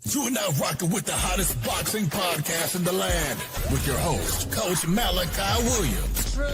You are now rocking with the hottest boxing podcast in the land with your host, Coach Malachi Williams. True.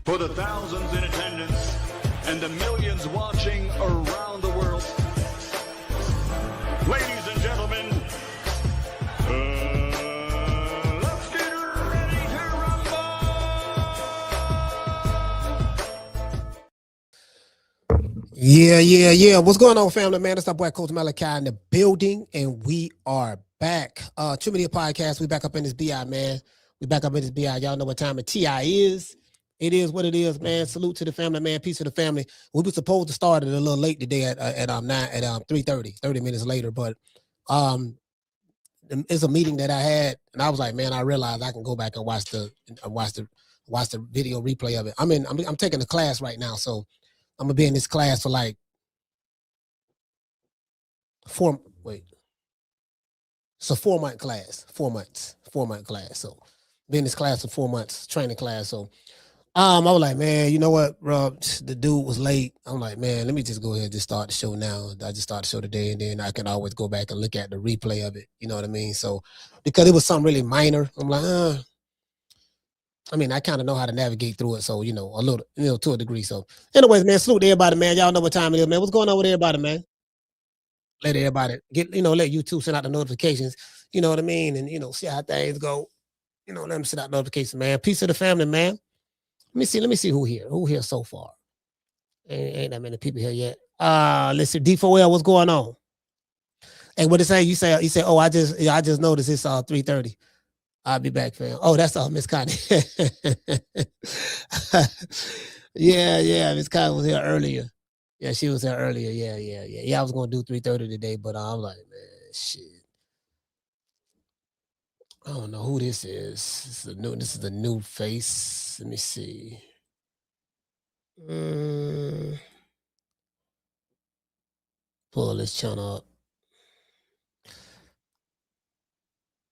For the thousands in attendance and the millions watching around the world, ladies and gentlemen, let's get ready to rumble! Yeah. What's going on, family, man? It's our boy, Coach Malachi, in the building, and we are back. True Media Podcast, we back up in this BI, man. We back up in this BI. Y'all know what time of TI is. It is what it is, man. Salute to the family, man. Peace to the family. We were supposed to start it a little late today at 3:30, 30 minutes later, but it's a meeting that I had, and I was like, man, I realized I can go back and watch the video replay of it. I'm taking a class right now, so I'm gonna be in this class for like 4 month class, 4 months, 4-month class. So be in this class for 4 months, training class. So I was like, man, you know what, Rob? The dude was late. I'm like, man, let me just go ahead and just start the show now. I just start the show today, and then I can always go back and look at the replay of it. You know what I mean? So because it was something really minor, I'm like, I kind of know how to navigate through it. So, a little, to a degree. So anyways, man, salute to everybody, man. Y'all know what time it is, man. What's going on with everybody, man? Let everybody let YouTube send out the notifications. You know what I mean? And, see how things go. Let them send out notifications, man. Peace to the family, man. Let me see who here so far. Ain't that many people here yet. Let's see. D4L, what's going on? Hey, what it say? You say, oh, I just noticed it's 3:30. I'll be back, fam. Oh, that's Miss Connie. yeah, Miss Connie was here earlier. Yeah, she was here earlier. Yeah, I was gonna do 3:30 today, but I'm like, man, shit. I don't know who this is. This is a new face. Let me see. Pull this channel up.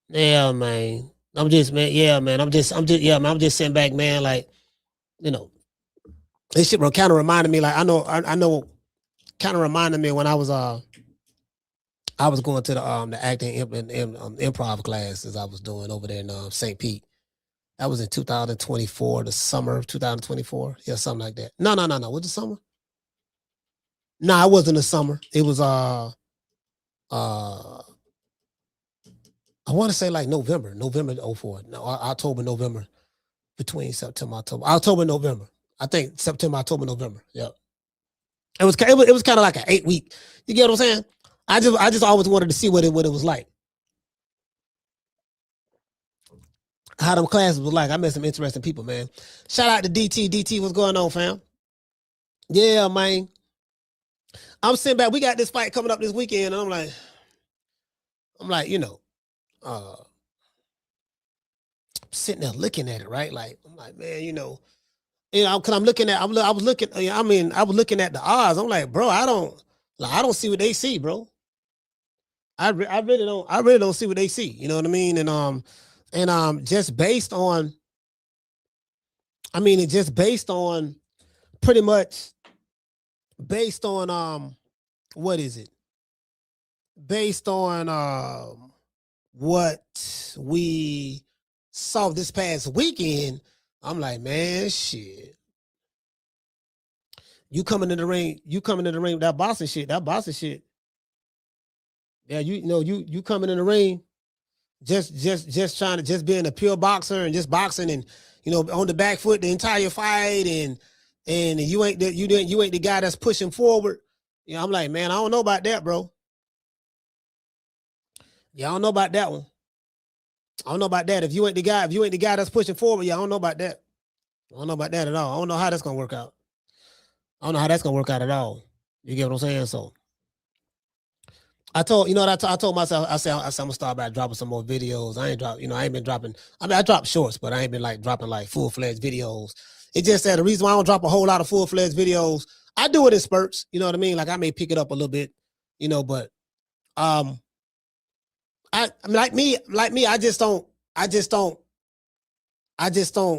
Yeah, man. I'm just sitting back, man. Like, this shit kind of reminded me. Like, I know, kind of reminded me when I was going to the acting improv classes I was doing over there in St. Pete. That was in 2024, the summer of 2024. Yeah, something like that. No. Was it summer? No, it wasn't the summer. It was I want to say like November 04. No, October, November. Between September, October, November. I think September, October, November. Yep. It was kind of like an 8-week. You get what I'm saying? I just always wanted to see what it was like. How them classes was like. I met some interesting people, man. Shout out to DT. DT, what's going on, fam? Yeah, man. I'm sitting back. We got this fight coming up this weekend, and I'm like, sitting there looking at it, right? Like, I'm like, man, because I was looking at the odds. I'm like, bro, I don't see what they see, bro. I really don't see what they see. You know what I mean? And just based on, pretty much based on what is it? Based on what we saw this past weekend, I'm like, man, shit. You coming in the ring with that boxing shit. Yeah, you coming in the ring, just trying to just being a pure boxer and just boxing and on the back foot the entire fight and you ain't the guy that's pushing forward. I'm like, man, I don't know about that, bro. Yeah, I don't know about that one. I don't know about that. If you ain't the guy that's pushing forward, yeah, I don't know about that. I don't know about that at all. I don't know how that's gonna work out. I don't know how that's gonna work out at all. You get what I'm saying? So I told I told myself I said I'm gonna start by dropping some more videos. I ain't been dropping. I mean, I dropped shorts, but I ain't been like dropping like full-fledged videos. It just that the reason why I don't drop a whole lot of full-fledged videos, I do it in spurts. You know what I mean? Like I may pick it up a little bit, but I mean, like me, I just don't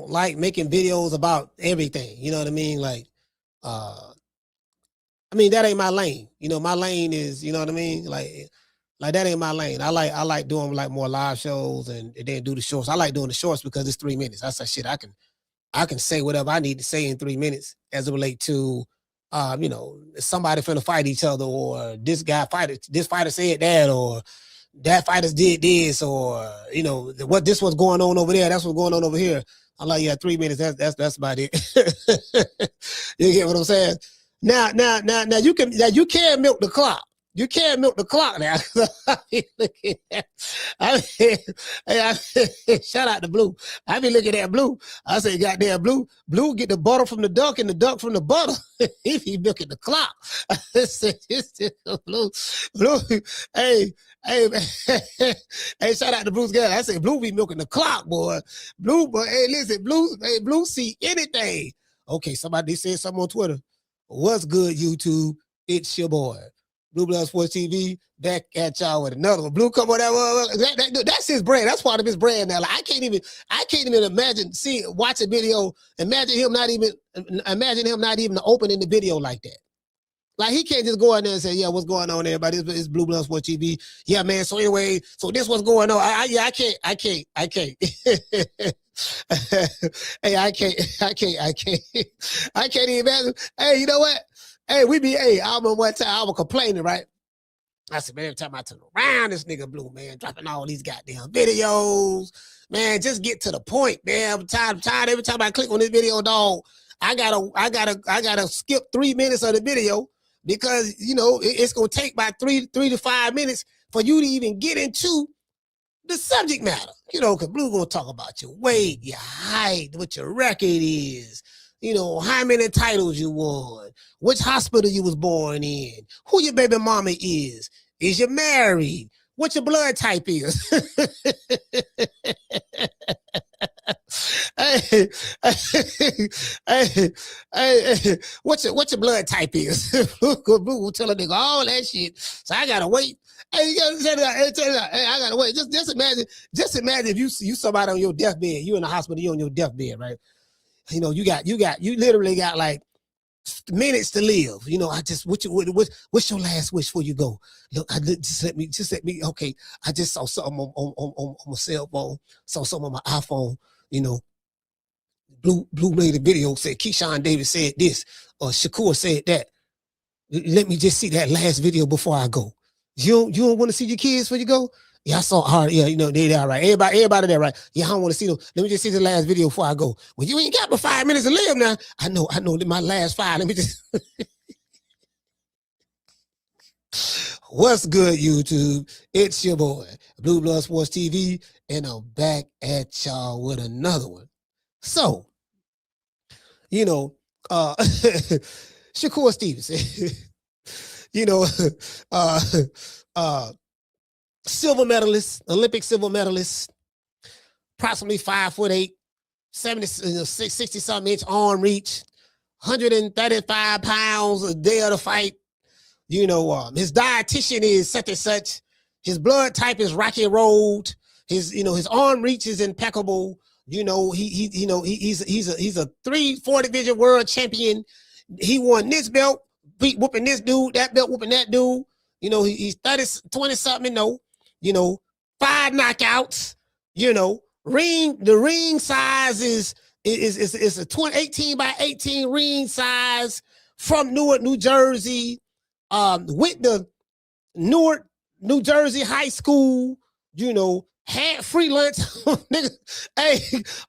like making videos about everything. You know what I mean? Like, I mean, that ain't my lane. My lane is, you know what I mean? Like that ain't my lane. I like doing like more live shows and then do the shorts. I like doing the shorts because it's 3 minutes. I say shit, I can say whatever I need to say in 3 minutes as it relate to, somebody finna fight each other, or this fighter said that, or that fighters did this, or what this was going on over there, that's what's going on over here. I'm like, yeah, 3 minutes. That's about it. You get what I'm saying? Now you can milk the clock. You can't milk the clock now. Shout out to Blue. I be looking at Blue. I say, goddamn, Blue get the butter from the duck and the duck from the butter. He be milking the clock. Blue, hey, shout out to Blue's guy. I say, Blue be milking the clock, boy. Blue, but hey, listen, Blue see anything. Okay, somebody said something on Twitter. What's good, YouTube? It's your boy, Blue Blood Sports TV, back at y'all with another one. Blue, come on, that's his brand. That's part of his brand now. Like, I can't even imagine watching video. Imagine him not even opening the video like that. Like, he can't just go in there and say, yeah, what's going on, everybody? It's Blue Blood Sports TV. Yeah, man. So anyway, so this what's going on. I can't. Hey, I can't even imagine. Hey, you know what? Hey, I remember one time I was complaining, right? I said, man, every time I turn around, this nigga Blue, man, dropping all these goddamn videos. Man, just get to the point, man. I'm tired. Every time I click on this video, dog, I gotta skip 3 minutes of the video because it's gonna take about 3 to 5 minutes for you to even get into the subject matter. Because Blue gonna talk about your weight, your height, what your record is, how many titles you won, which hospital you was born in, who your baby mama is you married, what your blood type is. Hey, what's your blood type is? Blue will tell a nigga all that shit. So I gotta wait. Hey, I gotta wait. Just imagine if you somebody on your deathbed, you in the hospital, you on your deathbed, right? You literally got like minutes to live. What's your last wish before you go? Look, just let me. Okay, I just saw something on my cell phone, saw something on my iPhone. Blue made a video, said Keyshawn Davis said this, or Shakur said that. Let me just see that last video before I go. You don't want to see your kids before you go? Yeah, I saw hard. Yeah, they all right. Everybody there, right? Yeah, I don't want to see them. Let me just see the last video before I go. Well, you ain't got but 5 minutes to live now. I know my last 5. Let me just. What's good, YouTube? It's your boy, Blue Blood Sports TV, and I'm back at y'all with another one. So, Shakur Stevenson, silver medalist, Olympic silver medalist, approximately 5'8", 60 something inch arm reach, 135 pounds a day of the fight. His dietitian is such and such. His blood type is rocky road. His arm reach is impeccable. He's a 3-4 division world champion. He won this belt, whooping this dude, that belt whooping that dude. He's 20 something, 5 knockouts. The ring size is a 18 by 18 ring size from Newark, New Jersey. With the Newark New Jersey high school, you know, had free lunch. Nigga, hey,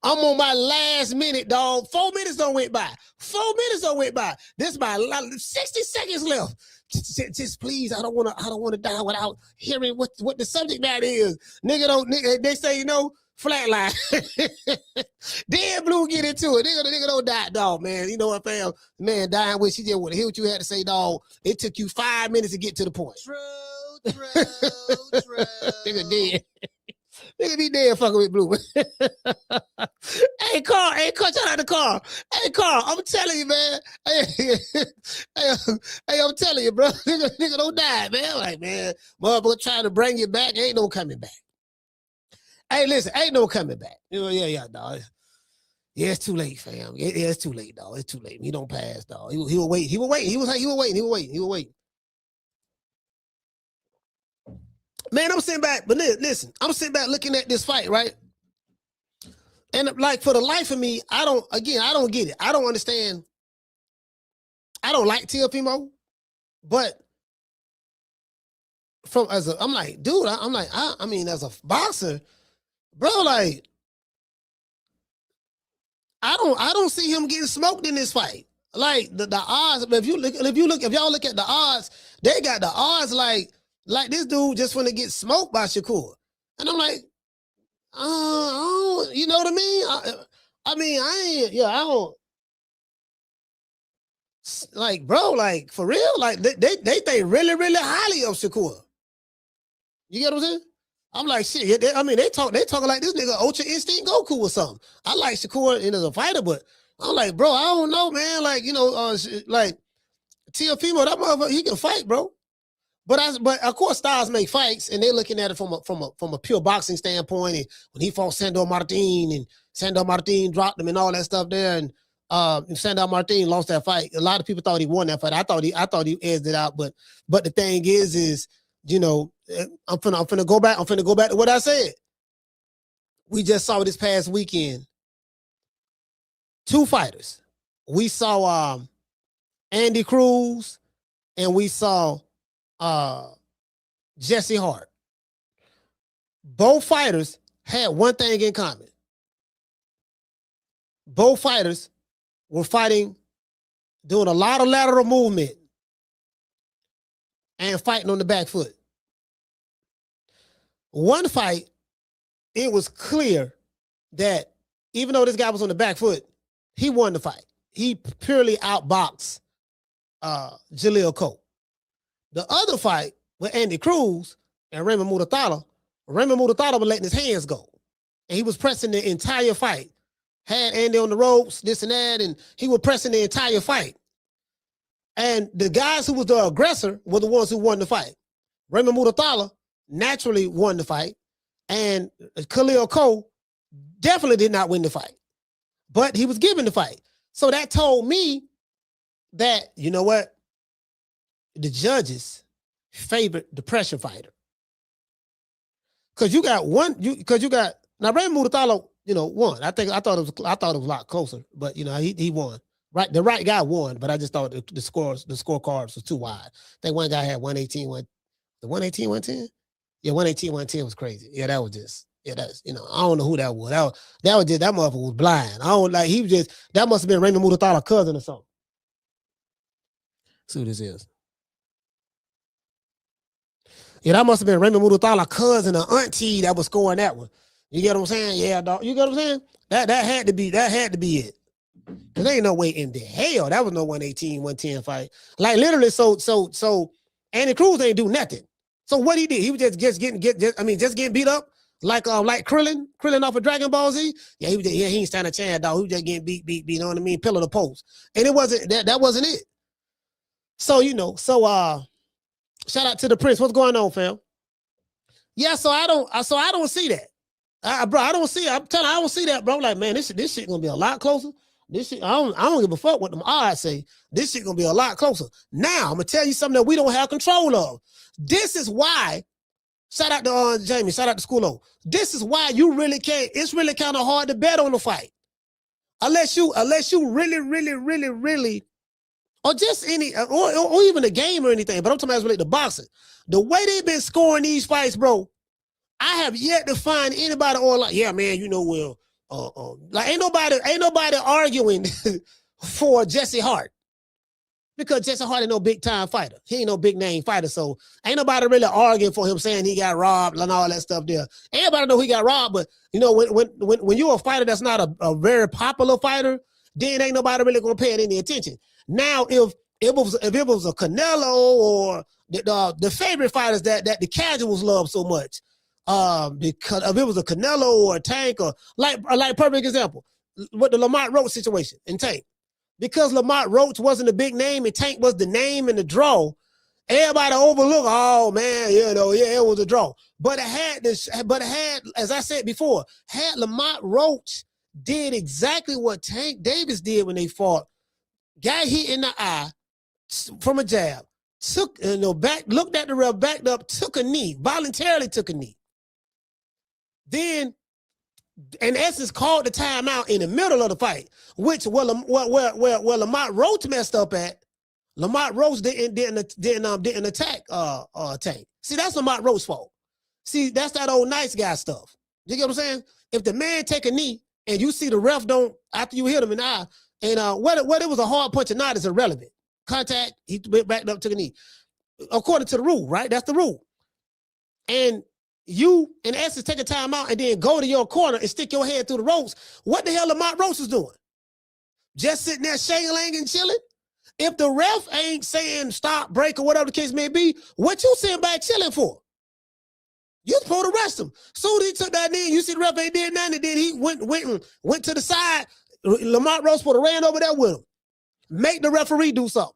I'm on my last minute, dog. 4 minutes don't went by. 4 minutes don't went by. This my 60 seconds left. Just please, I don't want to die without hearing what the subject matter is. Nigga, they say, you know, flatline. Then Blue get into it. Nigga don't die, dog, man. You know what, fam? Man, dying with, she just want to hear what you had to say, dog. It took you 5 minutes to get to the point. True. Nigga dead. Nigga be dead fucking with Blue. Hey, Carl, shout out to Carl. Hey, Carl, I'm telling you, man. Hey, I'm telling you, bro. Nigga don't die, man. Like, man, motherfucker trying to bring you back. Ain't no coming back. Hey, listen, ain't no coming back. You know, yeah, dog. Yeah, it's too late, fam. Yeah, it's too late, dog. It's too late. He don't pass, dog. He will wait. He will wait. Man, I'm sitting back, but listen, I'm sitting back looking at this fight, right? And like, for the life of me, I don't get it. I don't understand. I don't like Teofimo, but I'm like, dude, I mean, as a boxer, bro, like, I don't see him getting smoked in this fight. Like the odds, if y'all look at the odds, they got the odds like this dude just want to get smoked by Shakur. And I'm like, you know what I mean? I don't like, bro, like, for real, like they think really, really highly of Shakur. You get what I'm saying? I'm like, shit. They talking like this nigga Ultra Instinct Goku or something. I like Shakur as a fighter, but I'm like, bro, I don't know, man. Like, you know, like Teofimo, that motherfucker, he can fight, bro. But of course, styles make fights, and they're looking at it from a pure boxing standpoint. And when he fought Sandor Martin, and Sandor Martin dropped him and all that stuff there, and Sandor Martin lost that fight. A lot of people thought he won that fight. I thought he edged it out, but the thing is, you know, I'm finna go back to what I said. We just saw this past weekend 2 fighters. We saw Andy Cruz, and we saw Jesse Hart. Both fighters had one thing in common. Both fighters were fighting, doing a lot of lateral movement and fighting on the back foot. One fight, it was clear that even though this guy was on the back foot, he won the fight. He purely outboxed Jaleel Cole. The other fight with Andy Cruz and Raymond Muratalla was letting his hands go. And he was pressing the entire fight. Had Andy on the ropes, this and that, and he was pressing the entire fight. And the guys who was the aggressor were the ones who won the fight. Raymond Muratalla naturally won the fight, and Khalil Cole definitely did not win the fight. But he was given the fight. So that told me that, you know what? The judges favored the pressure fighter. Now Raymond Muratalla, you know, won. I thought it was a lot closer, but you know, he won. Right, the right guy won, but I just thought the scorecards was too wide. I think one guy had 118, 110? Yeah, 118, 110 was crazy. Yeah, that was just, that's, you know, I don't know who that was. That was just, that motherfucker was blind. That must have been Raymond Mutalla's cousin or something. Let's see who this is. Yeah, that must have been Raymond Mutalla's cousin or auntie that was scoring that one. You get what I'm saying? Yeah, dog. You get what I'm saying? That had to be it. Cause there ain't no way in the hell that was no 118, 110 fight. Like literally, so Andy Cruz ain't do nothing. So what he did, he was just getting beat up like Krillin off of Dragon Ball Z. Yeah, he ain't stand a chance, dog. He was just getting beat, you know what I mean? Pillar to post. And it wasn't that wasn't it. So, you know, shout out to the Prince. What's going on, fam? Yeah, so I don't see that. Bro, I don't see it. I'm telling you, I don't see that, bro. Like, man, this shit gonna be a lot closer. This shit, I don't give a fuck what them odds say. This shit gonna be a lot closer. Now, I'm gonna tell you something that we don't have control of. This is why, shout out to Jamie, shout out to Schoolo. This is why you really can't, it's really kind of hard to bet on the fight. Unless you really, really, really, really or just any, or even a game or anything, but I'm talking about related to boxing. The way they've been scoring these fights, bro, I have yet to find anybody on like, yeah, man, you know, well, like ain't nobody arguing for Jesse Hart. Because Jesse Hart ain't no big time fighter. He ain't no big name fighter. So ain't nobody really arguing for him saying he got robbed and all that stuff there. Everybody know he got robbed, but you know, when you're a fighter that's not a very popular fighter, then ain't nobody really gonna pay it any attention. Now, if it was a Canelo or the favorite fighters that the casuals love so much, because if it was a Canelo or a Tank or like perfect example, with the Lamont Roach situation in Tank. Because Lamont Roach wasn't a big name and Tank was the name and the draw, everybody overlooked, oh man, you know, yeah, it was a draw. But it had, as I said before, had Lamont Roach did exactly what Tank Davis did when they fought, got hit in the eye from a jab, took, looked at the ref, backed up, took a knee, voluntarily took a knee. Then, in essence, called the timeout in the middle of the fight, which where Lamont Roach messed up at. Lamont Roach didn't attack Tank. See, that's Lamont Roach's fault. See, that's that old nice guy stuff. You get what I'm saying? If the man take a knee and you see the ref don't, after you hit him in the eye, and whether it was a hard punch or not is irrelevant. Contact, he went back up, took a knee. According to the rule, right? That's the rule. And you, in essence, take a timeout and then go to your corner and stick your head through the ropes. What the hell Lamont Roach is doing? Just sitting there shang-lang and chilling? If the ref ain't saying stop, break, or whatever the case may be, what you sitting back chilling for? You supposed to arrest him. Soon as he took that knee, you see the ref ain't did nothing, and then he went to the side. Lamont Roach supposed to ran over there with him. Make the referee do something.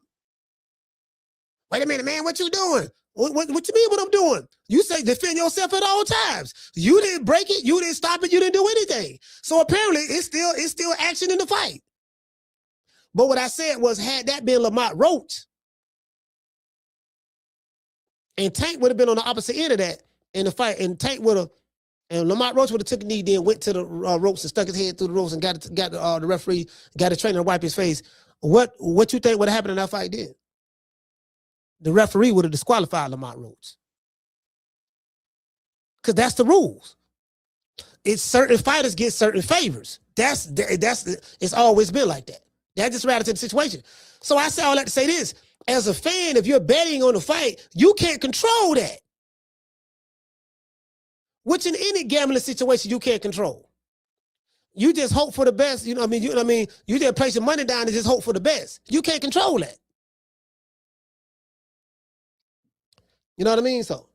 Wait a minute, man, what you doing? What you mean what I'm doing? You say defend yourself at all times. You didn't break it. You didn't stop it. You didn't do anything. So apparently it's still action in the fight. But what I said was, had that been Lamont Roach, and Tank would have been on the opposite end of that in the fight, and Lamont Roach would have took a knee, then went to the ropes and stuck his head through the ropes and got the referee, got the trainer to wipe his face. What you think would have happened in that fight then? The referee would have disqualified Lamont Roach. Because that's the rules. It's certain fighters get certain favors. It's always been like that. That's just relative to the situation. So I say all that to say this. As a fan, if you're betting on the fight, you can't control that. Which in any gambling situation, you can't control. You just hope for the best. You know what I mean? You just place your money down and just hope for the best. You can't control that. You know what I mean? So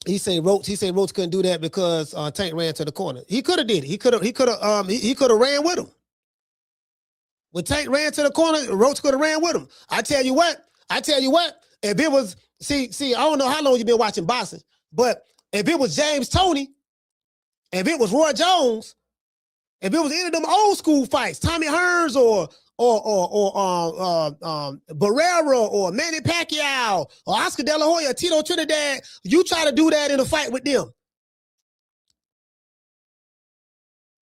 he said Roach couldn't do that because Tank ran to the corner. He could have did it. He could have ran with him. When Tank ran to the corner, Roach could have ran with him. I tell you what, if it was, see, I don't know how long you've been watching boxing, but if it was James Toney, if it was Roy Jones, if it was any of them old school fights, Tommy Hearns or Barrera or Manny Pacquiao or Oscar De La Hoya, Tito Trinidad, you try to do that in a fight with them.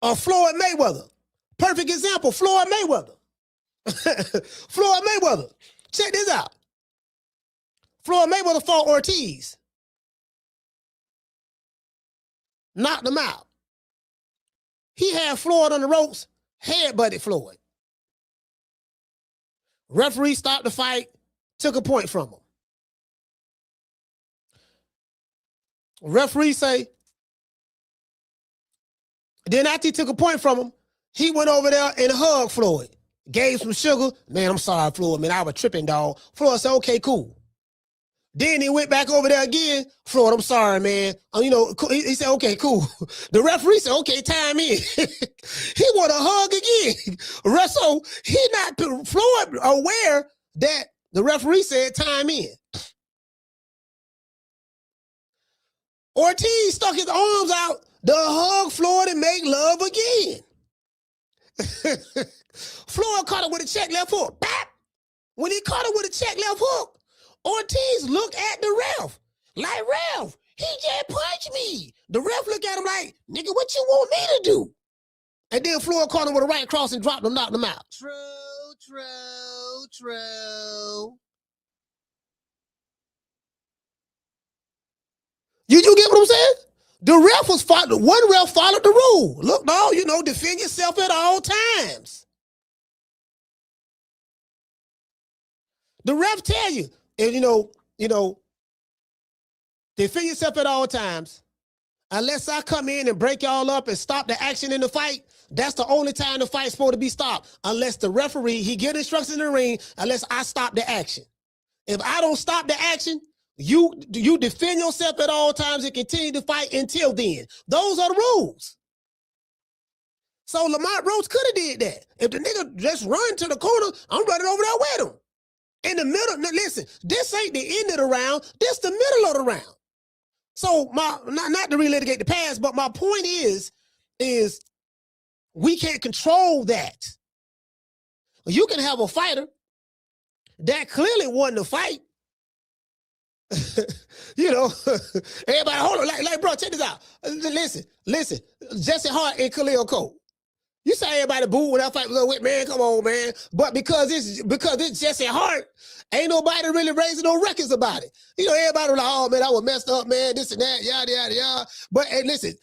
Or Floyd Mayweather. Perfect example, Floyd Mayweather. Floyd Mayweather. Check this out. Floyd Mayweather fought Ortiz. Knocked him out. He had Floyd on the ropes, headbutted Floyd. Referee stopped the fight, took a point from him. Referee say, then after he took a point from him, he went over there and hugged Floyd. Gave some sugar. Man, I'm sorry, Floyd. Man, I was tripping, dog. Floyd said, okay, cool. Then he went back over there again. Floyd, I'm sorry, man. He said, okay, cool. The referee said, okay, time in. He want a hug again. So he not Floyd aware that the referee said time in. Ortiz stuck his arms out to hug Floyd and make love again. Floyd caught him with a check left hook. Bap! When he caught him with a check left hook, Ortiz looked at the ref. Like, ref, he just punched me. The ref looked at him like, nigga, what you want me to do? And then Floyd caught him with a right cross and dropped him, knocked him out. True. You get what I'm saying? The ref was one ref followed the rule. Look, no, defend yourself at all times. The ref tell you, and defend yourself at all times. Unless I come in and break y'all up and stop the action in the fight, that's the only time the fight's supposed to be stopped. Unless the referee, he get instructions in the ring, unless I stop the action. If I don't stop the action, you defend yourself at all times and continue to fight until then. Those are the rules. So Lamont Roach could have did that. If the nigga just run to the corner, I'm running over there with him. In the middle, now listen, this ain't the end of the round, this the middle of the round. So not to relitigate the past, but my point is we can't control that. You can have a fighter that clearly won the fight. Everybody, hold on, like bro, check this out. Listen, Jesse Hart and Khalil Cole. You say everybody boo when that fight was over, man, come on, man. But because it's Jesse Hart, ain't nobody really raising no records about it. Everybody was like, oh man, I was messed up, man, this and that, yada, yada, yada. But hey, listen,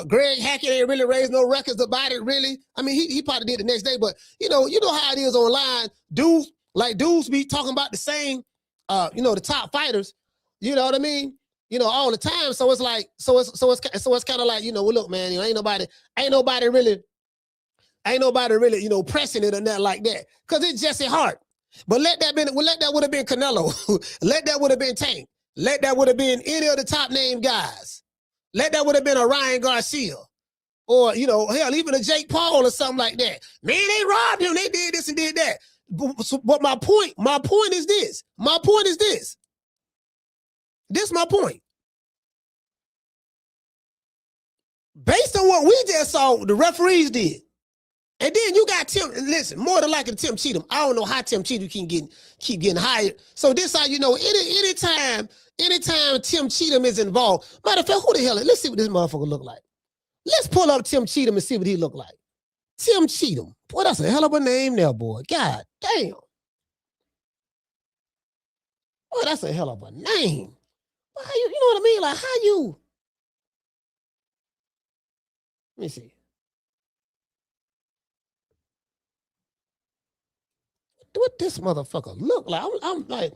Greg Hackett ain't really raised no records about it, really. I mean, he probably did the next day, but you know how it is online. Dudes be talking about the same, the top fighters, you know what I mean? All the time. So it's like, so it's kind of like, well, look, man, ain't nobody really, pressing it or nothing like that. Cause it's Jesse Hart. But let that would have been Canelo. Let that would have been Tank. Let that would have been any of the top name guys. Let that would have been a Ryan Garcia. Or, hell, even a Jake Paul or something like that. Man, they robbed him. They did this and did that. But my point is this. This is my point. Based on what we just saw, the referees did. And then you got Tim, listen, more than likely Tim Cheatham. I don't know how Tim Cheatham keep getting hired. So this how you know, anytime Tim Cheatham is involved, matter of fact, who the hell is, let's see what this motherfucker look like. Let's pull up Tim Cheatham and see what he look like. Tim Cheatham. Boy, that's a hell of a name there, boy. God damn. Boy, that's a hell of a name. How you know what I mean? Like, how you? Let me see. What this motherfucker look like? I'm like,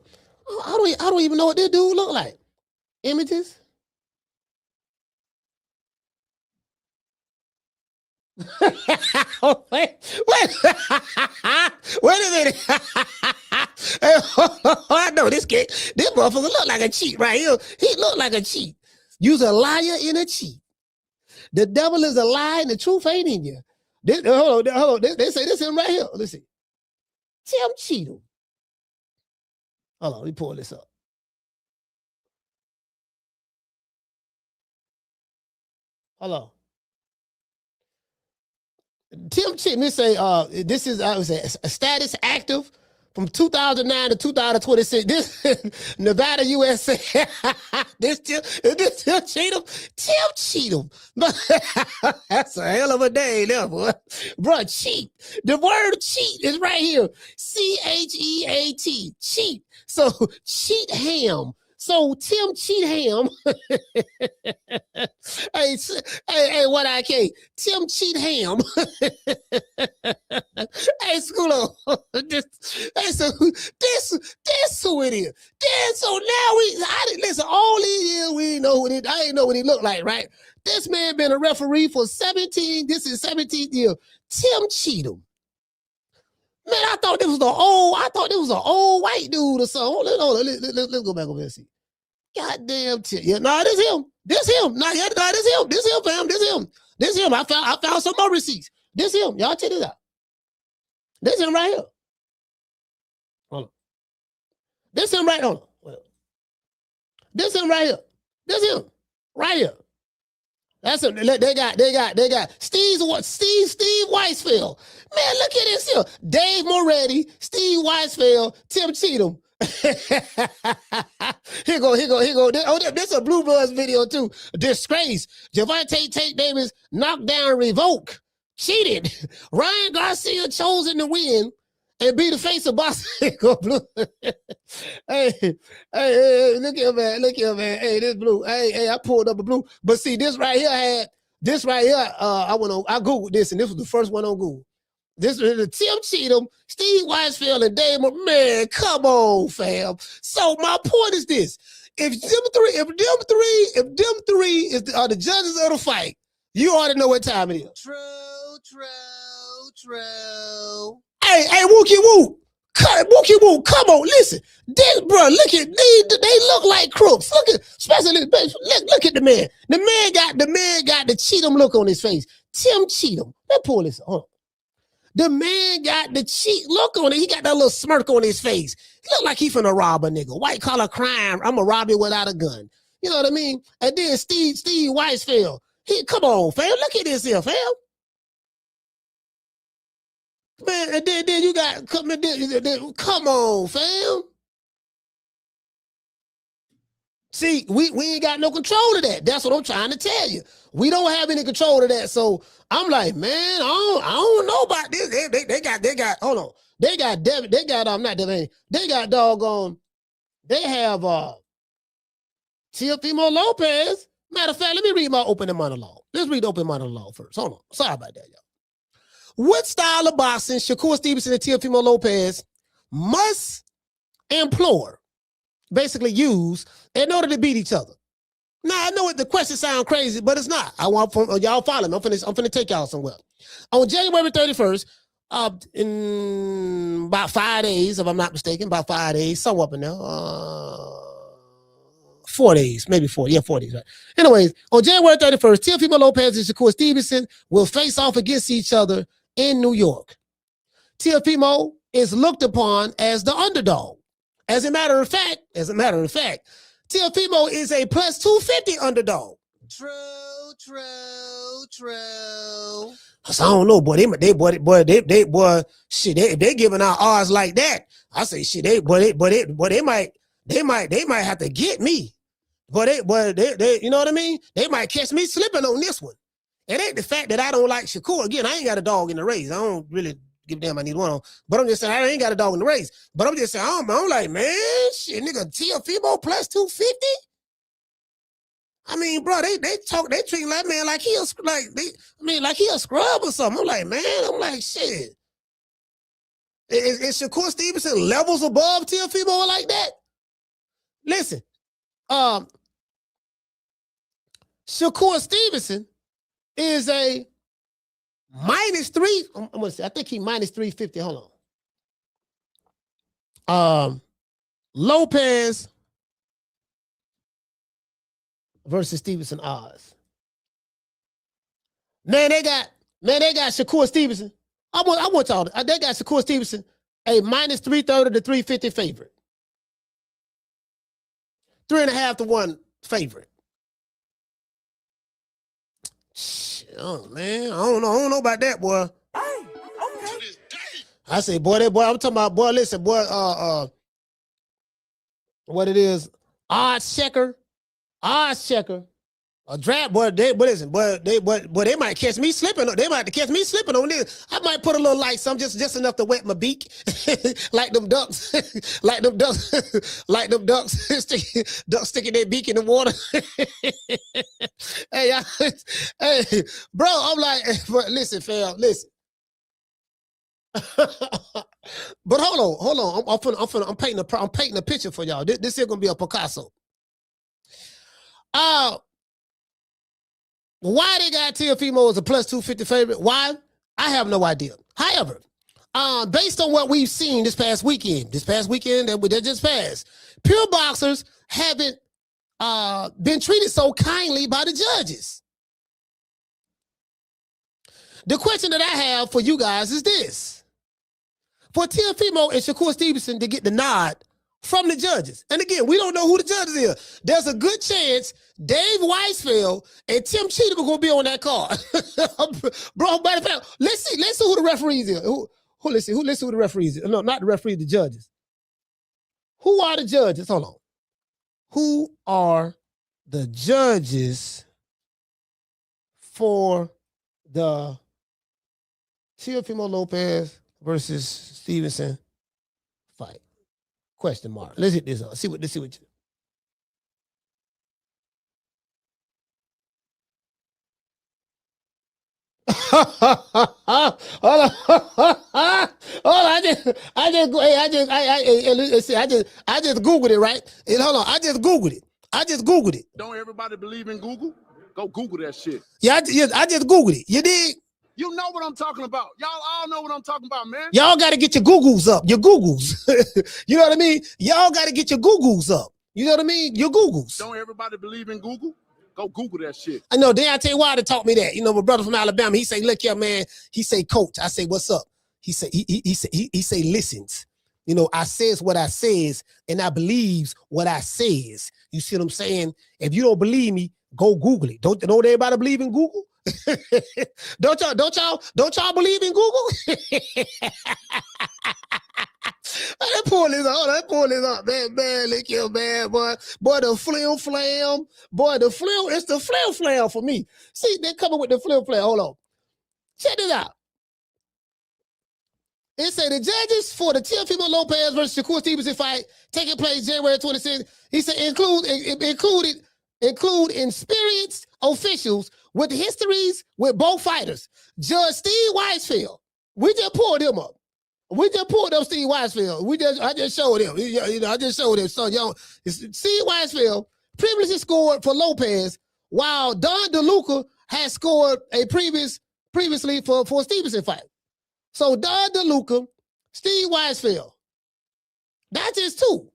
I don't even know what this dude look like. Images. wait a minute. I know this kid. This motherfucker look like a cheat right here. He look like a cheat. You's a liar and a cheat. The devil is a lie and the truth ain't in you. Hold on. They say this him right here. Let's see. Tim Cheatham. Hold on, let me pull this up. Hold on. Tim Cheatham, this say this is a status active from 2009 to 2026. This Nevada, USA. this Tim Cheatham. Tim Cheatham. That's a hell of a day there, boy. Bro, cheat. The word cheat is right here. CHEAT. Cheat. So cheat ham. So Tim Cheatham, hey, what I can't. Tim Cheatham. Hey, Schoolo, this who it is. Then so now listen, all these years we didn't know I didn't know what he looked like, right? This man been a referee for 17, this is 17th year. Tim Cheatham. Man, I thought this was an old white dude or something. Hold on, let's go back over there and see. Goddamn, yeah, nah, this him. This him. Nah, yeah, nah, this him. This him, fam. This him. I found some more receipts. This him. Y'all check this out. This him right here. Hold on. This him right on. This him right here. This him right here. That's him. They got Steve Weisfeld. Man, look at this here. Dave Moretti, Steve Weisfeld, Tim Cheatham. Here go. Oh, this is a Blue Bloods video too. Disgrace. Javante Tate Davis knockdown revoke. cheated. Ryan Garcia chosen to win and be the face of boxing. hey, look here, man. Hey, this blue. Hey, I pulled up a blue. But see, this right here, I Googled this, and this was the first one on Google. This was the Tim Cheatham, Steve Weisfeld, and Dave. Man, come on, fam. So my point is this: if them three are the judges of the fight, you already know what time it is. True. Hey, Wookie Woo. Wookie Woo, come on, listen. This, bro, look at they look like crooks. Look at, especially look at the man. The man got the Cheatham look on his face. Tim Cheatham. Let's pull this on. The man got the cheat look on it. He got that little smirk on his face. Look like he finna rob a nigga. White collar crime. I'm gonna rob you without a gun. You know what I mean? And then Steve Weisfeld. Come on, fam. Look at this here, fam. Man, and then you got come on, fam. See, we ain't got no control of that. That's what I'm trying to tell you. We don't have any control of that. So I'm like, man, I don't know about this. They got hold on. They got doggone. They have Teofimo Lopez. Matter of fact, let me read my opening monologue. Let's read the opening monologue first. Hold on. Sorry about that, y'all. What style of boxing Shakur Stevenson and Teofimo Lopez must employ, basically use, in order to beat each other? Now, I know the question sounds crazy, but it's not. I want y'all follow me. I'm finna take y'all somewhere. On January 31st, in about 5 days, if I'm not mistaken, about 5 days, somewhere up in there. 4 days, maybe 4. Yeah, 4 days, right? Anyways, on January 31st, Teofimo Lopez and Shakur Stevenson will face off against each other in New York. Teofimo is looked upon as the underdog. As a matter of fact, Teofimo is a plus 250 underdog. True. So I don't know, boy. If they giving out odds like that, I say shit. They might have to get me. But they, you know what I mean? They might catch me slipping on this one. It ain't the fact that I don't like Shakur. Again, I ain't got a dog in the race. I don't really give a damn I need one on. But I'm just saying I ain't got a dog in the race. But I'm just saying I'm like, man, shit, nigga, Teofimo plus 250. I mean, bro, they treat that man like he a scrub or something. I'm like, man, shit. Is Shakur Stevenson levels above Teofimo like that? Listen, Shakur Stevenson is a -3. I'm gonna say, I think he -350. Hold on. Lopez versus Stevenson odds. Man, they got Shakur Stevenson. I want y'all. They got Shakur Stevenson a -330 to 350 favorite. 3.5 to 1 favorite. Oh man, I don't know about that, boy. I say, boy, I'm talking about, boy. Listen, boy, what it is? Odds checker, a draft, boy. They might catch me slipping. They might catch me slipping on this. I might put a little light, some just enough to wet my beak, like them ducks, ducks sticking their beak in the water. Hey, bro, I'm like, listen, fam, listen. But hold on. I'm painting a picture for y'all. This here gonna be a Picasso. Why they got Teofimo as a plus 250 favorite? Why? I have no idea. However, based on what we've seen this past weekend that just passed, pure boxers haven't been treated so kindly by the judges. The question that I have for you guys is this. For Teofimo and Shakur Stevenson to get the nod from the judges. And again, we don't know who the judges is. There's a good chance Dave Weisfeld and Tim Cheatham are going to be on that card. Bro, matter of fact, let's see who the referees is. Let's see who the referees is. No, not the referees, the judges. Who are the judges? Hold on. Who are the judges for the Teofimo Lopez versus Stevenson fight? Question mark. Let's hit this up. Let's see what you. Hold on. I just Googled it, right? And hold on, I just Googled it. Don't everybody believe in Google? Go Google that shit. Yeah, I just Googled it. You dig? You know what I'm talking about. Y'all all know what I'm talking about, man. Y'all got to get your Googles up. Your Googles. You know what I mean? Y'all got to get your Googles up. You know what I mean? Your Googles. Don't everybody believe in Google? Go Google that shit. I know. Then I tell you why they taught me that. You know, my brother from Alabama, he say, look here, man. He say, coach. I say, what's up? He say, listens. You know, I says what I says, and I believes what I says. You see what I'm saying? If you don't believe me, go Google it. Don't everybody believe in Google? Don't y'all believe in Google? Let's pull this up, man. Look here, man, boy, the flim flam, it's the flim flam for me. See, they're coming with the flim flam. Hold on, check this out. It say the judges for the Teofimo Lopez versus Shakur Stevenson fight taking place January 26th. He said include experienced officials with histories with both fighters. Judge Steve Weisfeld. We just pulled him up. We just pulled up Steve Weisfeld. I just showed him. You know, I just showed him. So, Steve Weisfeld previously scored for Lopez, while Don DeLuca had scored previously for a Stevenson fight. So Don DeLuca, Steve Weisfeld. That's just two.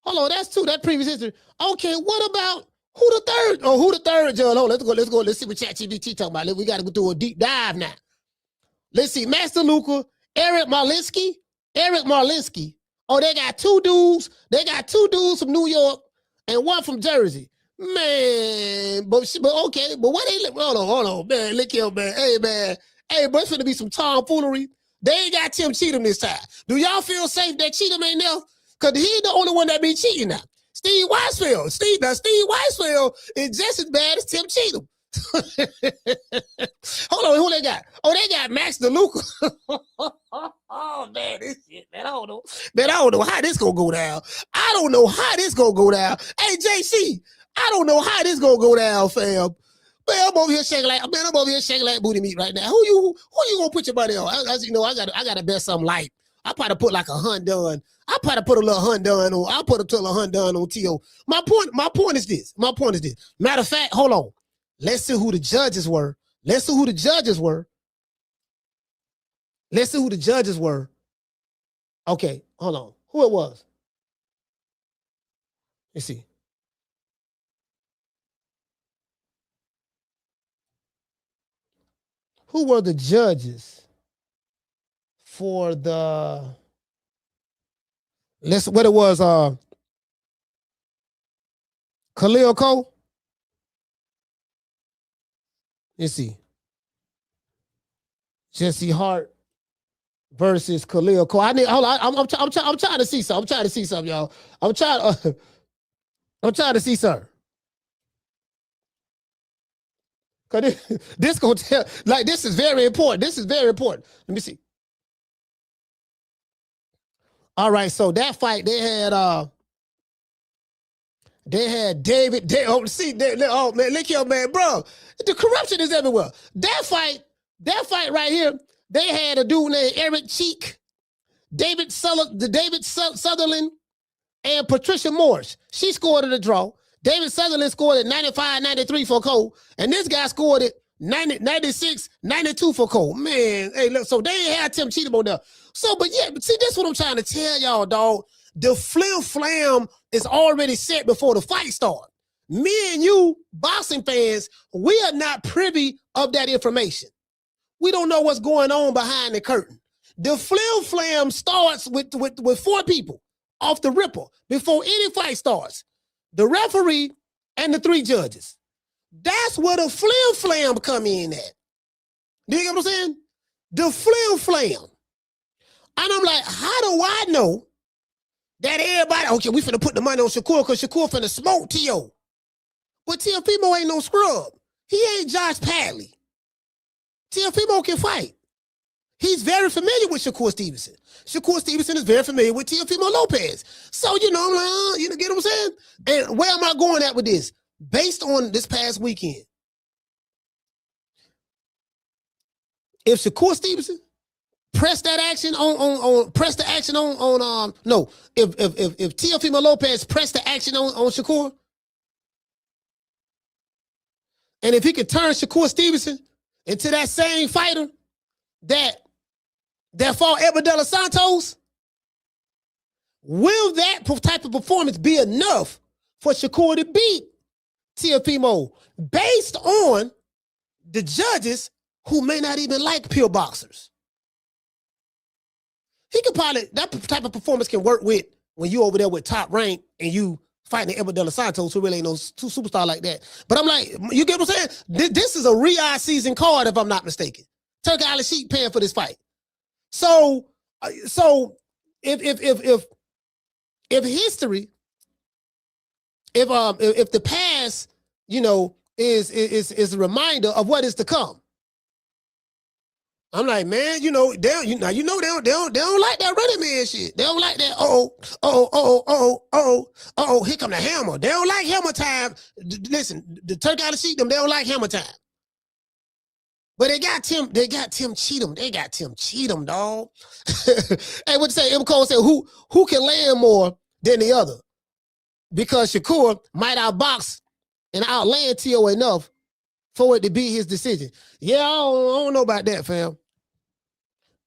Hold on, that's two. That previous history. Okay, what about who the third? Oh, who the third judge? Hold on, let's go. Let's see what ChatGPT talking about. We got to go do a deep dive now. Let's see, Master Luca, Eric Marlinski. Oh, they got two dudes. They got two dudes from New York and one from Jersey. Man, but okay, but what they hold on, man. Look here, man. Hey, but it's gonna be some tomfoolery. They ain't got Tim Cheatham this time. Do y'all feel safe that Cheatham ain't there? Because he's the only one that be cheating now. Steve Weisfeld. Steve Weisfeld is just as bad as Tim Cheatham. Hold on, who they got? Oh, they got Max DeLuca. Oh man, this shit, man. I don't know how this gonna go down. Hey, JC, I don't know how this gonna go down, fam. Man, I'm over here shaking like booty meat right now. Who you gonna put your money on? I gotta bet something light. I probably put like a $100. I probably put a little $100 on. I'll put a little $100 on T.O. My point is this. Matter of fact, hold on. Let's see who the judges were. Okay, hold on. Who it was? Let's see. Who were the judges for the what it was, Khalil Cole? Let's see. Jesse Hart versus Khalil Cole. I'm trying to see something. Y'all. I'm trying to see something. Cause this gonna tell, like, this is very important. Let me see. All right, so that fight they had David. Oh man, look here, man, bro. The corruption is everywhere. That fight right here. They had a dude named Eric Cheek, David Sutherland, and Patricia Morris. She scored at a draw. David Sutherland scored at 95-93 for Cole, and this guy scored at 96-92 for Cole. Man, hey, look, so they ain't had Tim Cheatham on there. So, but yeah, see, this is what I'm trying to tell y'all, dog. The flim flam is already set before the fight starts. Me and you, boxing fans, we are not privy of that information. We don't know what's going on behind the curtain. The flim flam starts with 4 people off the ripper before any fight starts. The referee and the 3 judges. That's where the flim flam come in at. Do you get what I'm saying? The flim flam. And I'm like, how do I know that everybody, okay, we finna put the money on Shakur because Shakur finna smoke T.O. But Teofimo ain't no scrub. He ain't Josh Padley. Teofimo can fight. He's very familiar with Shakur Stevenson. Shakur Stevenson is very familiar with Teofimo Lopez. So, you know, I'm like, you know, get what I'm saying? And where am I going at with this? Based on this past weekend, if Shakur Stevenson press that action if Teofimo Lopez press the action on Shakur, and if he could turn Shakur Stevenson into that same fighter that fought Edward De Los Santos, will that type of performance be enough for Shakur to beat Teofimo based on the judges who may not even like pure boxers? He could probably, that type of performance can work with when you over there with Top Rank and you fighting Edward De Los Santos, who really ain't no superstar like that. But I'm like, you get what I'm saying? This is a Riyadh season card, if I'm not mistaken. Turkey Island Sheik paying for this fight. So if history, if the past, you know, is a reminder of what is to come, I'm like, man, you know, they don't like that running man shit. They don't like that. Here come the hammer. They don't like hammer time. Listen, the Turkey Island Sheik, they don't like hammer time. But they got Tim Cheatham. They got Tim Cheatham, dog. Hey, what you say? M. Cole said, who can land more than the other? Because Shakur might outbox and outland T.O. enough for it to be his decision. Yeah, I don't know about that, fam.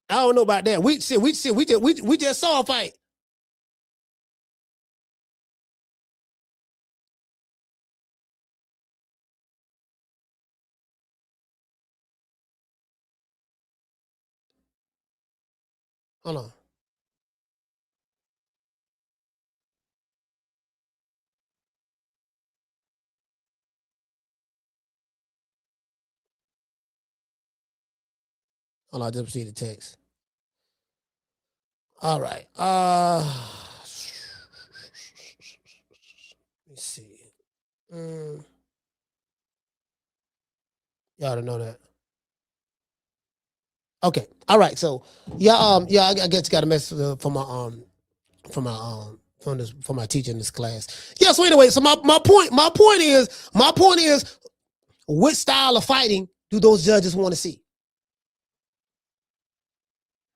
I don't know about that. We just saw a fight. Hold on. Hold on, I just see the text. All right. Let's see. Y'all don't know that. Okay. All right. So I guess you got a message from my teacher in this class. Yeah. So anyway, so my point is, what style of fighting do those judges want to see?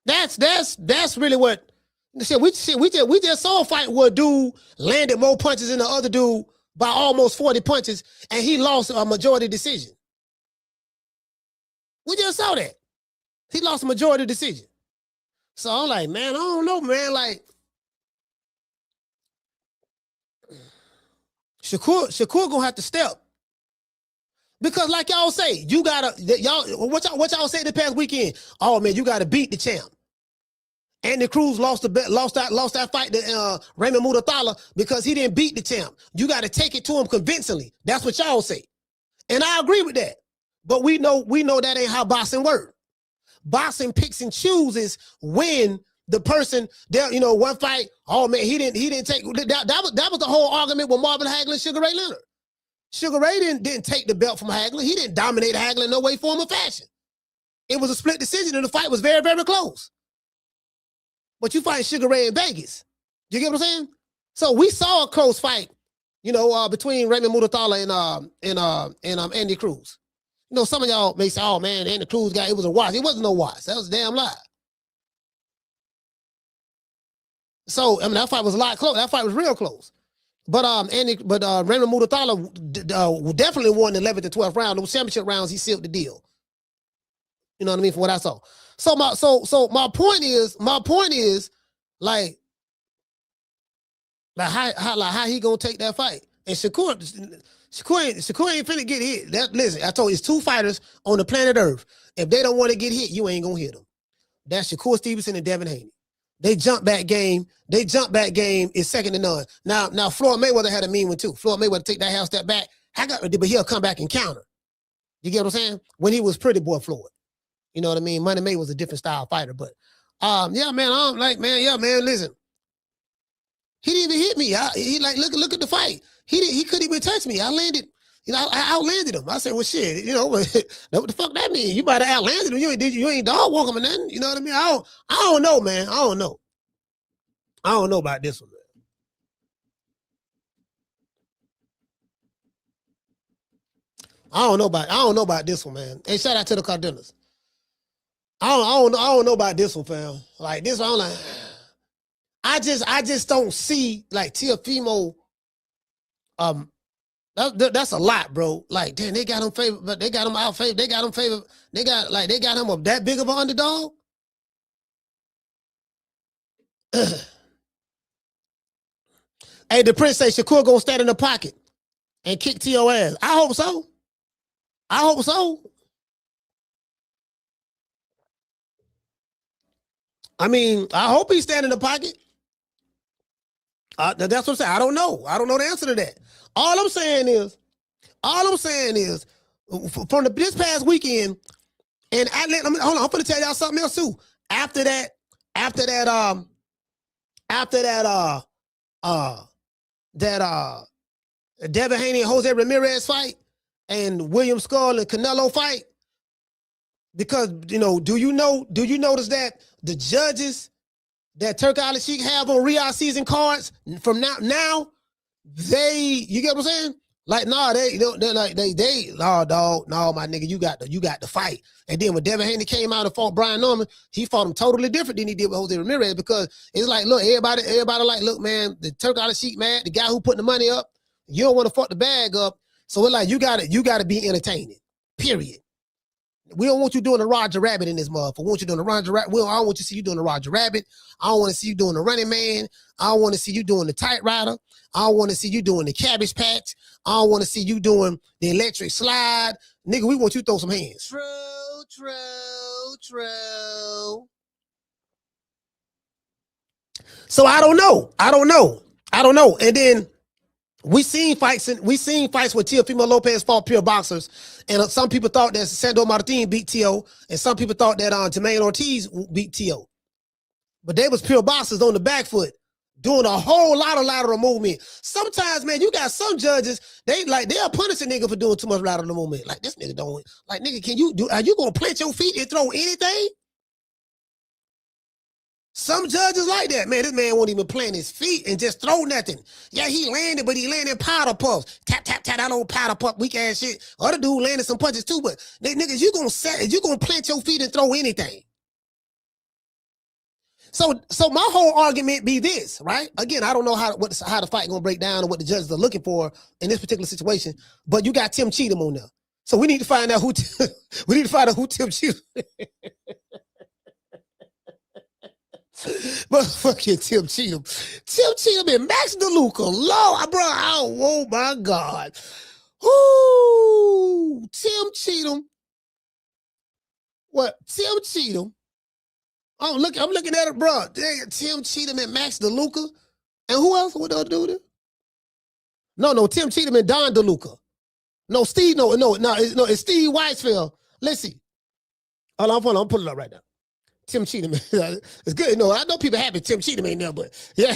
That's really what we just saw a fight where a dude landed more punches than the other dude by almost 40 punches, and he lost a majority decision. We just saw that. He lost a majority decision. So I'm like, man, I don't know, man. Like, Shakur gonna have to step. Because like y'all say, you gotta, what y'all say the past weekend? Oh man, you gotta beat the champ. Andy Cruz lost that fight to Raymond Mutathala because he didn't beat the champ. You gotta take it to him convincingly. That's what y'all say. And I agree with that. But we know that ain't how boxing works. Boxing picks and chooses when the person there, you know, one fight, oh man, he didn't take that was the whole argument with Marvin Hagler and Sugar Ray Leonard. Sugar Ray didn't take the belt from Hagler. He didn't dominate Hagler in no way, form, or fashion. It was a split decision, and the fight was very, very close. But you fight Sugar Ray in Vegas. You get what I'm saying? So we saw a close fight, you know, between Raymond Mutathala and Andy Cruz. You know, some of y'all may say, oh man, Andy Cruz guy, it was a watch. It wasn't no watch. That was a damn lie. So, I mean, that fight was a lot close. That fight was real close. But Raymond Mutathala definitely won the 11th to 12th round. Those championship rounds, he sealed the deal. You know what I mean? From what I saw. So my point is like how he gonna take that fight? And Shakur ain't finna get hit. Listen, I told you, it's two fighters on the planet Earth. If they don't want to get hit, you ain't gonna hit them. That's Shakur Stevenson and Devin Haney. They jump back game is second to none. Now Floyd Mayweather had a mean one too. Floyd Mayweather take that half step back, but he'll come back and counter. You get what I'm saying? When he was Pretty Boy Floyd. You know what I mean? Money May was a different style fighter, but yeah, man, I'm like, man, yeah, man, listen. He didn't even hit me. He like, look at the fight. He couldn't even touch me. I landed You know, I outlanded him. I said, well, shit, you know, what the fuck that mean? You might have outlanded him. You ain't dog walking or nothing. You know what I mean? I don't know, man. I don't know. I don't know about this one, man. I don't know about this one, man. Hey, shout out to the Cardenas. I don't know about this one, fam. Like this one, I'm like, I just don't see like Teofimo. That's a lot, bro. Like, damn, they got him favored, but they got him out favored. They got him favored. They got him up that big of an underdog. Hey, the Prince say Shakur gonna stand in the pocket and kick T.O. ass. I hope so. I hope so. I mean, I hope he's standing in the pocket. That's what I'm saying. I don't know. I don't know the answer to that. All I'm saying is, from this past weekend, and hold on, I'm gonna tell y'all something else too. After that Devin Haney and Jose Ramirez fight and William Skull and Canelo fight, because do you notice that the judges that Turk Ali Sheik have on Riyadh season cards from now you get what I'm saying? Like, nah, they're like nah, dog, nah, my nigga, you got the fight. And then when Devin Haney came out and fought Brian Norman, he fought him totally different than he did with Jose Ramirez, because it's like, look, everybody like, look, man, the Turk Ali Sheik, man, the guy who put the money up, you don't want to fuck the bag up. So it's like, you gotta be entertaining, period. We don't want you doing the Roger Rabbit in this motherfucker. We want you doing the Roger Rabbit. I don't want you to see you doing the Roger Rabbit. I don't want to see you doing the Running Man. I don't want to see you doing the Tight Rider. I don't want to see you doing the Cabbage Patch. I don't want to see you doing the Electric Slide. Nigga, we want you to throw some hands. True. So I don't know. And then we seen fights where Teofimo Lopez fought pure boxers, and some people thought that Sandor Martin beat Teo, and some people thought that Jermaine Ortiz beat Teo. But they was pure boxers on the back foot, doing a whole lot of lateral movement. Sometimes, man, you got some judges, they'll punish a nigga for doing too much lateral movement. Like, this nigga don't, like, nigga, are you gonna plant your feet and throw anything? Some judges like that, man. This man won't even plant his feet and just throw nothing. Yeah, he landed, but he landed powder puffs. Tap, tap, tap, that old powder puff, weak ass shit. Other dude landed some punches too, but niggas, you gonna plant your feet and throw anything. So my whole argument be this, right? Again, I don't know how the fight gonna break down or what the judges are looking for in this particular situation, but you got Tim Cheatham on there. So we need to find out who Tim Cheatham. Motherfucking Tim Cheatham. Tim Cheatham and Max DeLuca. Lord, bro. Oh my God. Ooh, Tim Cheatham. What? Tim Cheatham. Oh, look, I'm looking at it, bro. Tim Cheatham and Max DeLuca. And who else? What the other dude? No, Tim Cheatham and Don DeLuca. No, Steve, no, it's Steve Weisfeld. Let's see. Hold on, I'm pulling it up right now. Tim Cheatham. It's good. No, I know people happy Tim Cheatham ain't there, but yeah.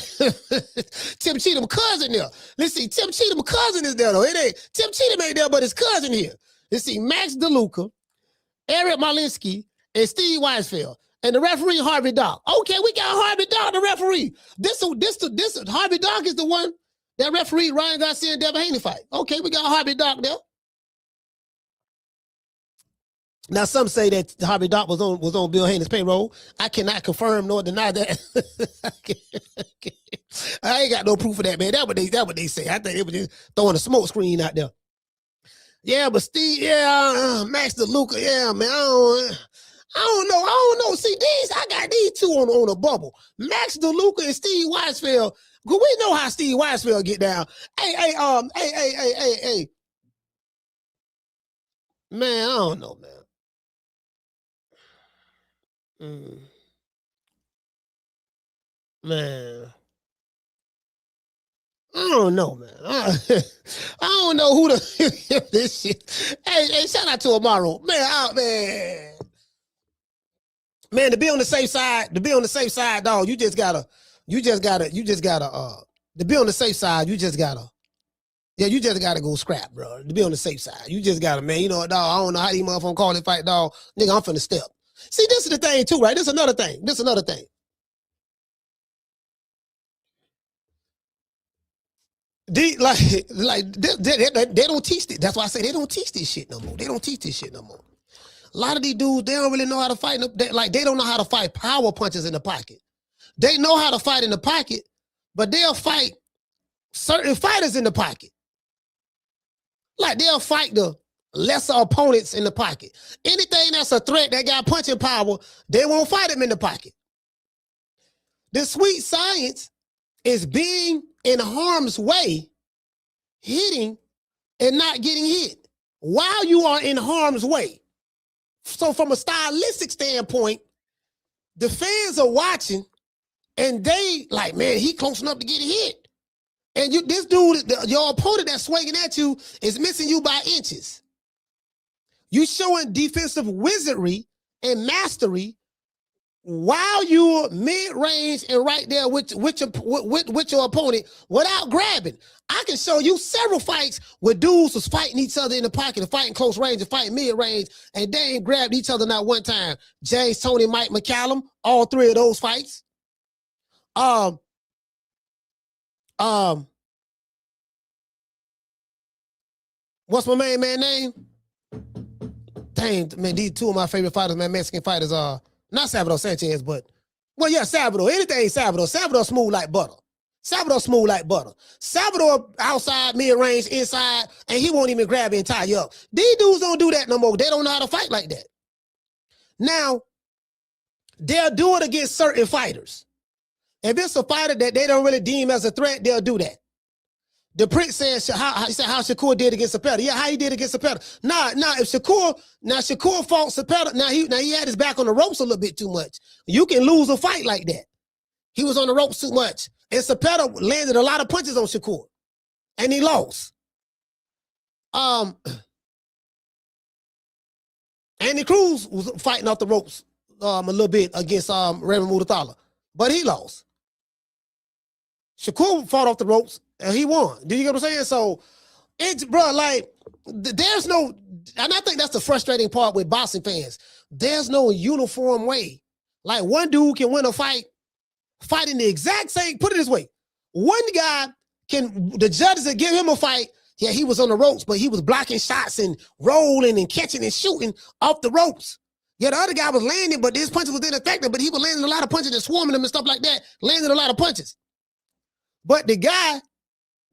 Tim Cheatham cousin there. Let's see. Tim Cheatham cousin is there, though. It ain't Tim Cheatham ain't there, but his cousin here. Let's see. Max DeLuca, Eric Malinsky, and Steve Weisfeld. And the referee, Harvey Dock. Okay, we got Harvey Dock, the referee. This Harvey Dock is the one that referee Ryan Garcia and Devin Haney fight. Okay, we got Harvey Dock there. Now, some say that Harvey Dock was on Bill Haney's payroll. I cannot confirm nor deny that. I ain't got no proof of that, man. That's what they say. I think they were just throwing a smoke screen out there. Yeah, but Steve, Max DeLuca, yeah, man. I don't know. See, I got these two on a bubble. Max DeLuca and Steve Weisfeld. We know how Steve Weisfeld get down. Hey. Man, I don't know, man. Man, I don't know, man. I don't know who this shit. Hey, shout out to Amaro, man. To be on the safe side, dog. To be on the safe side, you just gotta Yeah, you just gotta go scrap, bro. To be on the safe side. You just gotta, man, you know what, dog, I don't know how these motherfuckers call it fight, dog. Nigga, I'm finna step. See, this is the thing too, right? This is another thing. They don't teach it. That's why I say they don't teach this shit no more. A lot of these dudes, they don't really know how to fight. They don't know how to fight power punches in the pocket. They know how to fight in the pocket, but they'll fight certain fighters in the pocket. Like they'll fight the lesser opponents in the pocket. Anything that's a threat that got punching power, they won't fight them in the pocket. The sweet science is being in harm's way, hitting and not getting hit while you are in harm's way. So from a stylistic standpoint, the fans are watching and they like, man, he close enough to get hit. And this dude, your opponent that's swinging at you is missing you by inches. You showing defensive wizardry and mastery while you're mid-range and right there with your opponent without grabbing. I can show you several fights where dudes was fighting each other in the pocket and fighting close range and fighting mid-range, and they ain't grabbed each other not one time. James, Tony, Mike McCallum, all three of those fights. What's my main man name? Dang, man, these two of my favorite fighters, man, Mexican fighters are not Salvador Sanchez, but well, yeah, Salvador. Anything Salvador. Salvador smooth like butter. Salvador outside, mid-range, inside, and he won't even grab you and tie you up. These dudes don't do that no more. They don't know how to fight like that. Now, they'll do it against certain fighters. If it's a fighter that they don't really deem as a threat, they'll do that. The Prince says how Shakur did against Cepeda. Yeah, how he did against Cepeda. If Shakur fought Cepeda, now he had his back on the ropes a little bit too much. You can lose a fight like that. He was on the ropes too much. And Cepeda landed a lot of punches on Shakur. And he lost. Andy Cruz was fighting off the ropes a little bit against Raymond Murathala. But he lost. Shakur fought off the ropes and he won. Do you get what I'm saying? So, there's no, and I think that's the frustrating part with boxing fans. There's no uniform way. Like one dude can win a fight fighting the exact same, put it this way. One guy the judges that give him a fight, yeah, he was on the ropes, but he was blocking shots and rolling and catching and shooting off the ropes. Yeah, the other guy was landing, but his punches was ineffective, but he was landing a lot of punches and swarming them and stuff like that, landing a lot of punches. But the guy,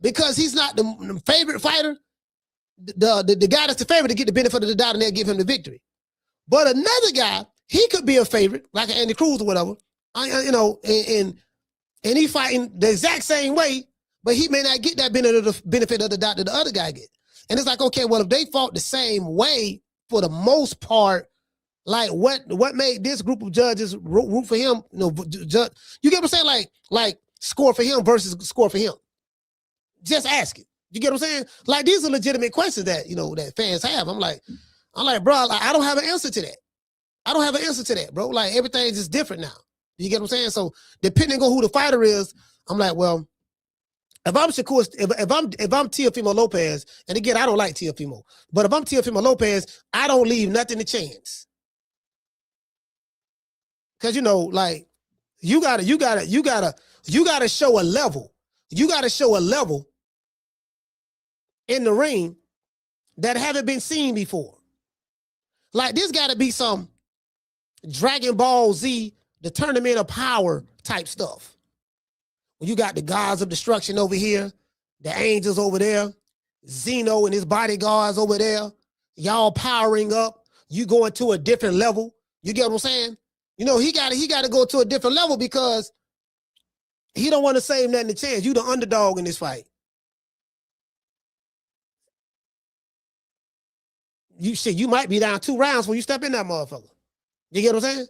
because he's not the favorite fighter, the guy that's the favorite to get the benefit of the doubt and they'll give him the victory. But another guy, he could be a favorite, like an Andy Cruz or whatever, and he fighting the exact same way, but he may not get that benefit of the doubt that the other guy get. And it's like, okay, well, if they fought the same way for the most part, like what made this group of judges root for him? You get what I'm saying? Like score for him versus score for him. Just ask it. You get what I'm saying? Like these are legitimate questions that that fans have. I'm like, bro, I don't have an answer to that. Bro. Like everything's just different now. You get what I'm saying? So depending on who the fighter is, I'm like, well, if I'm Shakur, if I'm Teofimo Lopez, and again, I don't like Teofimo, but if I'm Teofimo Lopez, I don't leave nothing to chance. Cause you gotta show a level. You gotta show a level in the ring that haven't been seen before. Like this gotta be some Dragon Ball Z, the Tournament of Power type stuff. You got the gods of destruction over here, the angels over there, Zeno and his bodyguards over there, y'all powering up, you going to a different level. You get what I'm saying? He gotta go to a different level because he don't want to save nothing to chance. You the underdog in this fight. You might be down 2 rounds when you step in that motherfucker. You get what I'm saying?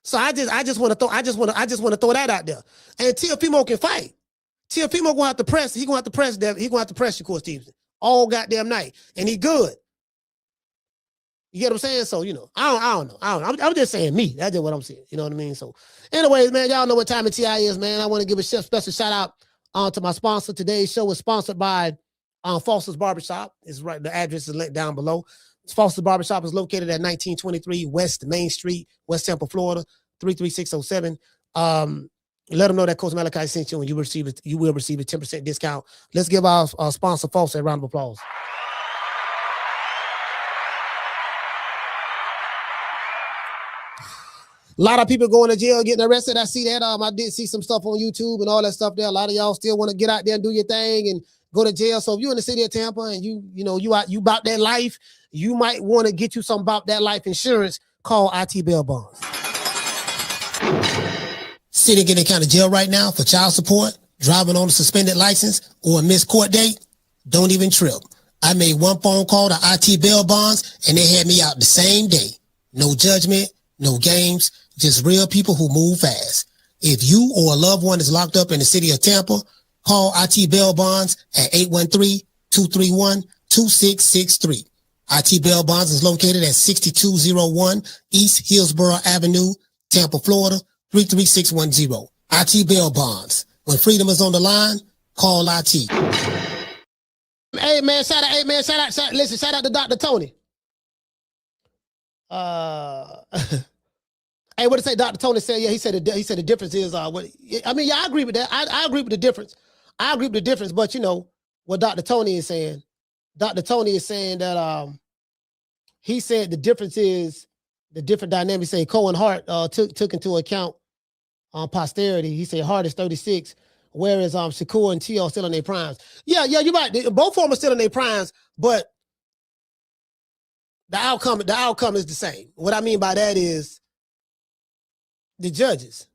So I just want to throw that out there. And Teofimo can fight. Teofimo gonna have to press. He gonna have to press Shakur Stevenson all goddamn night, and he good. You get what I'm saying? So I don't know. I'm just saying me. That's just what I'm saying. You know what I mean? So, anyways, man, y'all know what time of TI is, man. I want to give a special shout out to my sponsor. Today's show is sponsored by Foster's Barbershop is right. The address is linked down below. Foster's Barbershop is located at 1923 West Main Street, West Tampa, Florida, 33607. Let them know that Coach Malachi sent you, and you will receive a 10% discount. Let's give our sponsor Foster a round of applause. A lot of people going to jail, getting arrested. I see that. I did see some stuff on YouTube and all that stuff there. A lot of y'all still want to get out there and do your thing and go to jail. So if you're in the city of Tampa and you about that life, you might want to get you some about that life insurance. Call IT Bail Bonds. Sitting in any kind of jail right now for child support, driving on a suspended license, or a missed court date? Don't even trip. I made one phone call to IT Bail Bonds and they had me out the same day. No judgment, no games, just real people who move fast. If you or a loved one is locked up in the city of Tampa, call IT Bail Bonds at 813-231-2663. IT Bail Bonds is located at 6201 East Hillsborough Avenue, Tampa, Florida, 33610. IT Bail Bonds. When freedom is on the line, call IT. Hey man, shout out to Dr. Tony. Hey, what did it say? Dr. Tony said, yeah, he said the difference is I agree with that. I agree with the difference. I agree with the difference, but you know what Dr. Tony is saying. Dr. Tony is saying that he said the difference is the different dynamics. Say Cohen Hart took into account posterity. He said Hart is 36, whereas Shakur and Teo are still in their primes. Yeah, you're right. Both of them are still in their primes, but the outcome is the same. What I mean by that is the judges.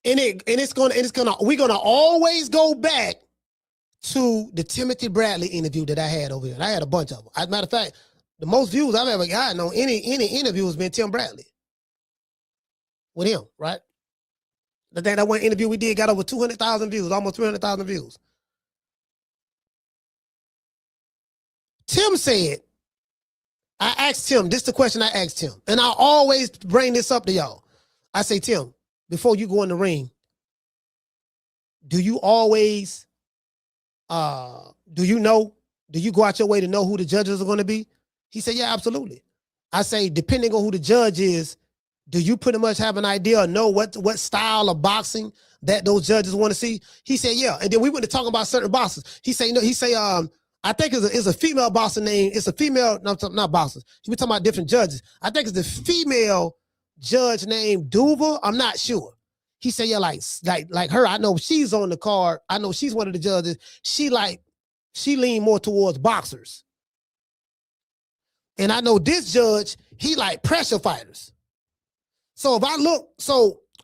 We're gonna always go back to the Timothy Bradley interview that I had over here. And I had a bunch of them. As a matter of fact, the most views I've ever gotten on any interview has been Tim Bradley. With him, right? That one interview we did got over 200,000 views, almost 300,000 views. Tim said, I asked Tim, this is the question I asked Tim, and I always bring this up to y'all. I say, Tim, before you go in the ring, do you always, do you go out your way to know who the judges are going to be? He said, yeah, absolutely. I say, depending on who the judge is, do you pretty much have an idea or know what style of boxing that those judges want to see? He said, yeah. And then we went to talk about certain boxers. He say, I think it's a female boxer named, it's a female, not boxers. He was talking about different judges. I think it's the female judge named Duva. I'm not sure. He said, yeah, like her, I know she's on the card. I know she's one of the judges. She lean more towards boxers. And I know this judge, he like pressure fighters. So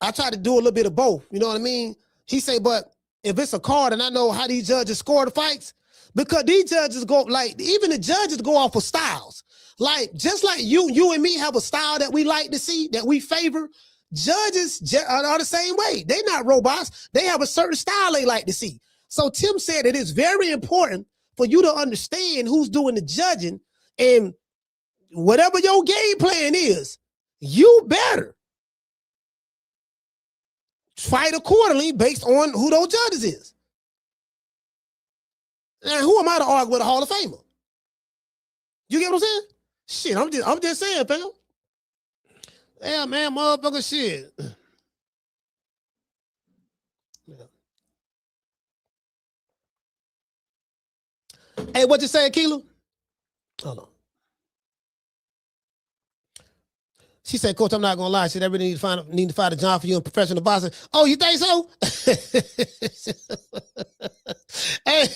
I try to do a little bit of both. You know what I mean? He say, but if it's a card and I know how these judges score the fights, because these judges even the judges go off of styles. Like, just like you and me have a style that we like to see, that we favor, judges are the same way. They're not robots. They have a certain style they like to see. So Tim said it is very important for you to understand who's doing the judging, and whatever your game plan is, you better fight accordingly based on who those judges is. And who am I to argue with a Hall of Famer? You get what I'm saying? Shit, I'm just saying, fam. Yeah, man, motherfucker, shit. Yeah. Hey, what you say, Keela? Hold on. She said, Coach, I'm not gonna lie. She really need to find a job for you in professional boxing. Oh, you think so? Hey,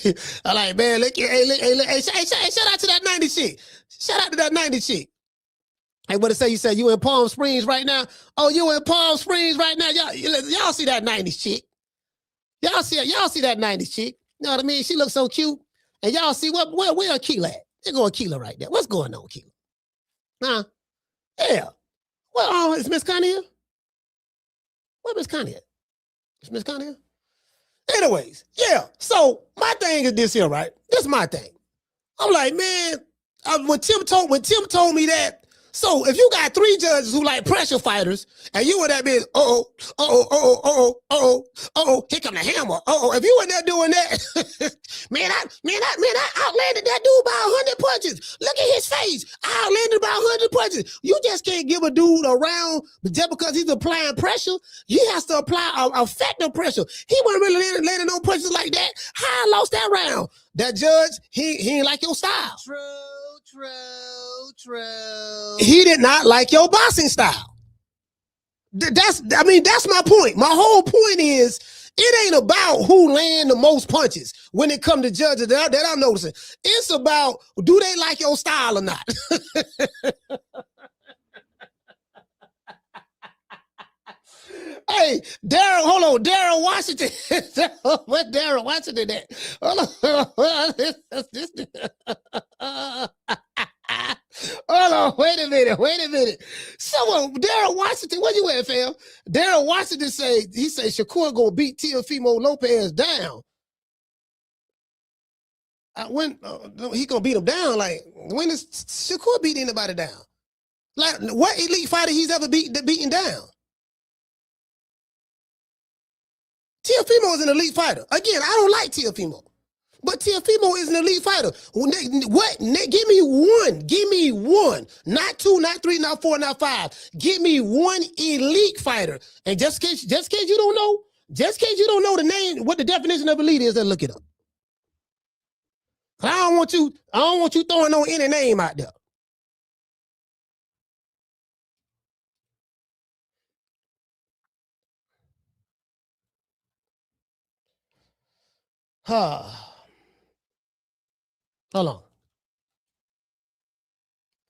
I'm like, man, look, hey, shout out to that 90 chick. Shout out to that 90 chick. Hey, what it say? You said you in Palm Springs right now? Oh, you in Palm Springs right now? Y'all see that 90s chick? Y'all see that 90s chick? You know what I mean? She looks so cute. And y'all see where Keela at? They're going Keela right there. What's going on, Keela? Huh? Yeah. Well, is Miss Connie here? Where Miss Connie at? Is Miss Connie here? Anyways, yeah. So my thing is this here, right? This is my thing. I'm like, man, when Tim told me that, So if you got 3 judges who like pressure fighters, and you in that bitch, here come the hammer. If you in there doing that, man, I outlanded that dude by 100 punches. Look at his face. I outlanded by 100 punches. You just can't give a dude a round just because he's applying pressure. He has to apply effective pressure. He wasn't really landing no punches like that. How I lost that round? That judge, he ain't like your style. True. He did not like your boxing style. That's my point. My whole point is it ain't about who land the most punches when it comes to judges that I'm noticing. It's about, do they like your style or not? Hey, Darren, hold on. Darren Washington. What Darren Washington at? Hold on. Wait a minute. So Darren Washington, where you at, fam? Darren Washington say Shakur gonna beat Teofimo Lopez down. When he gonna beat him down? Like, when is Shakur beat anybody down? Like, what elite fighter he's ever beaten down? Teofimo is an elite fighter. Again, I don't like Teofimo, but Teofimo is an elite fighter. What? Give me one. Not 2, not 3, not 4, not 5. Give me one elite fighter. And just in case you don't know, the name, what the definition of elite is, then look it up. I don't want you throwing no any name out there. Hold on.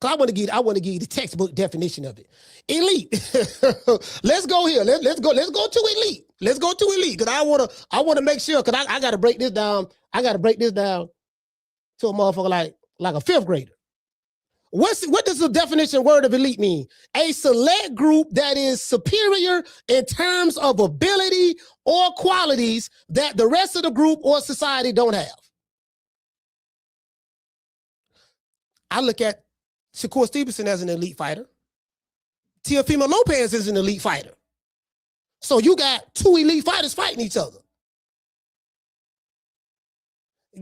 I want to give you the textbook definition of it. Elite. Let's go here. Let's go to elite. Let's go to elite. Because I wanna make sure, because I gotta break this down. I gotta break this down to a motherfucker like a 5th grader. What does the definition word of elite mean? A select group that is superior in terms of ability or qualities that the rest of the group or society don't have. I look at Shakur Stevenson as an elite fighter. Teofimo Lopez is an elite fighter. So you got 2 elite fighters fighting each other.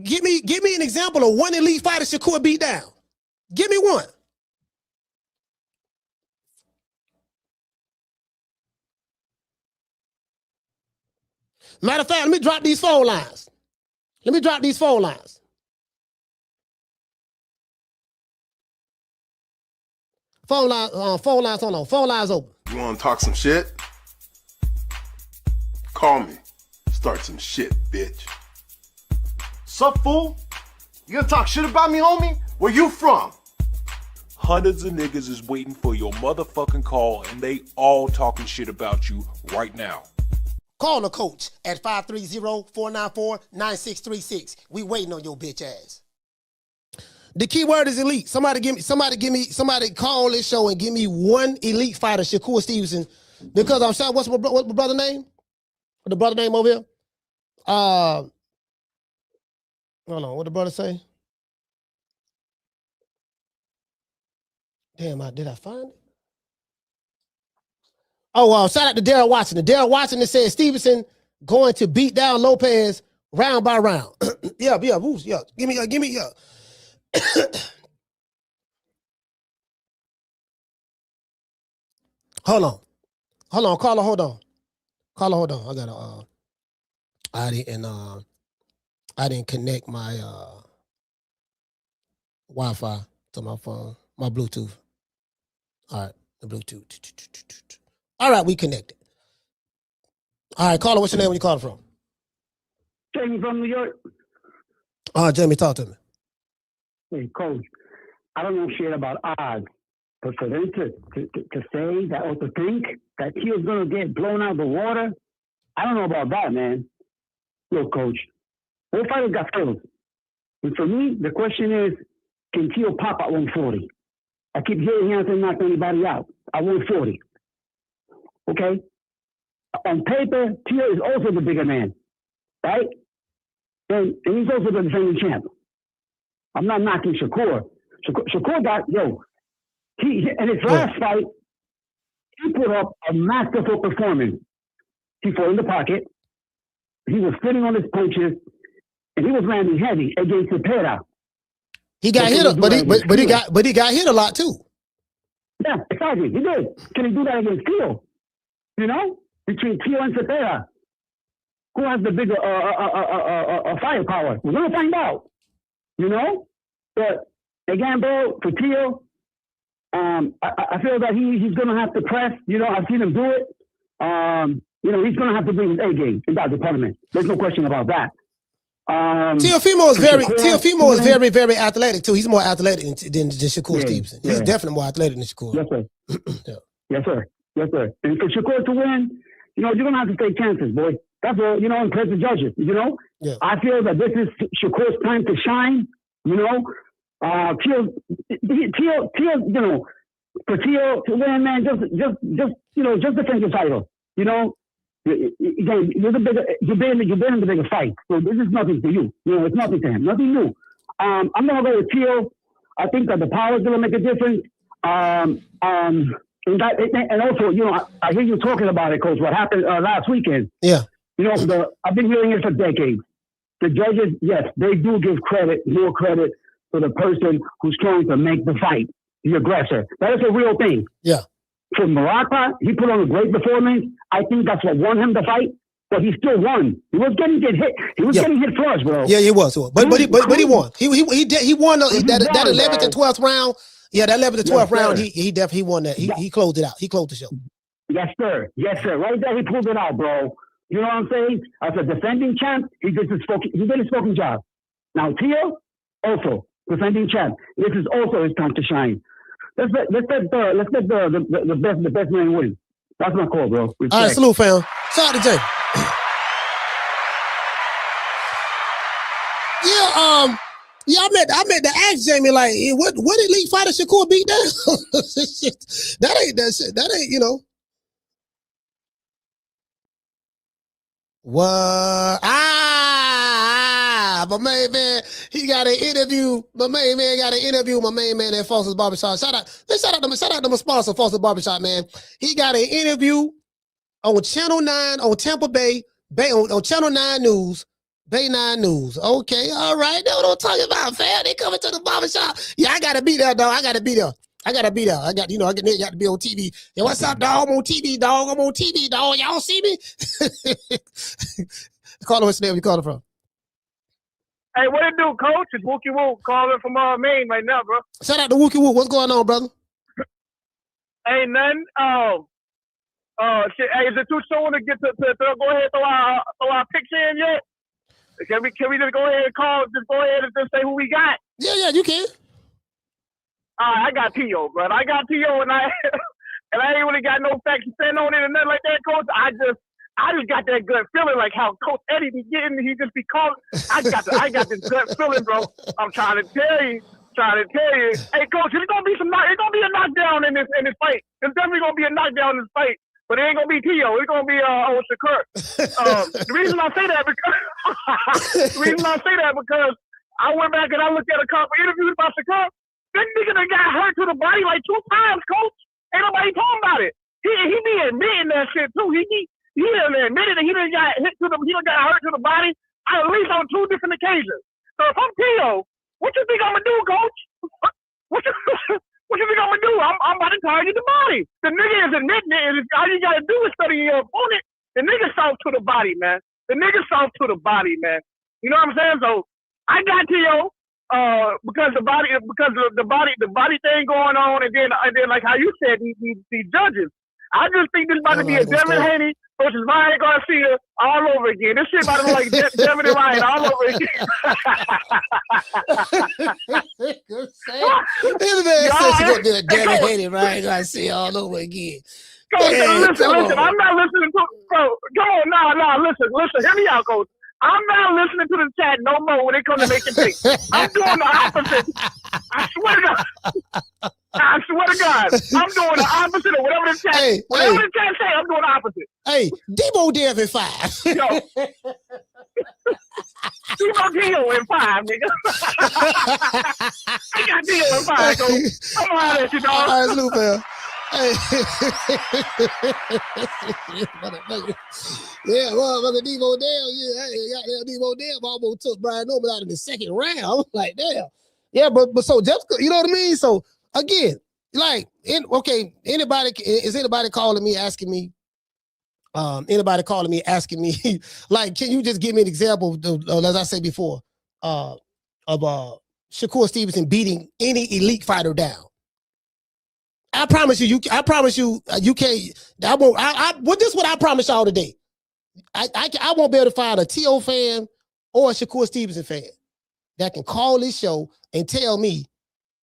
Give me an example of one elite fighter Shakur beat down. Give me one. Matter of fact, let me drop these phone lines. Phone lines, hold on. Phone lines open. You want to talk some shit? Call me. Start some shit, bitch. Sup, fool? You gonna talk shit about me, homie? Where you from? Hundreds of niggas is waiting for your motherfucking call, and they all talking shit about you right now. Call the coach at 530-494-9636. We waiting on your bitch ass. The key word is elite. Somebody call this show and give me one elite fighter, Shakur Stevenson. Because I'm sorry, what's my brother name? What the brother name over here? Hold on, what the brother say? Damn, did I find it? Oh, shout out to Darren Watson. Darren Watson that said Stevenson going to beat down Lopez round by round. Yeah. Give me. Hold on, caller, hold on. I gotta I didn't connect my Wi-Fi to my phone, my Bluetooth. All right, the Bluetooth. All right, we connected. All right, caller, what's your name? Where you calling from? Jamie from New York. Jamie, talk to me. Hey, coach, I don't know shit about odds, but for them to say that or to think that he was going to get blown out of the water, I don't know about that, man. Look, coach, both fighters got skills. And for me, the question is, can Teo pop at 140? I keep hearing he hasn't knocked anybody out at 140. Okay? On paper, Teo is also the bigger man, right? And he's also the defending champ. I'm not knocking Shakur. Shakur got, In his last fight, he put up a masterful performance. He fought in the pocket. He was sitting on his punches, and he was landing heavy against Cepeda. He got hit, but he got hit a lot too. Yeah, exactly. He did. Can he do that against Teo? You know, between Teo and Cepeda, who has the bigger firepower? We're gonna find out. You know, but again, bro, for Teo, I feel that he's gonna have to press. You know, I've seen him do it. You know, he's gonna have to bring his A game in that department. There's no question about that. Teofimo is very, very athletic too. He's more athletic than Shakur Stevenson. He's definitely more athletic than Shakur. Yes, sir. Yeah. Yes, sir. Yes, sir. And for Shakur to win, you know, you're gonna have to take chances, boy. That's all, you know, and press the judges. You know, I feel that this is Shakur's time to shine. You know, Teo, you know, for Teo to win, man, just you know, just defend your title. You know, again, you've been in the bigger fight, so this is nothing to you. You know, it's nothing to him, nothing new. I'm gonna go with Teo. I think that the power is gonna make a difference. And also, you know, I hear you talking about it, Coach. What happened last weekend? Yeah. You know, I've been hearing it for decades. The judges, yes, they do give more credit to the person who's trying to make the fight, the aggressor. That is a real thing. Yeah. For Morata, he put on a great performance. I think that's what won him the fight, but he still won. He was getting hit. He was getting hit flush, bro. Yeah, he was. But he won. He won that 11th and 12th round. Yeah, that 11th and 12th round, he definitely won that. He closed it out. He closed the show. Yes, sir. Yes, sir. Right there, he pulled it out, bro. You know what I'm saying? As a defending champ, he did his fucking job. Now, Teo, also defending champ. This is also his time to shine. Let's let the best man win. That's my call, bro. Respect. All right, salute, fam. Shout out to Jay. I meant to ask Jamie, like, what elite fighter Shakur beat down? that ain't, you know. What? My main man, he got an interview. My main man got an interview with my main man at Foster's Barbershop. Shout out to my sponsor, Foster's Barbershop, man. He got an interview on Channel 9 on Tampa Bay on Channel 9 News, Bay 9 News. Okay, all right. That's what I'm talking about, fam. They coming to the barbershop. Yeah, I gotta be there, dog. I gotta be there. I got to be on TV. Yeah, what's up, dog? I'm on TV, dog. Y'all see me? Call him, what's the name you calling from? Hey, what it do, Coach? It's Wookie Woo calling from Maine right now, bro. Shout out to Wookie Woo. What's going on, brother? Ain't nothing. Hey, is it too soon to get to go ahead and throw our picks in yet? Can we just go ahead and just say who we got? Yeah, you can. I got Teo, bro. I got Teo, and I ain't really got no facts to stand on it and nothing like that, Coach. I just got that gut feeling, like how Coach Eddie be getting. He just be calling. I got this gut feeling, bro. I'm trying to tell you. Hey, Coach, it's gonna be a knockdown in this fight. There's definitely gonna be a knockdown in this fight, but it ain't gonna be Teo. It's gonna be Shakur. The reason I say that because I went back and I looked at a couple interviews about Shakur. That nigga done got hurt to the body like 2 times, Coach. Ain't nobody talking about it. He be admitting that shit too. He done admitted that he done got hurt to the body at least on 2 different occasions. So if I'm Teo, what you think I'm gonna do, Coach? What you think I'm gonna do? I'm about to target the body. The nigga is admitting it. All you gotta do is study your opponent. The nigga soft to the body, man. You know what I'm saying? So I got Teo. Because the body thing going on, and then like how you said, these judges. I just think this about to be a Devin Haney versus Ryan Garcia all over again. This shit about to be like Devin and Ryan all over again. Good saying. This Devin Haney, Ryan Garcia all over again. Listen, I'm not listening to, bro. Come on, nah, listen, hear me out, Coach. I'm not listening to the chat no more when it comes to making picks. I'm doing the opposite. I swear to God. I'm doing the opposite of whatever the chat say. I'm doing the opposite. Hey, Debo Dev at 5. Yo. Timo Tio in 5, nigga. He got Tio in 5, so I'm gonna at you, dog. All right, salute, fam. Hey. Yeah, motherfucker, Devo Dale. Yeah, hey, Devo Dale almost took Brian Noble out in the second round. I'm like, damn. Yeah, but so Jessica, you know what I mean? So again, like, anybody calling me asking me? Anybody calling me asking me, like, can you just give me an example of as I said before, of Shakur Stevenson beating any elite fighter down? I promise you, you can't. I won't. This is what I promise y'all today. I won't be able to find a T.O. fan or a Shakur Stevenson fan that can call this show and tell me,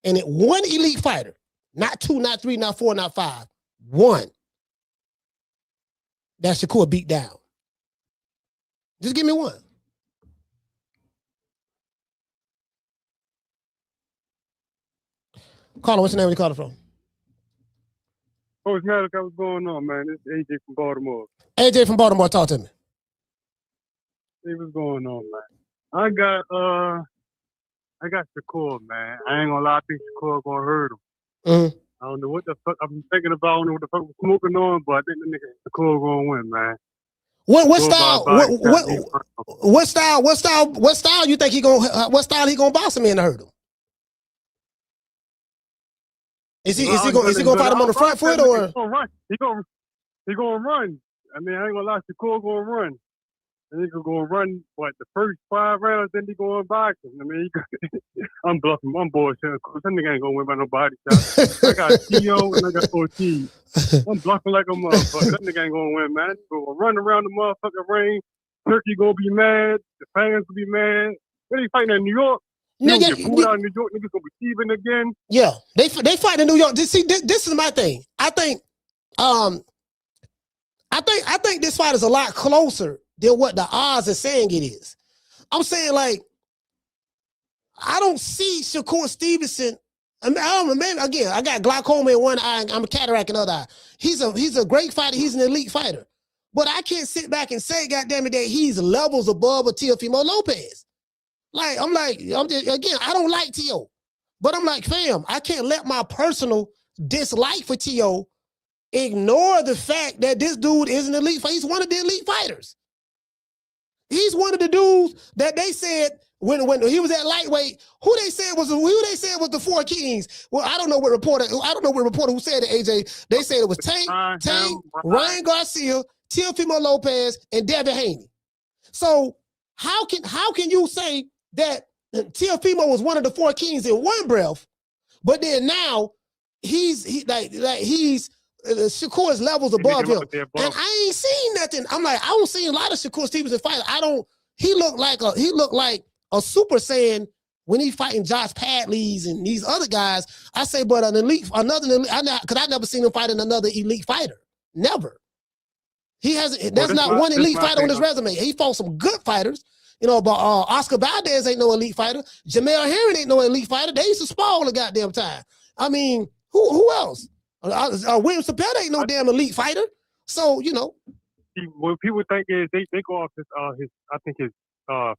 and it one elite fighter, not 2, not 3, not 4, not 5, one that Shakur beat down. Just give me one. Caller, what's your name? Where you calling from? Coach Malik, what's going on, man? This is AJ from Baltimore. AJ from Baltimore, talk to me. Hey, what's going on, man? I got Shakur, man. I ain't gonna lie, I think Shakur gonna hurt him. Mm-hmm. I don't know what the fuck I'm thinking about. I don't know what the fuck I'm smoking on, but I think the nigga Shakur gonna win, man. What style you think he gonna box him in to hurt him? Is he gonna fight him on the front foot or? He gonna run. He gonna run. I mean, I ain't gonna lie, Shakur gonna run. And he gonna run the first 5 rounds, then he going boxing. I mean, I'm bluffing. I'm bullshitting. Of course, that nigga ain't gonna win by no body shot. I got T.O. and I got OT. I'm bluffing like a motherfucker. That nigga ain't gonna win, man. He gonna run around the motherfucking ring. Turkey gonna be mad. The fans will be mad. When he fighting in New York, get food out in New York. Niggas gonna be thieving again. Yeah, they fight in New York. See, this is my thing. I think this fight is a lot closer than what the odds are saying it is. I'm saying, like, I don't see Shakur Stevenson. I mean, maybe again, I got glaucoma in one eye. I'm a cataract in the other eye. He's a great fighter. He's an elite fighter. But I can't sit back and say, goddamn it, that he's levels above a Teofimo Lopez. Like, I don't like T.O. But I'm like, fam, I can't let my personal dislike for T.O. ignore the fact that this dude is an elite fighter. He's one of the elite fighters. He's one of the dudes that they said when he was at lightweight, who they said was the 4 kings. Well, I don't know what reporter who said it, AJ. They said it was Tank, Ryan Garcia, Teofimo Lopez, and Devin Haney. So how can you say that Teofimo was one of the 4 kings in one breath, but then now he's Shakur's levels above him, and I ain't seen nothing. I'm like, I don't see a lot of Shakur Stevenson fights. He looked like a Super Saiyan when he's fighting Josh Padleys and these other guys. I say, but because I never seen him fighting another elite fighter. Never. He hasn't. There's not one elite fighter on his resume. He fought some good fighters, but Oscar Valdez ain't no elite fighter. Jamel Herring ain't no elite fighter. They used to spar all the goddamn time. I mean, who else? William Cepeda ain't no damn elite fighter. So, what people think is they go off his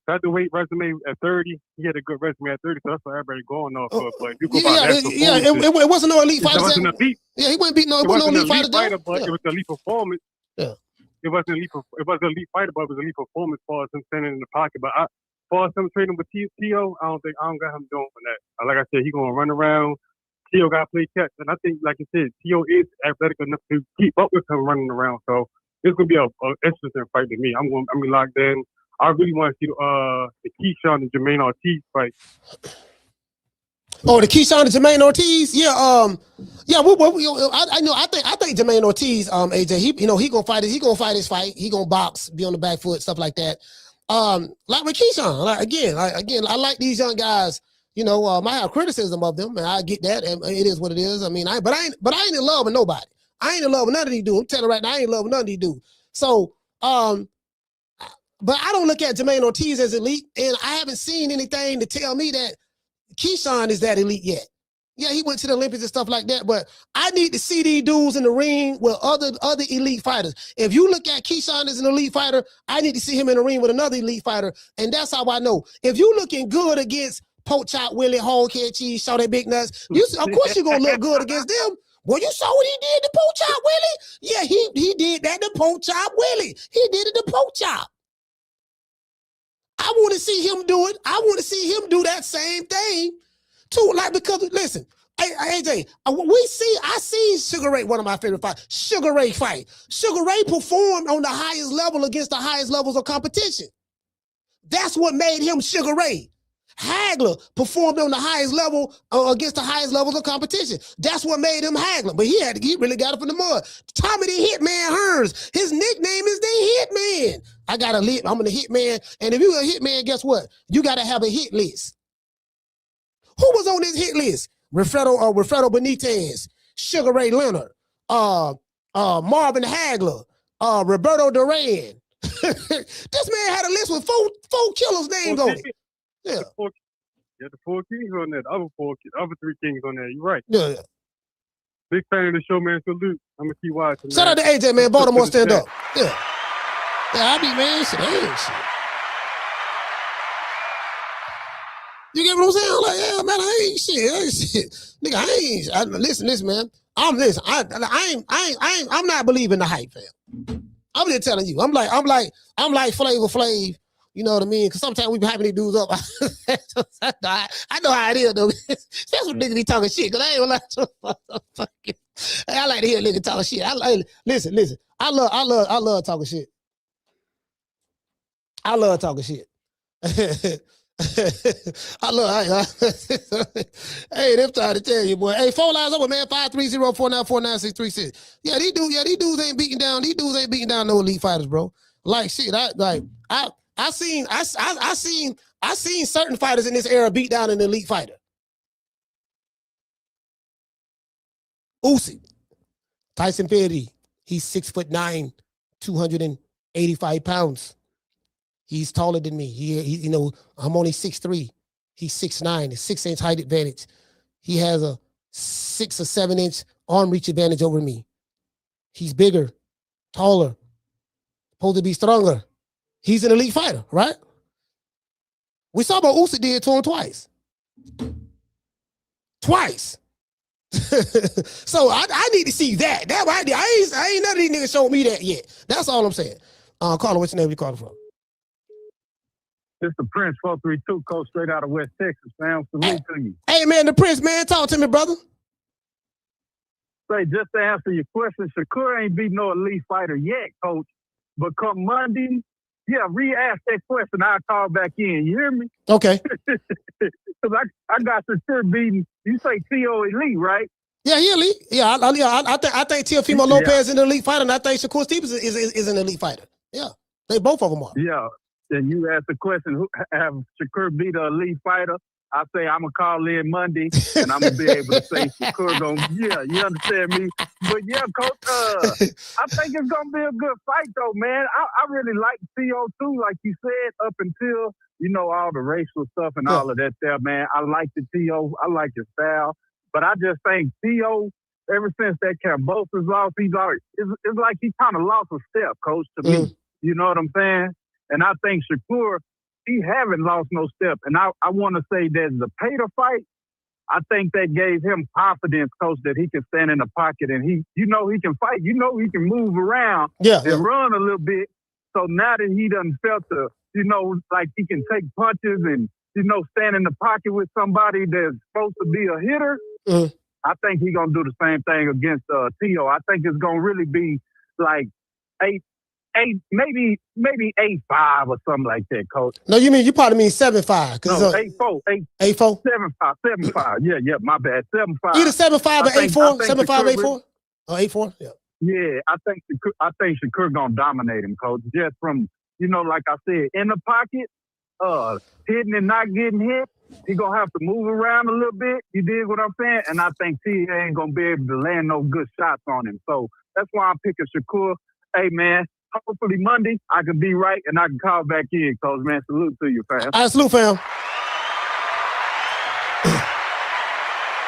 featherweight resume at 30. He had a good resume at 30, so that's what everybody going off of. But you go it wasn't no elite fighter. It wasn't a beat. Yeah, he wasn't beating no elite fighter, but it was an elite performance. Yeah. It wasn't elite fighter, but it was elite performance as far as him standing in the pocket. But as far as him trading with T.O., I don't got him doing that. Like I said, he gonna run around. T.O. got to play catch. And I think, like you said, T.O. is athletic enough to keep up with him running around. So it's going to be an interesting fight to me. I'm locked in. I really want to see the Keyshawn and Jermaine Ortiz fight. Oh, the Keyshawn and Jermaine Ortiz? Yeah. I think Jermaine Ortiz, AJ, he gonna fight it. He gonna fight his fight. He gonna box, be on the back foot, stuff like that. Like with Keyshawn, I like these young guys. I have criticism of them, and I get that, and it is what it is. I mean, I ain't in love with nobody. I ain't in love with none of these dudes. I'm telling you right now, I ain't in love with none of these dudes. So, but I don't look at Jermaine Ortiz as elite, and I haven't seen anything to tell me that Keyshawn is that elite yet. Yeah, he went to the Olympics and stuff like that, but I need to see these dudes in the ring with other elite fighters. If you look at Keyshawn as an elite fighter, I need to see him in the ring with another elite fighter, and that's how I know. If you looking good against Poke Chop Willie, Hog Head Cheese, Show That Big Nuts, of course you're going to look good against them. Well, you saw what he did to Poke Chop Willie? Yeah, he did that to Poke Chop Willie. He did it to Poke Chop. I want to see him do it. I want to see him do that same thing. Too, like, because listen, AJ, I seen Sugar Ray, one of my favorite fights. Sugar Ray fight. Sugar Ray performed on the highest level against the highest levels of competition. That's what made him Sugar Ray. Hagler performed on the highest level against the highest levels of competition. That's what made him Hagler. But he really got it from the mud. Tommy the Hitman Hearns. His nickname is the Hitman. I'm the Hitman. And if you're a Hitman, guess what? You got to have a hit list. Who was on this hit list? Wilfredo Benitez, Sugar Ray Leonard, Marvin Hagler, Roberto Duran. This man had a list with four killers' names on it. Yeah. The four kings on there. The other three kings on there. You're right. Yeah. Big fan of the show, man. Salute. I'm gonna keep watching. Shout out to AJ, man. Baltimore, stand up. Yeah. Yeah, I be, man. Shit. You get what I'm saying? Like, yeah, man, I ain't shit. Nigga, listen, man. I'm not believing the hype, fam. I'm just telling you. I'm like Flavor Flav. You know what I mean? Because sometimes we be hyping these dudes up. I know how it is, though. That's what niggas be talking shit. Because I ain't like to I like to hear niggas talking shit. Listen. I love talking shit. I love talking shit. Hey, them trying to tell you, boy. Hey, phone lines over, man. 530-494-9636. Yeah, these dudes ain't beating down. These dudes ain't beating down no elite fighters, bro. Like shit. I seen certain fighters in this era beat down an elite fighter. Usyk, Tyson Fury. He's 6'9", 285 pounds. He's taller than me. He I'm only 6'3". He's 6'9". A 6-inch height advantage. He has a 6 or 7-inch arm reach advantage over me. He's bigger, taller, supposed to be stronger. He's an elite fighter, right? We saw what Usyk did to him twice. So I need to see that. That right there. I ain't none of these niggas showed me that yet. That's all I'm saying. Carla, what's your name? You calling from? It's the Prince 432, coach, straight out of West Texas, man. Salute to you. Hey, man, the Prince, man. Talk to me, brother. Say, just to answer your question, Shakur ain't beat no elite fighter yet, coach. But come Monday, yeah, re-ask that question. I'll call back in. You hear me? Okay. Because I got Shakur beating, you say T.O. elite, right? Yeah, he elite. Yeah, I think Teofimo Lopez is an elite fighter, and I think Shakur Stevenson is an elite fighter. Yeah, they both of them are. Yeah. Then you ask the question, who have Shakur beat an elite fighter? I say I'm going to call in Monday, and I'm going to be able to say Shakur yeah, you understand me? But yeah, coach, I think it's going to be a good fight, though, man. I really like T.O. too, like you said, up until, all the racial stuff and all of that there, man. I like the T.O. I like his style. But I just think T.O., ever since that Cambosa's lost, it's like he kind of lost a step, coach, to me. You know what I'm saying? And I think Shakur, he haven't lost no step. And I want to say that the Pater fight, I think that gave him confidence, coach, that he can stand in the pocket and he can fight. He can move around and run a little bit. So now that he done felt like he can take punches and, stand in the pocket with somebody that's supposed to be a hitter, I think he's going to do the same thing against T.O. I think it's going to really be like 8, maybe 8-5 or something like that, coach. No, you probably mean 7-5. No, 8-4. 8-4? 7-5. Yeah, my bad. 7-5. Either 7-5 or 8-4? 7-5, 8-4? Or 8-4? Yeah. Yeah, I think Shakur gonna dominate him, coach. Just from, like I said, in the pocket, hitting and not getting hit. He gonna have to move around a little bit. You dig what I'm saying? And I think T ain't gonna be able to land no good shots on him. So that's why I'm picking Shakur. Hey, man, hopefully Monday I can be right and I can call back in, coach, man. Salute to you, fam. All right, salute, fam.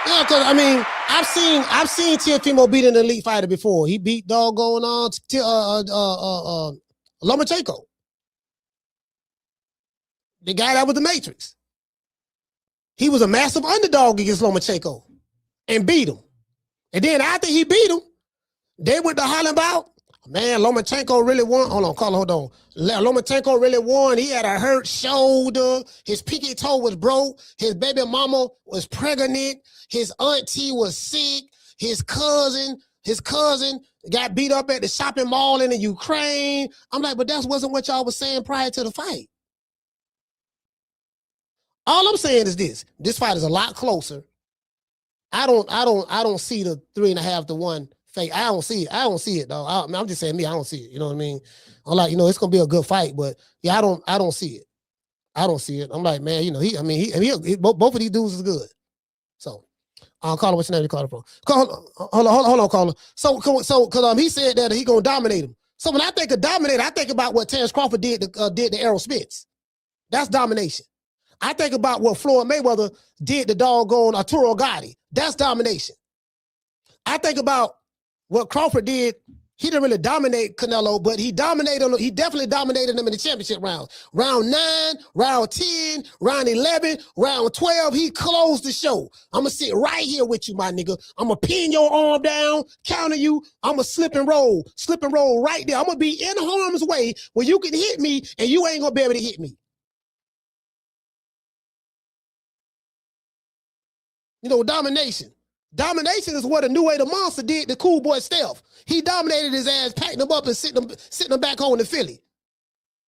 Yeah, because I mean, I've seen Teofimo beat an elite fighter before. He beat doggone Lomachenko, the guy that was the Matrix. He was a massive underdog against Lomachenko and beat him. And then after he beat him, they went to hollering about, man, Lomachenko really won. Hold on. Lomachenko really won. He had a hurt shoulder. His pinky toe was broke. His baby mama was pregnant. His auntie was sick. His cousin got beat up at the shopping mall in the Ukraine. I'm like, but that wasn't what y'all was saying prior to the fight. All I'm saying is this fight is a lot closer. I don't see the 3.5 to 1 fake. I don't see it, dog. I'm just saying me. I don't see it. You know what I mean? I'm like, it's gonna be a good fight, but yeah, I don't see it. I don't see it. I'm like, man, both of these dudes is good. So, Carla, what's your name? You call it from? Hold on, Carla. So, because he said that he gonna dominate him. So when I think of dominate, I think about what Terrence Crawford did to Errol Spence. That's domination. I think about what Floyd Mayweather did to doggone Arturo Gatti. That's domination. I think about what Crawford did. He didn't really dominate Canelo, but he definitely dominated him in the championship round. Round 9, round 10, round 11, round 12, he closed the show. I'm going to sit right here with you, my nigga. I'm going to pin your arm down, counter you. I'm going to slip and roll right there. I'm going to be in harm's way where you can hit me and you ain't going to be able to hit me. Domination. Domination is what a New Age Monster did to Cool Boy Steph. He dominated his ass, packing him up and sitting him back home in Philly.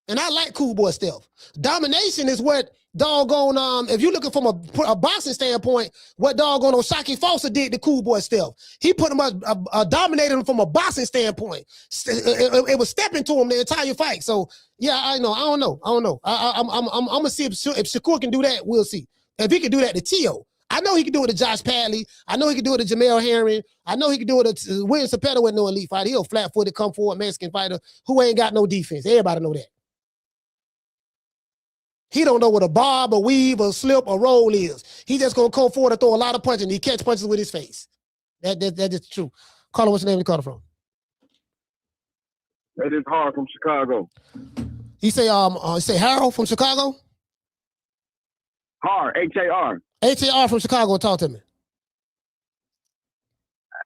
And I like Cool Boy Steph. Domination is what doggone, if you're looking from a boxing standpoint, what doggone O'Shaquie Foster did to Cool Boy Steph. He put him dominated him from a boxing standpoint. It was stepping to him the entire fight. So yeah, I don't know. I'm gonna see if Shakur can do that. We'll see. If he can do that to Tio. I know he can do it to Josh Padley. I know he can do it to Jamel Herring. I know he can do it to William Cepeda with no elite fighter. He'll flat-footed, come forward Mexican fighter who ain't got no defense. Everybody know that. He don't know what a bob, a weave, a slip, or roll is. He just gonna come forward and throw a lot of punches, and he catch punches with his face. That is true. Carla, what's your name? You call it from? That is Harold from Chicago. He say Harold from Chicago? H-A-R. H-A-R from Chicago, talk to me.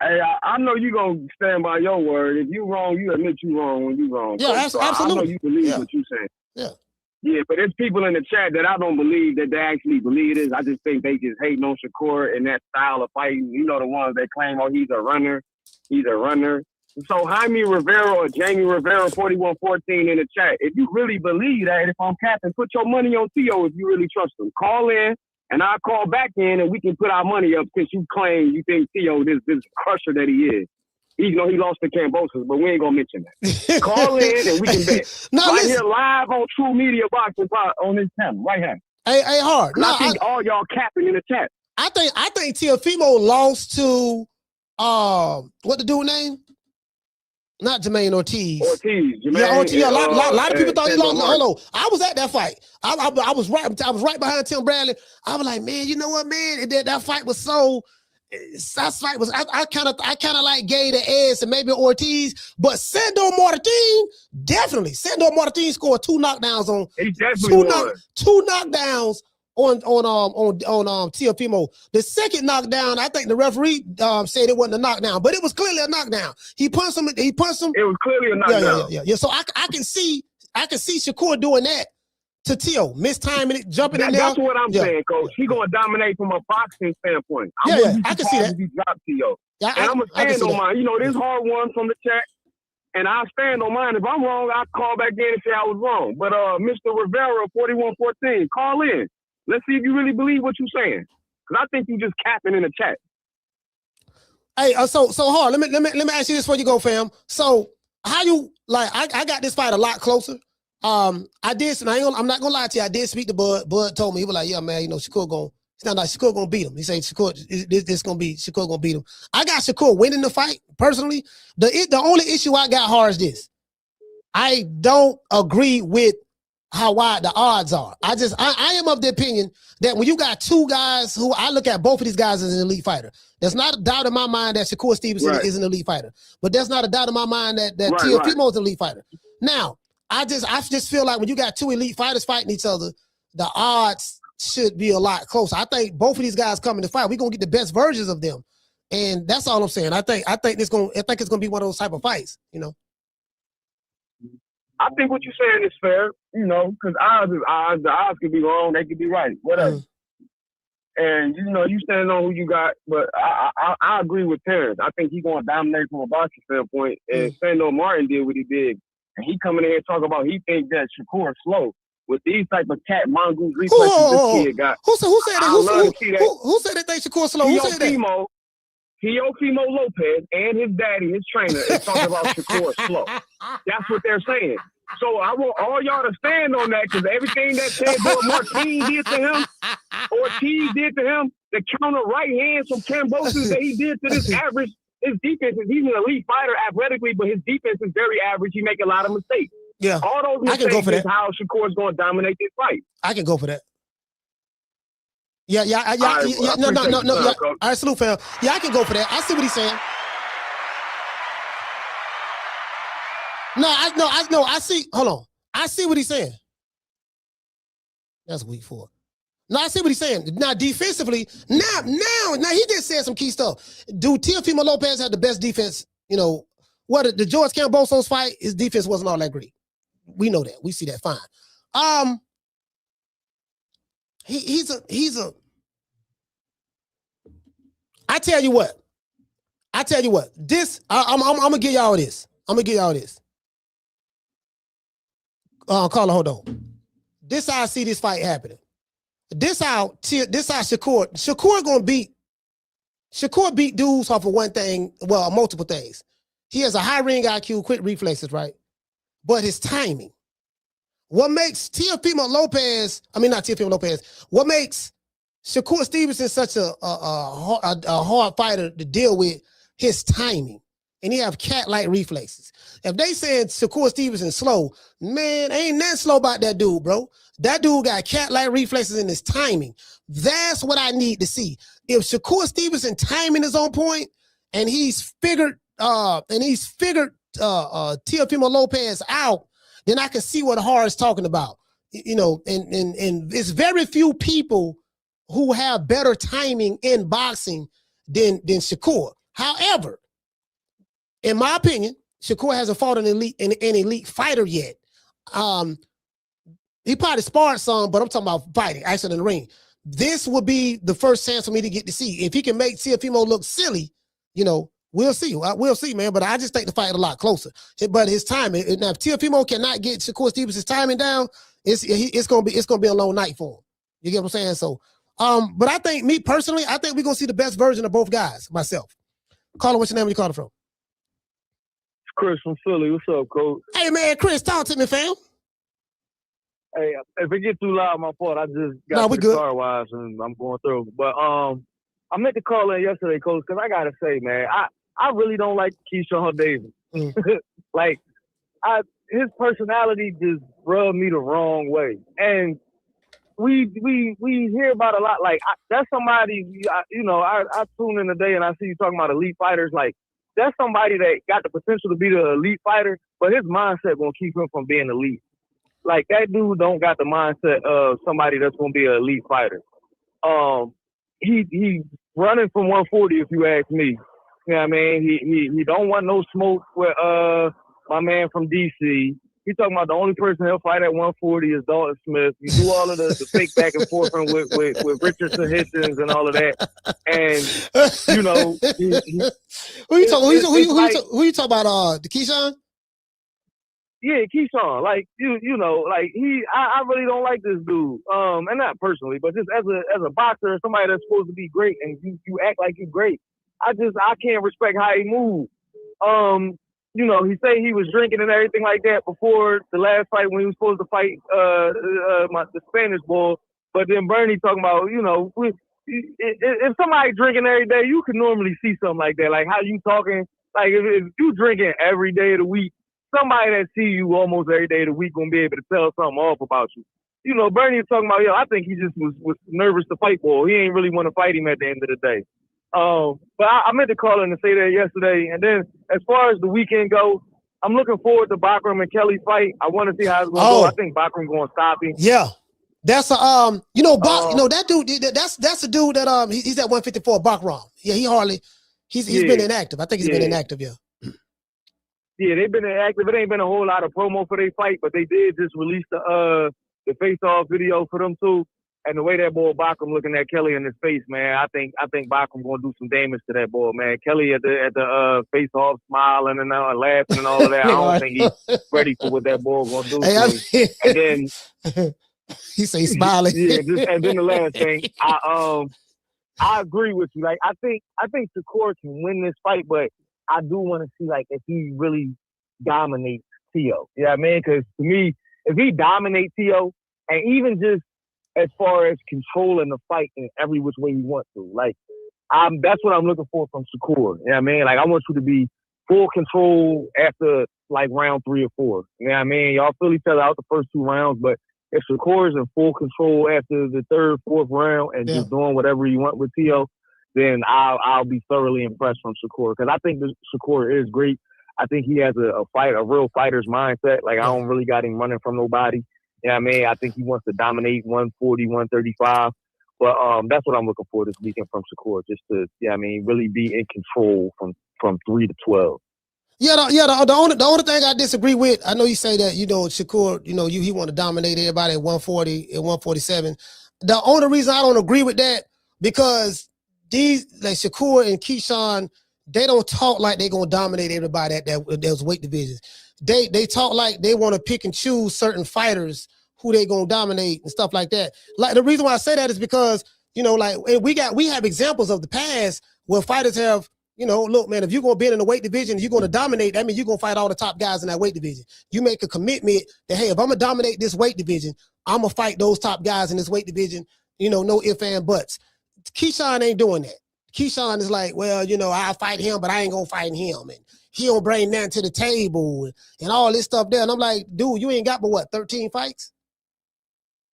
Hey, I know you gonna stand by your word. If you wrong, you admit you wrong when you wrong. Yeah, so absolutely. I know you believe what you saying. Yeah. Yeah, but there's people in the chat that I don't believe that they actually believe this. I just think they just hating on Shakur and that style of fighting. You know, the ones that claim, oh, he's a runner. He's a runner. So Jaime Rivera or Jamie Rivera 4114 in the chat. If you really believe that, if I'm capping, put your money on Tio if you really trust him. Call in. And I'll call back in and we can put our money up since you claim you think Tio this crusher that he is. Even though he lost to Cambosos, but we ain't gonna mention that. Call in and we can bet. Here live on True Media Boxing on this channel, right here. Hey, Hard. I think all y'all capping in the chat. I think Teofimo lost to what the dude name? Not Jermaine Ortiz. Jermaine. Yeah, Ortiz. A lot of people thought he lost. Hold on. I was at that fight. I was right behind Tim Bradley. I was like, man, you know what, man? That fight was so. That fight was. I kind of like gave the edge to maybe Ortiz, but Sandor Martin definitely. Sandor Martin scored 2 knockdowns on. He definitely won. 2 knockdowns on Teofimo. The second knockdown, I think the referee said it wasn't a knockdown, but it was clearly a knockdown. He punched him. It was clearly a knockdown. Yeah. So I can see Shakur doing that to Tio, mistiming it, jumping in there. That's what I'm saying, Coach. He gonna dominate from a boxing standpoint. I can see that. He dropped Tio. Yeah, and I'm gonna stand on mine. You know, this hard one from the chat. And I'll stand on mine. If I'm wrong, I'll call back in and say I was wrong. But Mr. Rivera, 4114, call in. Let's see if you really believe what you're saying. Because I think you just capping in the chat. Hey, so Hard. Let me ask you this before you go, fam. So how you like? I got this fight a lot closer. I'm not gonna lie to you. I did speak to Bud. Bud told me, he was like, "Yeah, man, you know Shakur gonna beat him." He said this gonna be Shakur gonna beat him. I got Shakur winning the fight personally. The only issue I got, Hard, is this: I don't agree with how wide the odds are. I am of the opinion that when you got two guys who I look at both of these guys as an elite fighter, there's not a doubt in my mind that Shakur Stevenson is an elite fighter, but there's not a doubt in my mind that Teofimo is an elite fighter. Now, I just feel like when you got two elite fighters fighting each other, the odds should be a lot closer. I think both of these guys coming to fight, we're gonna get the best versions of them, and that's all I'm saying. I think it's gonna be one of those type of fights, you know. I think what you're saying is fair, you know, because the odds could be wrong, they could be right, whatever. And, you know, you stand on who you got, but I agree with Terrence. I think he's going to dominate from a boxing standpoint. And Sando Martin did what he did. And he coming in here talking about he think that Shakur is slow. With these type of cat mongoose reflexes this kid got. Who said that? Who said they think Shakur slow? Who said that? Teofimo Lopez and his daddy, his trainer, is talking about Shakur slow. That's what they're saying. So I want all y'all to stand on that because everything that Theodore Martin did to him, Ortiz did to him, the counter right hands from Cambosis that he did to this average, his defense is, he's an elite fighter athletically, but his defense is very average. He make a lot of mistakes. Yeah. All those mistakes is how Shakur's going to dominate this fight. I can go for that. Yeah. No. Yeah. All right, salute, fam. Yeah, I can go for that. I see what he's saying. I see. Hold on. I see what he's saying. That's week 4. No, I see what he's saying. Now, defensively, now he just said some key stuff. Do Teofimo Lopez have the best defense? You know, what the George Cambosos fight, his defense wasn't all that great. We know that. We see that fine. He's a. I tell you what. This I'm gonna give y'all this. Carla, hold on. This how I see this fight happening. This how Shakur gonna beat. Shakur beat dudes off of one thing, well, multiple things. He has a high ring IQ, quick reflexes, right? But his timing. What makes Teofimo Lopez, what makes Shakur Stevenson such a hard fighter to deal with? His timing. And he have cat-like reflexes. If they saying Shakur Stevenson slow, man, ain't nothing slow about that dude, bro. That dude got cat-like reflexes in his timing. That's what I need to see. If Shakur Stevenson timing is on point and he's figured Teofimo Lopez out, then I can see what Hard is talking about. You know, and it's very few people who have better timing in boxing than Shakur. However, in my opinion, Shakur hasn't fought an elite fighter yet. He probably sparred some, but I'm talking about fighting, actually in the ring. This would be the first chance for me to get to see. If he can make Teofimo look silly, you know, we'll see. We'll see, man. But I just think the fight a lot closer. But his timing, now if Teofimo cannot get Shakur Stevenson's timing down, it's gonna be a long night for him. You get what I'm saying? So, but I think me personally, I think we're gonna see the best version of both guys. Myself, Carla, what's your name? Where you calling from? Chris from Philly. What's up, Coach? Hey, man, Chris, talk to me, fam. Hey, if it gets too loud, my fault. I just got to the car wise and I'm going through. But I meant to call in yesterday, Coach, because I got to say, man, I really don't like Keyshawn Davis. Like, his personality just rubbed me the wrong way. And we hear about a lot. Like, that's somebody, I tune in today and I see you talking about elite fighters. Like, that's somebody that got the potential to be the elite fighter, but his mindset gonna keep him from being elite. Like, that dude don't got the mindset of somebody that's gonna be an elite fighter. He running from 140, if you ask me. You know what I mean? He don't want no smoke with my man from DC. He talking about the only person he'll fight at 140 is Dalton Smith. You do all of the fake back and forth with Richardson Hitchens and all of that. And, you know, who you talking about? The Keyshawn? Yeah, Keyshawn. Like, you know, like I really don't like this dude. And not personally, but just as a boxer, somebody that's supposed to be great and you act like you're great. I can't respect how he moves. You know, he say he was drinking and everything like that before the last fight when he was supposed to fight the Spanish boy. But then Bernie talking about, you know, if somebody drinking every day, you can normally see something like that. Like how you talking, like if you drinking every day of the week somebody that see you almost every day of the week gonna be able to tell something off about you. You know, Bernie was talking about, I think he just was nervous to fight Bull. He ain't really want to fight him at the end of the day. But I meant to call in and say that yesterday. And then as far as the weekend goes, I'm looking forward to Bakram and Kelly fight. I want to see how it's going to go. I think Bakram going to stop him. Yeah. That's a that dude. That's a dude that he's at 154. Bakram. Yeah, he's been inactive. I think he's been inactive. Yeah. Yeah, they've been inactive. It ain't been a whole lot of promo for their fight, but they did just release the face-off video for them too. And the way that boy Bakram looking at Kelly in his face, man, I think Bakram gonna do some damage to that boy, man. Kelly at the face-off smiling and laughing and all of that. I don't think he's ready for what that boy gonna do. And then. He say smiling. And then the last thing, I agree with you. Like I think Shakur can win this fight, but I do want to see like if he really dominates Teo. You know what I mean? Because to me, if he dominates Teo, and even just as far as controlling the fight in every which way he wants to, like that's what I'm looking for from Shakur. You know what I mean? Like I want you to be full control after like round 3 or 4. You know what I mean? Y'all fill each other out the first 2 rounds, but if Shakur is in full control after the 3rd, 4th round and just doing whatever you want with Teo, then I'll be thoroughly impressed from Shakur. Because I think Shakur is great. I think he has a real fighter's mindset. Like, I don't really got him running from nobody. You know what I mean? I think he wants to dominate 140, 135. But that's what I'm looking for this weekend from Shakur, just to, really be in control from 3 to 12. The only thing I disagree with, I know you say that, Shakur, he want to dominate everybody at 140 and 147. The only reason I don't agree with that, because these, like Shakur and Keyshawn, they don't talk like they're going to dominate everybody at those weight divisions. They talk like they want to pick and choose certain fighters who they going to dominate and stuff like that. Like, the reason why I say that is because, we have examples of the past where fighters have, look, man, if you're going to be in the weight division, you're going to dominate. That means you're going to fight all the top guys in that weight division. You make a commitment that, hey, if I'm going to dominate this weight division, I'm going to fight those top guys in this weight division, no ifs and buts. Keyshawn ain't doing that. Keyshawn is like, well, I'll fight him, but I ain't going to fight him. And he don't bring nothing to the table and all this stuff there. And I'm like, dude, you ain't got but what, 13 fights?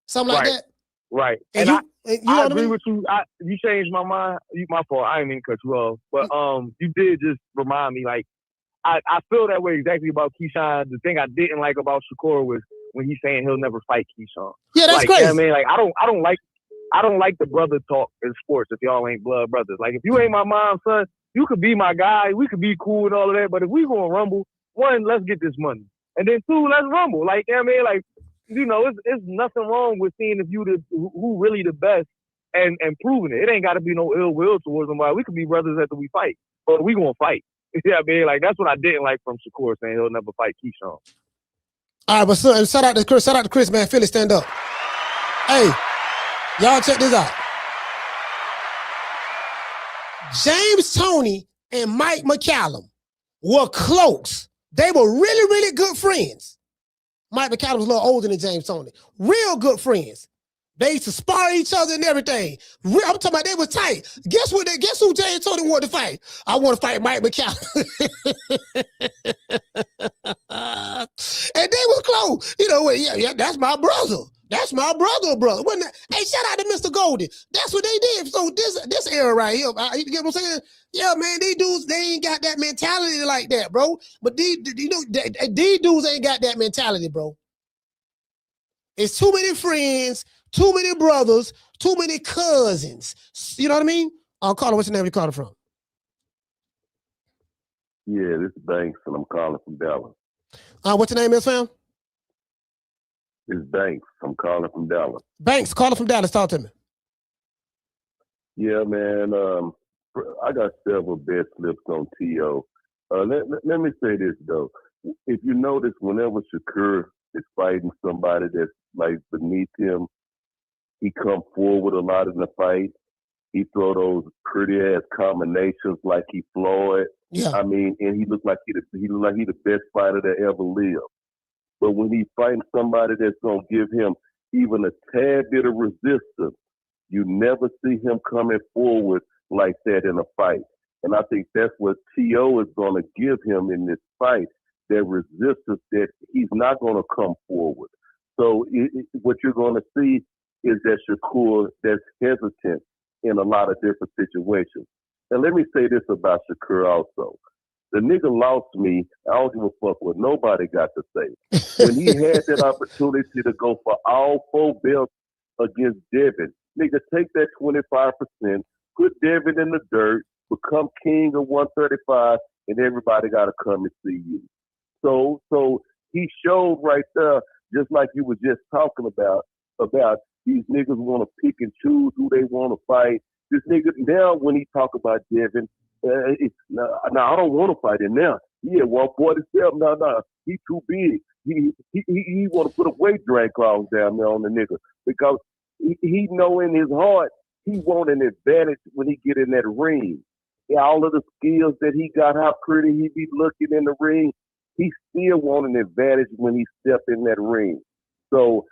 Something like that? Right. And I agree with you. You changed my mind. My fault. I didn't mean to cut you off. But you did just remind me, like, I feel that way exactly about Keyshawn. The thing I didn't like about Shakur was when he's saying he'll never fight Keyshawn. Yeah, that's crazy. You know what I mean? Like, I don't like the brother talk in sports if y'all ain't blood brothers. Like, if you ain't my mom's son, you could be my guy. We could be cool and all of that. But if we gonna rumble, 1, let's get this money. And then 2, let's rumble. Like, you know what I mean? Like, it's nothing wrong with seeing if you who really the best and proving it. It ain't got to be no ill will towards somebody. We could be brothers after we fight, but we gonna fight. You know what I mean? Like, that's what I didn't like from Shakur, saying he'll never fight Keyshawn. All right, but shout out to Chris. Shout out to Chris, man. Philly, stand up. Hey, y'all check this out. James Toney and Mike McCallum were close. They were really, really good friends. Mike McCallum was a little older than James Toney. Real good friends. They used to spar each other and everything. I'm talking about they were tight. Guess who James Toney wanted to fight? I want to fight Mike McCallum. And they was close. Yeah, that's my brother. That's my brother. Hey, shout out to Mr. Goldie. That's what they did. So this era right here, you get what I'm saying? Yeah, man, these dudes, they ain't got that mentality like that, bro. But these dudes ain't got that mentality, bro. It's too many friends, too many brothers, too many cousins. You know what I mean? Carter, what's your name? You calling from? Yeah, this is Banks, and I'm calling from Dallas. What's your name is, fam? It's Banks. I'm calling from Dallas. Banks, calling from Dallas. Talk to me. Yeah, man. I got several bet slips on T.O. Let me say this, though. If you notice, whenever Shakur is fighting somebody that's like beneath him, he come forward a lot in the fight. He throw those pretty ass combinations like he Floyd. Yeah. I mean, and he look like he the best fighter that ever lived. But when he's fighting somebody that's gonna give him even a tad bit of resistance, you never see him coming forward like that in a fight. And I think that's what T.O. is gonna give him in this fight. that resistance that he's not going to come forward. So what you're going to see is that Shakur that's hesitant in a lot of different situations. And let me say this about Shakur also. The nigga lost me. I don't give a fuck what nobody got to say. When he had that opportunity to go for all 4 belts against Devin, nigga, take that 25%, put Devin in the dirt, become king of 135, and everybody got to come and see you. So he showed right there, just like you were just talking about these niggas want to pick and choose who they want to fight. This nigga, now when he talk about Devin, now I don't want to fight him now. He at 147. No, he too big. He want to put a weight drain clause down there on the nigga because he know in his heart he want an advantage when he get in that ring. Yeah, all of the skills that he got, how pretty he be looking in the ring, he still want an advantage when he step in that ring. So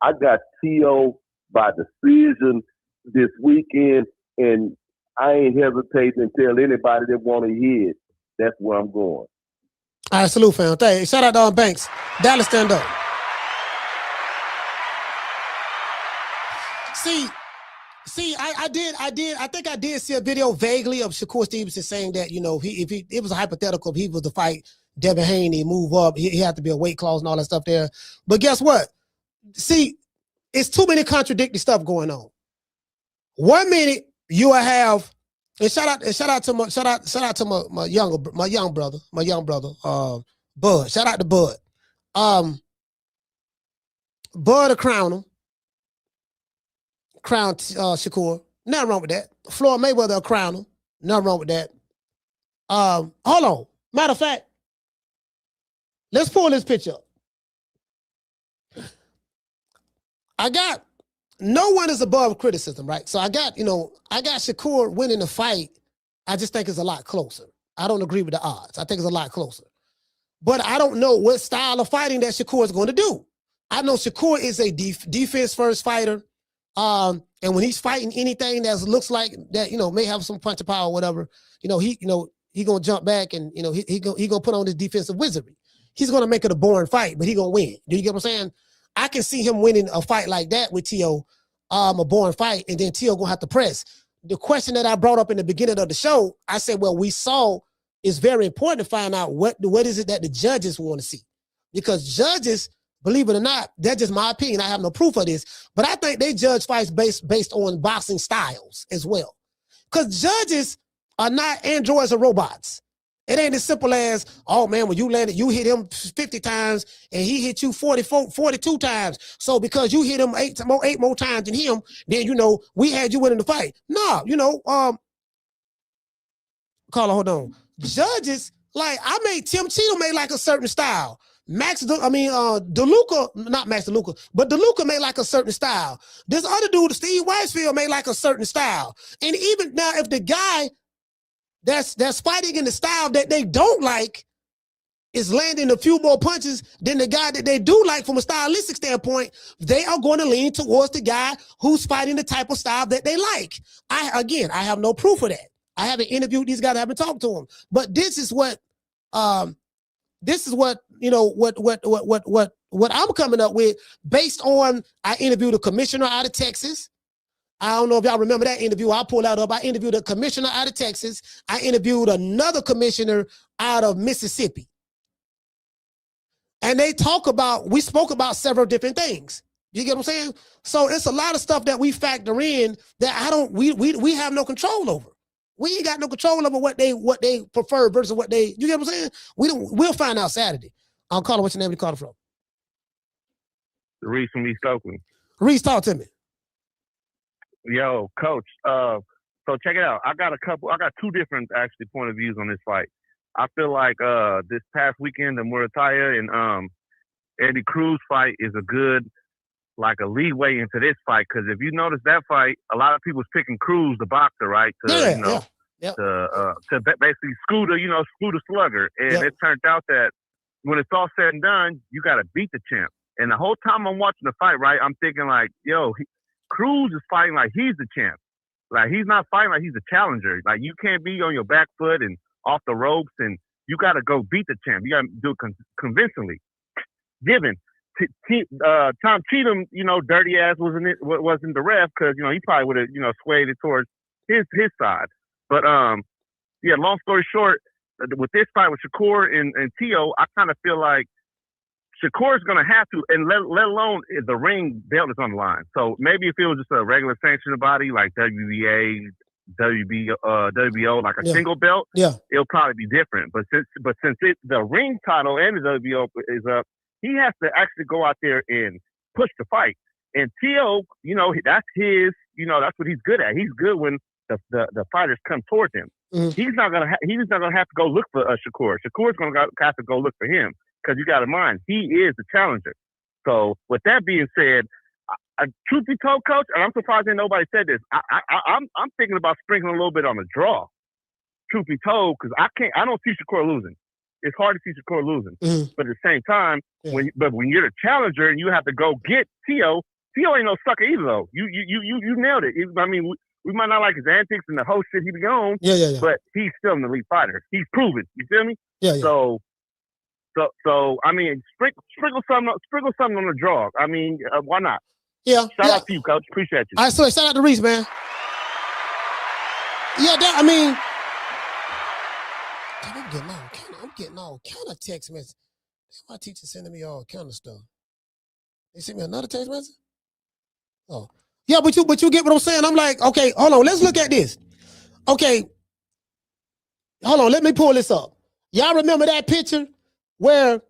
I got T.O. by decision this weekend, and I ain't hesitating to tell anybody that want to hear it. That's where I'm going. All right, salute, fam. Thanks. Shout out to Banks. Dallas, stand up. See, I think I did see a video vaguely of Shakur Stevenson saying that, you know, it was a hypothetical, if he was to fight Devin Haney, move up, he had to be a weight clause and all that stuff there. But guess what? See, it's too many contradictory stuff going on. 1 minute you will have, and shout out to my young brother, Bud. Shout out to Bud. Bud to crown Shakur. Nothing wrong with that. Floyd Mayweather will crown him. Nothing wrong with that. Hold on. Matter of fact, let's pull this picture up. No one is above criticism, right? So I got Shakur winning the fight. I just think it's a lot closer. I don't agree with the odds. I think it's a lot closer. But I don't know what style of fighting that Shakur is going to do. I know Shakur is a defense-first fighter. And when he's fighting anything that looks like that, you know, may have some punch of power or whatever, he gonna jump back and, he gonna put on his defensive wizardry. He's gonna make it a boring fight, but he gonna win. Do you get what I'm saying? I can see him winning a fight like that with T.O., a boring fight, and then T.O. gonna have to press. The question that I brought up in the beginning of the show, I said, well, we saw it's very important to find out what is it that the judges want to see. Because judges, believe it or not, that's just my opinion. I have no proof of this, but I think they judge fights based on boxing styles as well. Because judges are not androids or robots. It ain't as simple as, oh man, when you landed, you hit him 50 times and he hit you 42 times. So because you hit him eight more times than him, then, we had you winning the fight. No, Carla, hold on. Judges, like Tim Cheadle made like a certain style. DeLuca, not Max DeLuca, but DeLuca made like a certain style. This other dude, Steve Weisfield, made like a certain style. And even now, if the guy that's fighting in the style that they don't like is landing a few more punches than the guy that they do like from a stylistic standpoint, they are going to lean towards the guy who's fighting the type of style that they like. I have no proof of that. I haven't interviewed these guys. I haven't talked to them. But this is what I'm coming up with based on, I interviewed a commissioner out of Texas. I don't know if y'all remember that interview. I'll pull that up. I interviewed a commissioner out of Texas. I interviewed another commissioner out of Mississippi. And we spoke about several different things. You get what I'm saying? So it's a lot of stuff that we factor in that we have no control over. We ain't got no control over what they prefer versus what you get what I'm saying? We'll find out Saturday. I'll call her. What's your name? You call her from? Reese from East Oakland. Reese, talk to me. Yo, coach. So check it out. I got two different actually point of views on this fight. I feel like this past weekend, the Murataya and Eddie Cruz fight is a good, like a leeway into this fight. Because if you notice that fight, a lot of people's picking Cruz, the boxer, right? To basically school the slugger. And it turned out that when it's all said and done, you got to beat the champ. And the whole time I'm watching the fight, right, I'm thinking like, Cruz is fighting like he's the champ. Like he's not fighting like he's a challenger. Like you can't be on your back foot and off the ropes and you got to go beat the champ. You got to do it convincingly. Given Tom Cheatham, dirty ass wasn't the ref because he probably would have swayed it towards his side. But yeah, long story short, with this fight with Shakur and Teo, I kind of feel like Shakur's gonna have to, and let alone the ring belt is on the line. So maybe if it was just a regular sanctioned body like WBA, WBO, like a single belt, it'll probably be different. But since the ring title and the WBO is up, he has to actually go out there and push the fight. And Teo, that's his, that's what he's good at. He's good when the fighters come towards him. Mm-hmm. He's not gonna have to go look for Shakur. Shakur's gonna have to go look for him because you got in mind he is the challenger. So with that being said, truth be told, Coach, and I'm surprised that nobody said this. I'm thinking about sprinkling a little bit on the draw. Truth be told, because I don't see Shakur losing. It's hard to see Shakur losing. Mm-hmm. But at the same time, when you're the challenger and you have to go get Teo ain't no sucker either though. You nailed it. I mean, we might not like his antics and the whole shit he be on, but he's still an elite fighter. He's proven. You feel me? Yeah. So I mean, sprinkle something on the draw. I mean, why not? Yeah. Shout out to you, Coach. Appreciate you. All right, so shout out to Reese, man. Yeah, I'm getting all kind of text messages. My teacher sending me all kind of stuff. They sent me another text message? Oh. Yeah, but you get what I'm saying? I'm like, okay, hold on, let's look at this. Okay. Hold on, let me pull this up. Y'all remember that picture where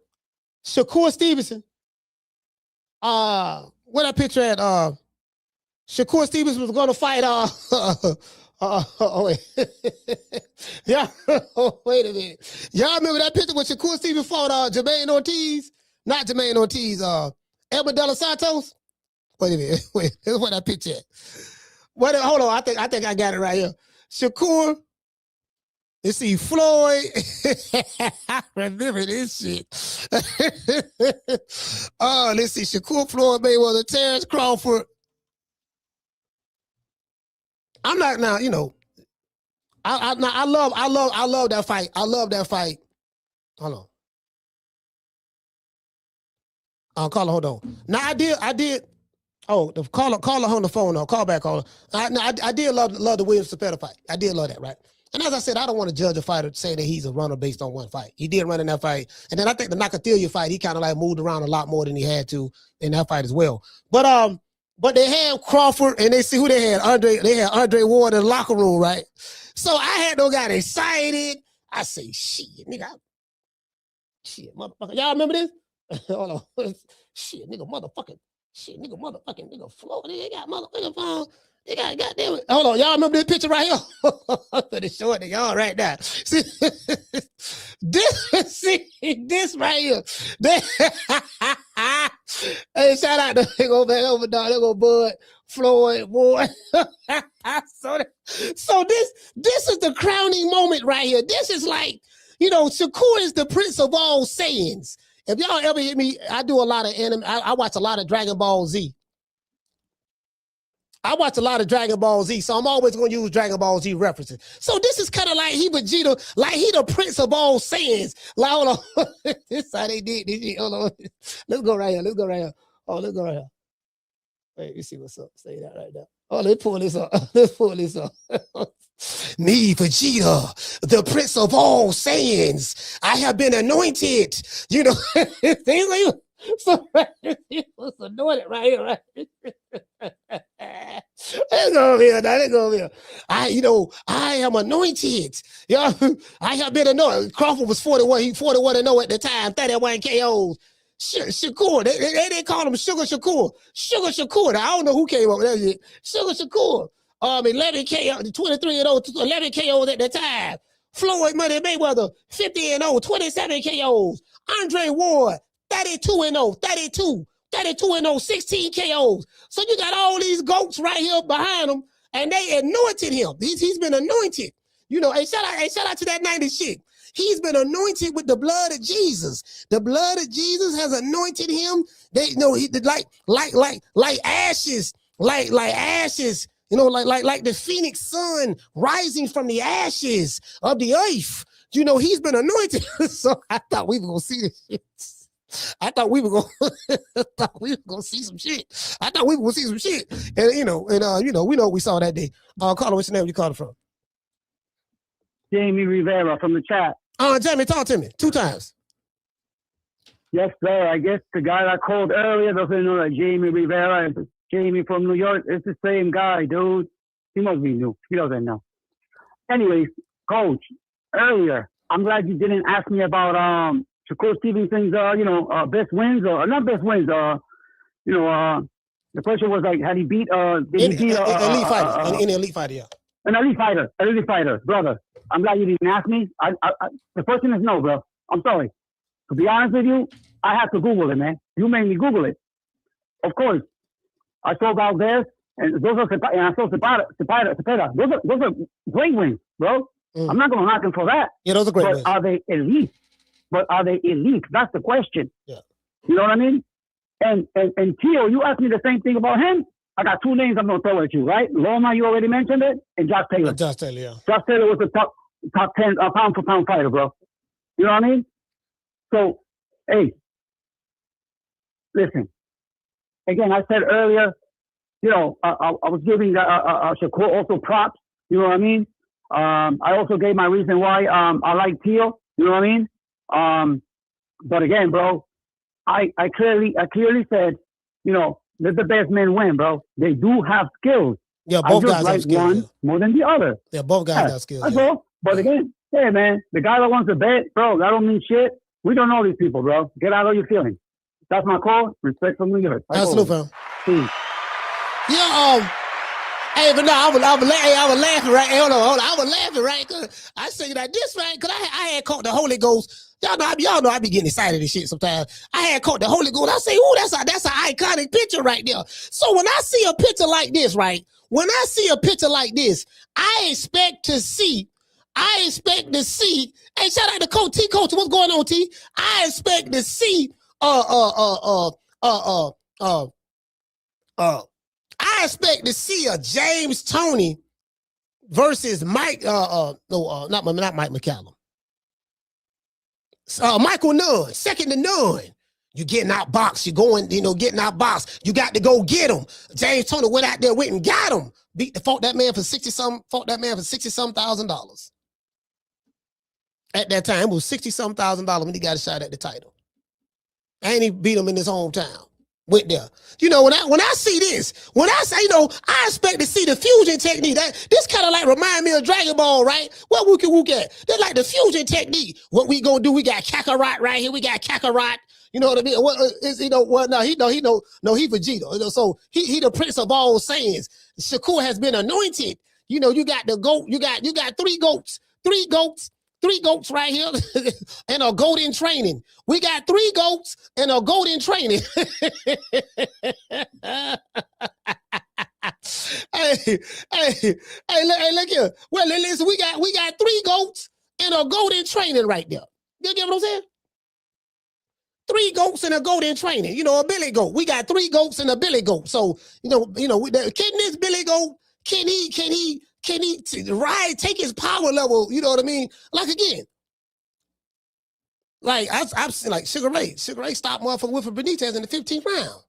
Shakur Stevenson, where that picture at? Shakur Stevenson was gonna fight wait. Yeah, wait a minute. Y'all remember that picture when Shakur Stevenson fought Jermaine Ortiz? Not Jermaine Ortiz, Elmer De Los Santos? Wait a minute. Wait, here's where that picture at. Wait, hold on. I think I got it right here. Shakur. Let's see, Floyd. I remember this shit. Let's see, Shakur, Floyd Mayweather, Terrence Crawford. I'm not now, I love that fight. I love that fight. Hold on. Caller, hold on. Now I did. Oh, the caller on the phone. No, call back, caller. I did love the Williams Cepeda fight. I did love that, right? And as I said, I don't want to judge a fighter saying that he's a runner based on one fight. He did run in that fight, and then I think the Nakathila fight, he kind of like moved around a lot more than he had to in that fight as well. But they had Crawford, and they see who they had. They had Andre Ward in the locker room, right? So I had no guy excited. I say, shit, nigga. Shit, motherfucker. Y'all remember this? Hold on. Shit, nigga, motherfucking. Shit, nigga, motherfucking, nigga, Florida. They got motherfucking phone. They got goddamn it. Hold on, y'all remember this picture right here? I'm gonna show it to y'all right now. See, this right here. Hey, shout out to they go back over, dog. They go Bud, Floyd, boy. So this is the crowning moment right here. This is like, Shakur is the prince of all sayings. If y'all ever hear me, I do a lot of anime. I watch a lot of Dragon Ball Z. So I'm always going to use Dragon Ball Z references. So this is kind of like he Vegeta, like he the prince of all sayings. Like, hold on. This is how they did this shit. Hold on. Let's go right here. Oh, let's go right here. Wait, let's see what's up. Say that right now. Oh, let's pull this up. Me, Vegeta, the prince of all sayings. I have been anointed. Things like so he was anointed right here, right? Let's go over here. I am anointed. I have been anointed. Crawford was 41. He 41-0 at the time. 31 KOs. Shakur. They call him Sugar Shakur. Sugar Shakur. I don't know who came up with that shit. Sugar Shakur. 11 KO, 23-0, 11 KOs at the time. Floyd Money Mayweather, 50-0, 27 KOs. Andre Ward, 32-0, 32-0, 16 KOs. So you got all these goats right here behind him, and they anointed him. He's been anointed. Hey, shout out to that 90s shit. He's been anointed with the blood of Jesus. The blood of Jesus has anointed him. He like ashes, like ashes. Like the phoenix sun rising from the ashes of the earth. you know, he's been anointed. So I thought we were gonna see this shit. I thought we were gonna see some shit. And you know, we know what we saw that day. Carla, what's your name? You called it from? Jamie Rivera from the chat. Jamie, talk to me 2 times. Yes, sir. I guess the guy that called earlier doesn't know that Jamie Rivera is Jamie from New York. It's the same guy, dude. He must be new. He doesn't know. Anyways, Coach, earlier, I'm glad you didn't ask me about Shakur Stevenson's best wins or not best wins. The question was like, had he beat elite fighter? Any elite fighter, yeah. An elite fighter, brother. I'm glad you didn't ask me. The person is no, bro. I'm sorry. To be honest with you, I had to Google it, man. You made me Google it. Of course, I saw Valdez, and I saw Cepeda. Those are great wins, bro. I'm not gonna knock them for that. Yeah, those are great but wins. Are they elite? That's the question. Yeah. You know what I mean? And Tio, you asked me the same thing about him. I got 2 names I'm gonna throw at you, right? Loma, you already mentioned it, and Josh Taylor. Josh Taylor, yeah. Josh Taylor was a top 10 pound for pound fighter, bro. You know what I mean? So, hey, listen. Again, I said earlier, you know, I was giving Shakur also props. You know what I mean? I also gave my reason why I like Tio. You know what I mean? But again, bro, I clearly said, you know, let the best men win, bro. They do have skills. Yeah, both guys like have skills. one more than the other. Yeah, both guys got skills. That's all. But again, hey, man, the guy that wants to bet, bro, that don't mean shit. We don't know these people, bro. Get out of your feelings. That's my call. Respect from New York. Absolutely, fam. Peace. Yeah, hey, but no, I was laughing, right? Hey, hold on. I was laughing, right? Cause I say that this, right? Cause I had caught the Holy Ghost. Y'all know I be getting excited and shit sometimes. I had caught the Holy Ghost. I say, ooh, that's an iconic picture right there. So when I see a picture like this, right? When I see a picture like this, I expect to see. Hey, shout out to Coach T. Coach, what's going on, T? I expect to see I expect to see a James Toney versus not Mike McCallum. Michael Nunn, second to none. You getting out box, getting out box. You got to go get him. James Toney went out there, went and got him. Fought that man for $60,000. At that time, it was $60,000 when he got a shot at the title. And he beat him in his hometown. Went there. You know, when I see this, when I say, I expect to see the fusion technique. This kind of like remind me of Dragon Ball, right? What we can look at. They're like the fusion technique. What we gonna do? We got Kakarot right here. We got Kakarot. You know what I mean? What is he Vegeta. So he the prince of all Saiyans. Shakur has been anointed. You know, you got the goat. You got 3 goats. 3 goats right here and a goat in training. We got 3 goats and a goat in training. hey, look here. Well, listen, we got 3 goats and a goat in training right there. You get what I'm saying? 3 goats and a goat in training. You know, a billy goat. We got 3 goats and a billy goat. So, can this billy goat, can he take his power level? You know what I mean? Like again, like I've seen like Sugar Ray stopped motherfucker Wilfred Benitez in the 15th round.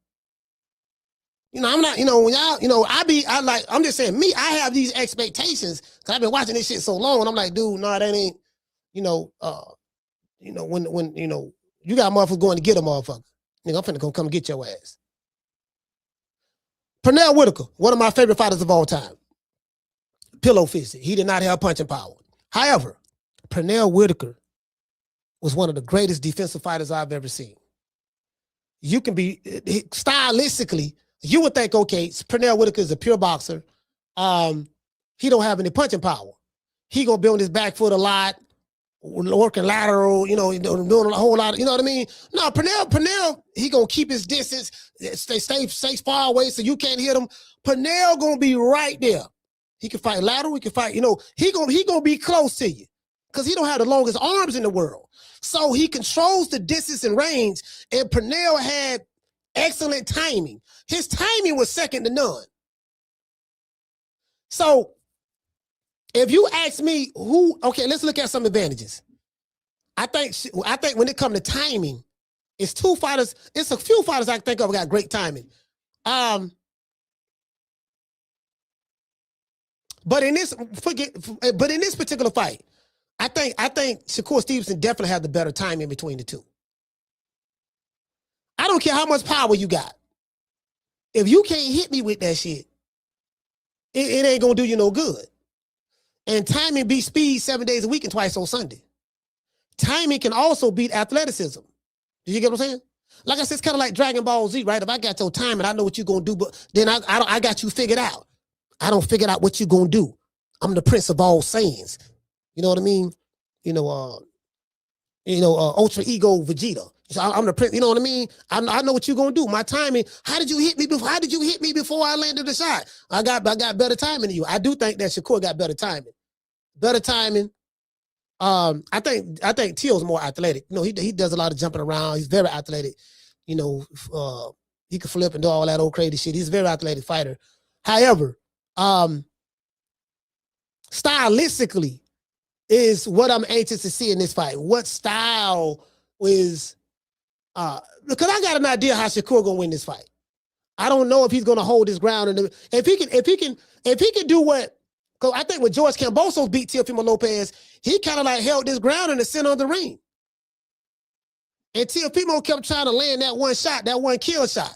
You know, I'm not, when y'all, I'm just saying me, I have these expectations because I've been watching this shit so long and I'm like, dude, no, that ain't, when you got motherfuckers going to get a motherfucker. Nigga, I'm finna come get your ass. Pernell Whitaker, one of my favorite fighters of all time. Pillow fisted. He did not have punching power. However, Pernell Whitaker was one of the greatest defensive fighters I've ever seen. You can be, stylistically, you would think, okay, Pernell Whitaker is a pure boxer. He don't have any punching power. He gonna be on his back foot a lot, working lateral, doing a whole lot, you know what I mean? No, Pernell, he gonna keep his distance, stay far away so you can't hit him. Pernell gonna be right there. He can fight lateral, he can fight, he gonna be close to you because he don't have the longest arms in the world. So he controls the distance and range, and Pernell had excellent timing. His timing was second to none. So if you ask me okay, let's look at some advantages. I think when it comes to timing, it's two fighters. It's a few fighters I think of got great timing. But in this particular fight, I think Shakur Stevenson definitely had the better timing between the two. I don't care how much power you got. If you can't hit me with that shit, it ain't gonna do you no good. And timing beats speed 7 days a week and twice on Sunday. Timing can also beat athleticism. Do you get what I'm saying? Like I said, it's kind of like Dragon Ball Z, right? If I got your timing, I know what you're gonna do, but then I got you figured out. I don't figure out what you're gonna do. I'm the prince of all Saiyans. You know what I mean? Ultra ego Vegeta. So I'm the prince. You know what I mean? I know what you're gonna do. My timing. How did you hit me before? How did you hit me before I landed the shot? I got better timing than you. I do think that Shakur got better timing. Better timing. I think Teo's more athletic. He does a lot of jumping around. He's very athletic. He can flip and do all that old crazy shit. He's a very athletic fighter. However, stylistically is what I'm anxious to see in this fight. What style is because I got an idea how Shakur gonna win this fight. I don't know if he's gonna hold his ground, and if he can do what. Because I think when George Kambosos beat Teofimo Lopez, he kind of like held his ground in the center of the ring. And Teofimo kept trying to land that one shot, that one kill shot.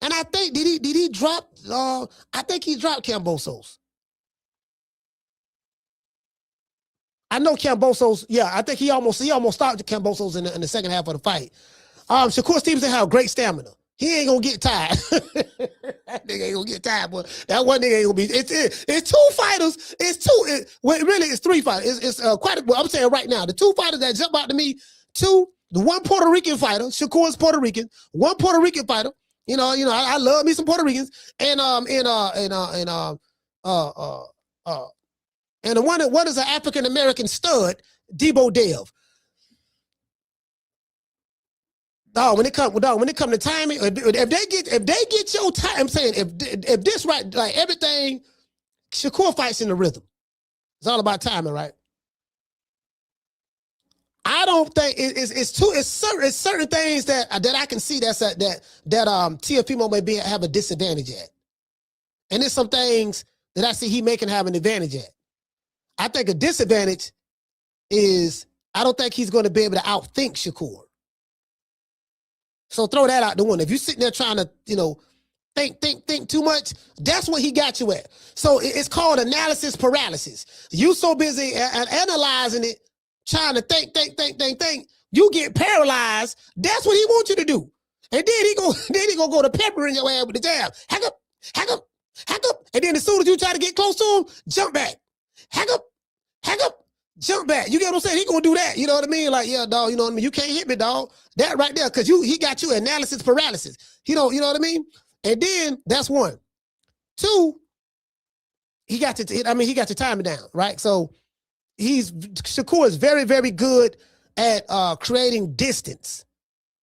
And I think, did he drop, I think he dropped Kambosos. I know Kambosos, I think he almost stopped Kambosos in the second half of the fight. Shakur Stevenson had great stamina. He ain't gonna get tired. That nigga ain't gonna get tired, but that one nigga ain't gonna be. It's two fighters. It's three fighters. It's quite. I'm saying right now, the two fighters that jump out to me, the one Puerto Rican fighter, Shakur's Puerto Rican, one Puerto Rican fighter. I love me some Puerto Ricans, and the one is an African American stud, Debo Dev. Dog, when it come to timing, if they get your time, I'm saying if this right, like everything, Shakur fights in the rhythm. It's all about timing, right? I don't think it's certain things that I can see that Teofimo may have a disadvantage at, and there's some things that I see he may can have an advantage at. I think a disadvantage is I don't think he's going to be able to outthink Shakur. So throw that out the window. If you're sitting there trying to, think too much, that's what he got you at. So it's called analysis paralysis. You so busy analyzing it, trying to think, you get paralyzed. That's what he wants you to do. And then he gonna go to peppering your ass with the jab. Hack up. And then as soon as you try to get close to him, jump back. Hack up. Jump back. You get what I'm saying? He gonna do that. You know what I mean? Like, yeah, dog, you know what I mean? You can't hit me, dog. That right there, because he got you analysis paralysis. You know what I mean? And then that's one. Two, he got your timing down, right? So Shakur is very, very good at creating distance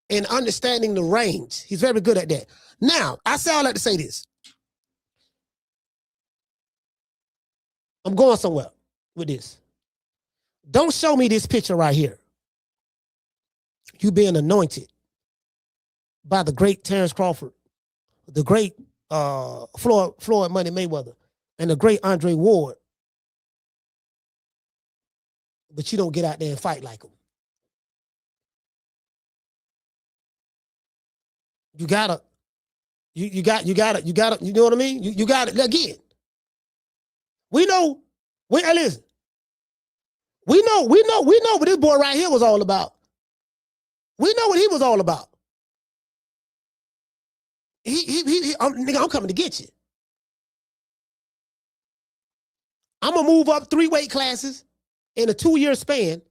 and understanding the range. He's very good at that. Now, I say all that to say this. I'm going somewhere with this. Don't show me this picture right here. You being anointed by the great Terrence Crawford, the great Floyd Money Mayweather, and the great Andre Ward. But you don't get out there and fight like them. You gotta, you know what I mean? You got it again. Listen. We know what this boy right here was all about. We know what he was all about. I'm coming to get you. I'm going to move up 3 weight classes in a 2-year span,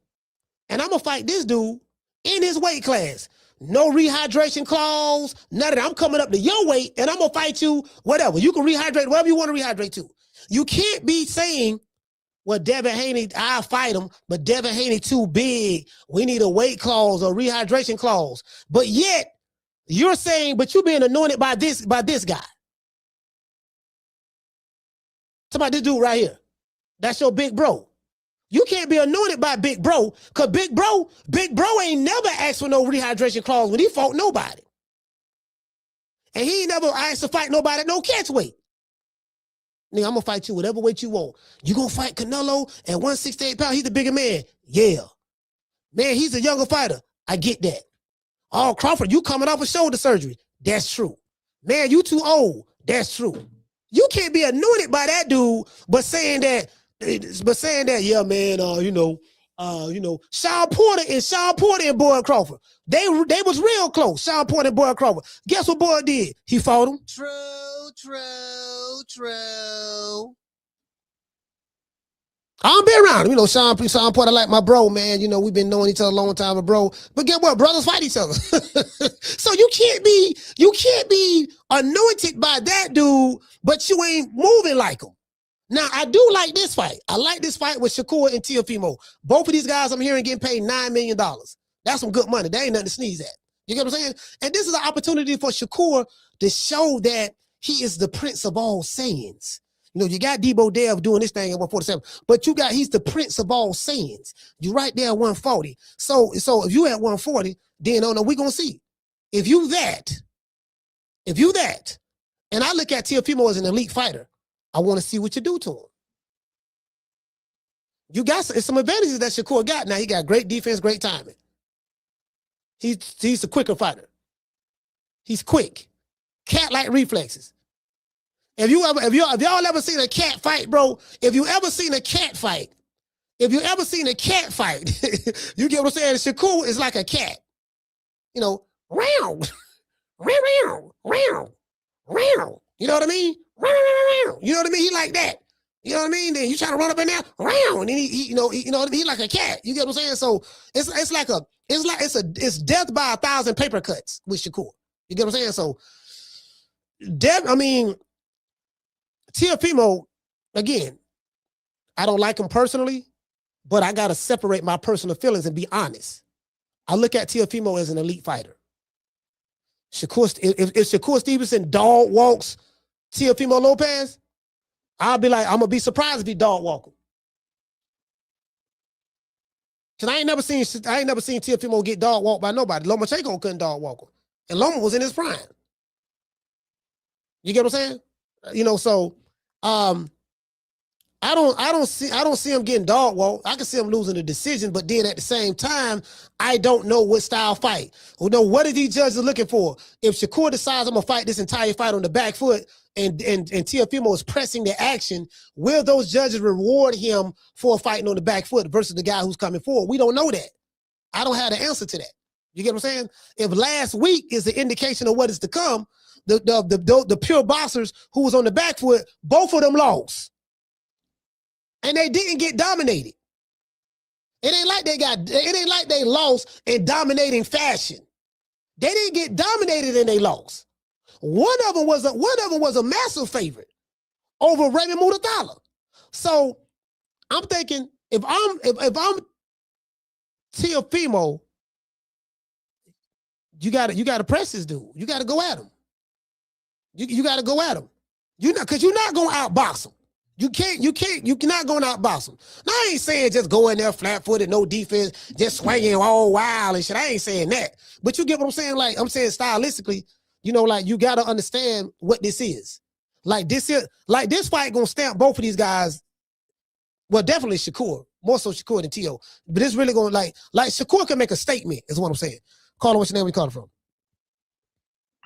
and I'm going to fight this dude in his weight class. No rehydration clause, none of that. I'm coming up to your weight, and I'm going to fight you, whatever. You can rehydrate whatever you want to rehydrate to. You can't be saying, well, Devin Haney, I'll fight him, but Devin Haney too big. We need a weight clause or rehydration clause. But yet, you're saying, but you're being anointed by this guy. Talk about this dude right here. That's your big bro. You can't be anointed by big bro, because big bro ain't never asked for no rehydration clause when he fought nobody. And he ain't never asked to fight nobody at no catch weight. Nigga, I'm gonna fight you whatever weight you want. You gonna fight Canelo at 168 pounds? He's the bigger man. Yeah. Man, he's a younger fighter. I get that. Oh, Crawford, you coming off of shoulder surgery. That's true. Man, you too old. That's true. You can't be anointed by that dude, but saying that, yeah, man, Sean Porter and Boyd Crawford, they was real close. Sean Porter and Boyd Crawford. Guess what Boyd did? He fought him. True. I don't be around him. Sean Porter like my bro, man. We've been knowing each other a long time, bro. But get what? Brothers fight each other. So you can't be anointed by that dude, but you ain't moving like him. Now, I do like this fight. I like this fight with Shakur and Teofimo. Both of these guys I'm hearing getting paid $9 million. That's some good money. That ain't nothing to sneeze at. You get what I'm saying? And this is an opportunity for Shakur to show that he is the prince of all sayings. You got Debo Dev doing this thing at 147, but he's the prince of all sayings. You right there at 140. So if you at 140, then we're going to see. If you that, and I look at Teofimo as an elite fighter, I want to see what you do to him. You got some advantages that Shakur got. Now he got great defense, great timing. He's a quicker fighter. He's quick. Cat-like reflexes. If y'all ever seen a cat fight, bro, if you ever seen a cat fight, you get what I'm saying? Shakur is like a cat. Round. You know what I mean? You know what I mean? He like that. You know what I mean? Then you try to run up in there, round, and then he like a cat. You get what I'm saying? So it's death by 1,000 paper cuts with Shakur. You get what I'm saying? So Teofimo, again, I don't like him personally, but I gotta separate my personal feelings and be honest. I look at Teofimo as an elite fighter. If Shakur Stevenson dog walks Teofimo Lopez, I'm gonna be surprised if he dog walk him. Cause I ain't never seen Teofimo get dog walked by nobody. Lomachenko couldn't dog walk him, and Loma was in his prime. You get what I'm saying? So I don't see him getting dog walked. I can see him losing the decision, but then at the same time, I don't know what style fight. What are these judges looking for? If Shakur decides I'm gonna fight this entire fight on the back foot and Teofimo is pressing the action, will those judges reward him for fighting on the back foot versus the guy who's coming forward? We don't know that. I don't have the answer to that. You get what I'm saying? If last week is the indication of what is to come, the pure boxers who was on the back foot, both of them lost. And they didn't get dominated. It ain't like they lost in dominating fashion. They didn't get dominated and they lost. One of them was a massive favorite over Raymond Mutathala. So I'm thinking if I'm Teofimo, you gotta press this dude. You gotta go at him. You gotta go at him. Because you're not gonna outbox him. You're not going to outbox him. Now, I ain't saying just go in there flat-footed, no defense, just swinging all wild and shit. I ain't saying that. But you get what I'm saying? Like, I'm saying stylistically, you got to understand what this is. This fight going to stamp both of these guys. Well, definitely Shakur. More so Shakur than Teo. But it's really going to, like Shakur can make a statement, is what I'm saying. Caller, what's your name? Where you calling from?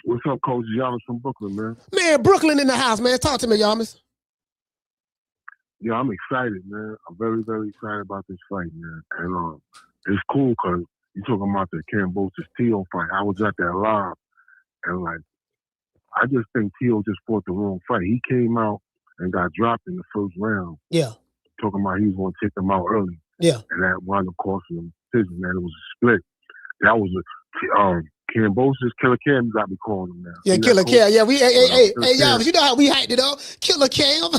What's up, Coach Yamas from Brooklyn, man? Man, Brooklyn in the house, man. Talk to me, Yamas. Yeah, I'm excited, man. I'm very, very excited about this fight, man. And it's cool because you're talking about the Kambosos Teo fight. I was at that live, and I just think Teo just fought the wrong fight. He came out and got dropped in the first round. Yeah. Talking about he was going to take him out early. Yeah. And that wound up costing him decision, man. It was a split. That was Kambosos, Killer Cam, you got me calling him now. Yeah, Killer Cam. Yeah, hey, y'all, you know how we hyped it up. Killer Cam.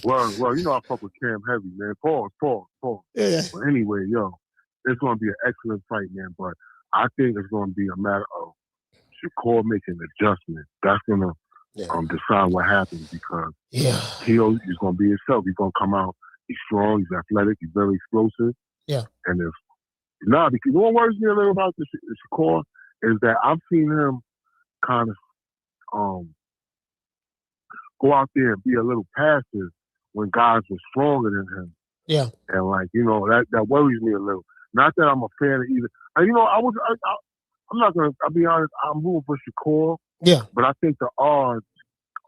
well, you know I fuck with Cam heavy, man. Pause. Yeah. But anyway, it's going to be an excellent fight, man. But I think it's going to be a matter of Shakur making adjustments. That's going to decide what happens because Tio is going to be himself. He's going to come out. He's strong. He's athletic. He's very explosive. Yeah. And because what worries me a little about the Shakur is that I've seen him kind of go out there and be a little passive when guys were stronger than him. Yeah. And that worries me a little. Not that I'm a fan of either. And, I'm not gonna. I'll be honest. I'm rooting for Shakur. Yeah. But I think the odds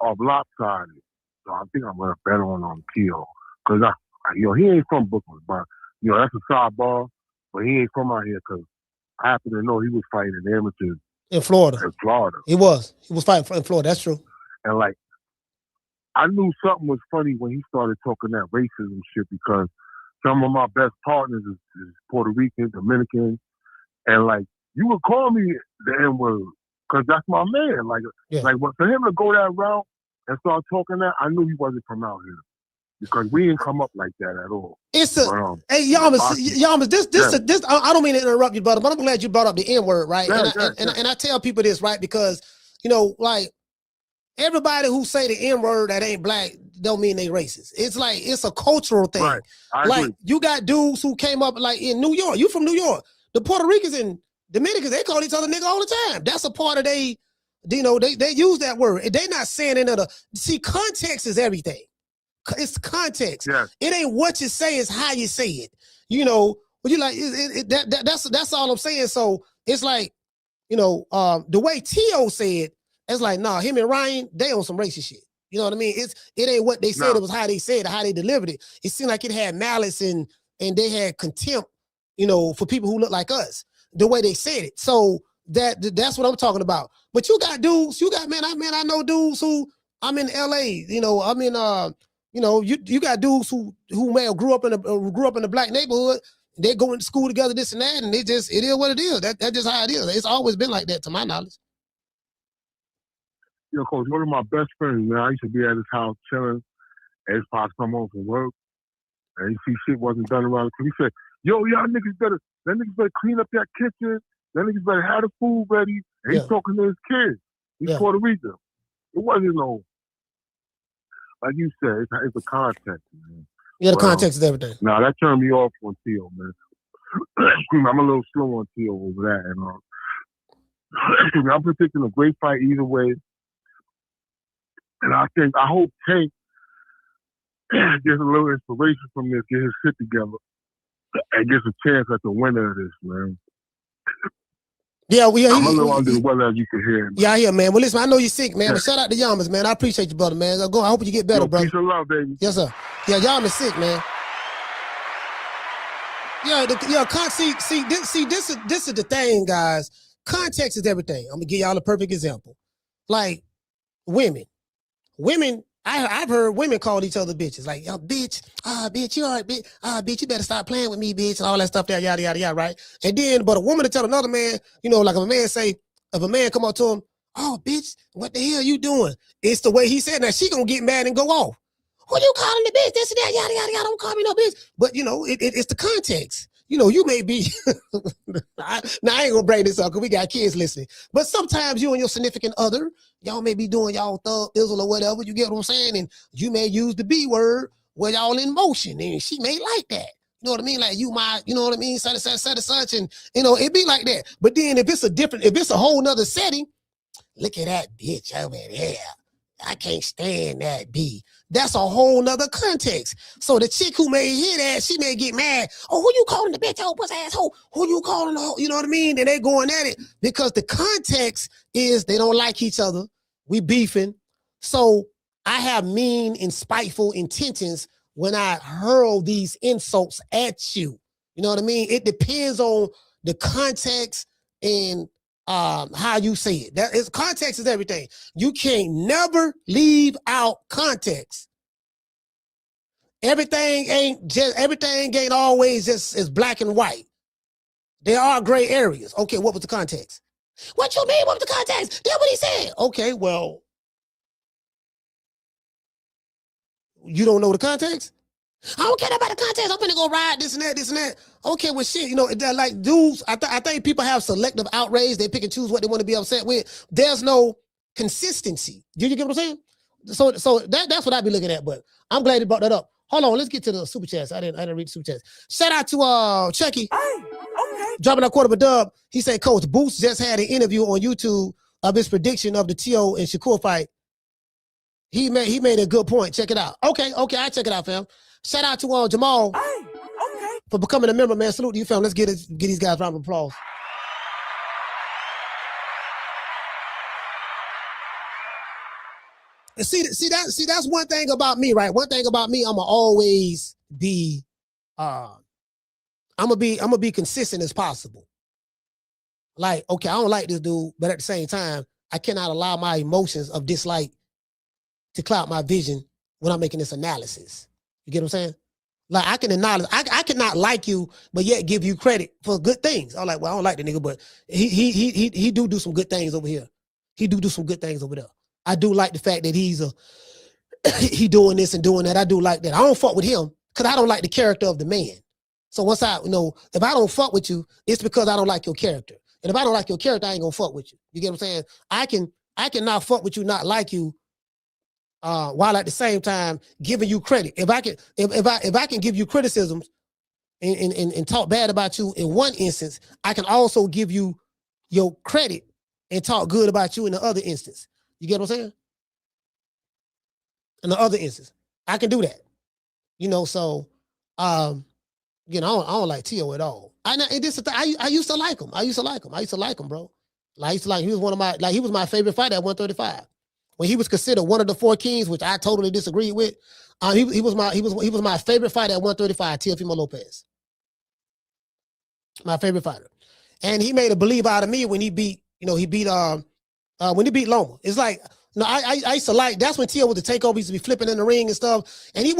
are lopsided. So I think I'm gonna bet on Tio because he ain't from Brooklyn, but that's a sidebar. But he ain't from out here because I happen to know he was fighting in amateurs in Florida. He was fighting in Florida. That's true. And I knew something was funny when he started talking that racism shit because some of my best partners is Puerto Rican, Dominican, and you would call me the N-word because that's my man. But for him to go that route and start talking that, I knew he wasn't from out here because we didn't come up like that at all. Hey, Yamas, this. I don't mean to interrupt you, brother, but I'm glad you brought up the N-word, right? And I tell people this, right? Because everybody who say the N-word that ain't black don't mean they racist. It's a cultural thing. Right. I agree. You got dudes who came up in New York. You from New York. The Puerto Ricans and Dominicans, they call each other nigga all the time. That's a part of they use that word. They not saying another. See, context is everything. It's context. Yes. It ain't what you say, it's how you say it. But that's all I'm saying. So it's the way Tio said, it's nah, him and Ryan, they on some racist shit. You know what I mean? It ain't what they said, it was how they said it, how they delivered it. It seemed like it had malice and they had contempt, for people who look like us, the way they said it. So that's what I'm talking about. But you got dudes, I know dudes who, I'm in LA, you got dudes who may have grew up in a black neighborhood. They go into school together, this and that, and it is what it is. That's just how it is. It's always been like that, to my knowledge. Coach, one of my best friends, man, I used to be at his house chilling, and his pops come home from work, and he see shit wasn't done around the kitchen. He said, y'all niggas better clean up that kitchen. That niggas better have the food ready. And he's talking to his kids. He's Puerto Rican. It wasn't like you said, it's a context, man. Yeah, the context is everything. Nah, that turned me off on Tio, man. I'm a little slow on Tio over that. And I'm predicting a great fight either way. And I hope Tank gets a little inspiration from this, get his shit together, and gets a chance at the winner of this, man. Yeah, I'm a little under the weather, as you can hear. Man. Yeah, I hear, man. Well, listen, I know you're sick, man. But shout out to Yamas, man. I appreciate you, brother, man. I hope you get better, brother. Peace and love, baby. Yes, sir. Yeah, Yamas sick, man. Yeah, this is the thing, guys. Context is everything. I'm gonna give y'all a perfect example. Like women, I've heard women call each other bitches. Like, yo, bitch, bitch, you all right, bitch, bitch, you better stop playing with me, bitch, and all that stuff there, yada, yada, yada, right? And then, but a woman to tell another man, like if a man come up to him, oh, bitch, what the hell you doing? It's the way he said that. She gonna get mad and go off. Who you calling the bitch? This and that, yada, yada, yada, don't call me no bitch. But, it's the context. You may be, I ain't gonna bring this up because we got kids listening. But sometimes you and your significant other, y'all may be doing y'all thug izzle or whatever, you get what I'm saying? And you may use the B word where y'all in motion and she may like that. You know what I mean? Like you know what I mean? Such and such, and it be like that. But then if it's a whole nother setting, look at that bitch over there. I can't stand that B. That's a whole nother context. So the chick who may hear that, she may get mad. Oh, who you calling the bitch, old pussy asshole? Who you calling the, you know what I mean? And they going at it because the context is they don't like each other. We beefing. So I have mean and spiteful intentions when I hurl these insults at you. You know what I mean? It depends on the context and how you say it. Context is everything. You can't never leave out context. Everything ain't always just as black and white. There are gray areas. Okay, what was the context? What you mean? What was the context? That's what he said. Okay, well, you don't know the context? I don't care about the context. I'm gonna go ride this and that. Okay, well, shit, like dudes, I think people have selective outrage. They pick and choose what they want to be upset with. There's no consistency. Did you get what I'm saying? So that's what I be looking at. But I'm glad you brought that up. Hold on, let's get to the super chats. I didn't read the super chats. Shout out to Chucky. Okay. Dropping a quarter of a dub. He said, Coach, Boots just had an interview on YouTube of his prediction of the Teo and Shakur fight. He made a good point. Check it out. Okay, I check it out, fam. Shout out to Jamal for becoming a member, man. Salute to you, fam. Let's get these guys a round of applause. And see that's one thing about me, right? One thing about me, I'm gonna always be I'm gonna be consistent as possible. Like, okay, I don't like this dude, but at the same time, I cannot allow my emotions of dislike to cloud my vision when I'm making this analysis. You get what I'm saying? Like, I can acknowledge, I cannot like you, but yet give you credit for good things. I'm like, well, I don't like the nigga, but he do some good things over here. He do some good things over there. I do like the fact that he doing this and doing that. I do like that. I don't fuck with him because I don't like the character of the man. So once if I don't fuck with you, it's because I don't like your character. And if I don't like your character, I ain't gonna fuck with you. You get what I'm saying? I can not fuck with you, not like you, while at the same time giving you credit. If I can give you criticisms and talk bad about you in one instance, I can also give you your credit and talk good about you in the other instance. You get what I'm saying? In the other instance, I can do that. So I don't like Teo at all. I used to like him. I used to like him, bro. He was my favorite fighter at 135. When he was considered one of the 4 kings, which I totally disagreed with. He was my favorite fighter at 135, Teofimo Lopez. My favorite fighter. And he made a believer out of me when he beat Loma. It's like, I used to like, that's when Teo was the takeover. He used to be flipping in the ring and stuff. And he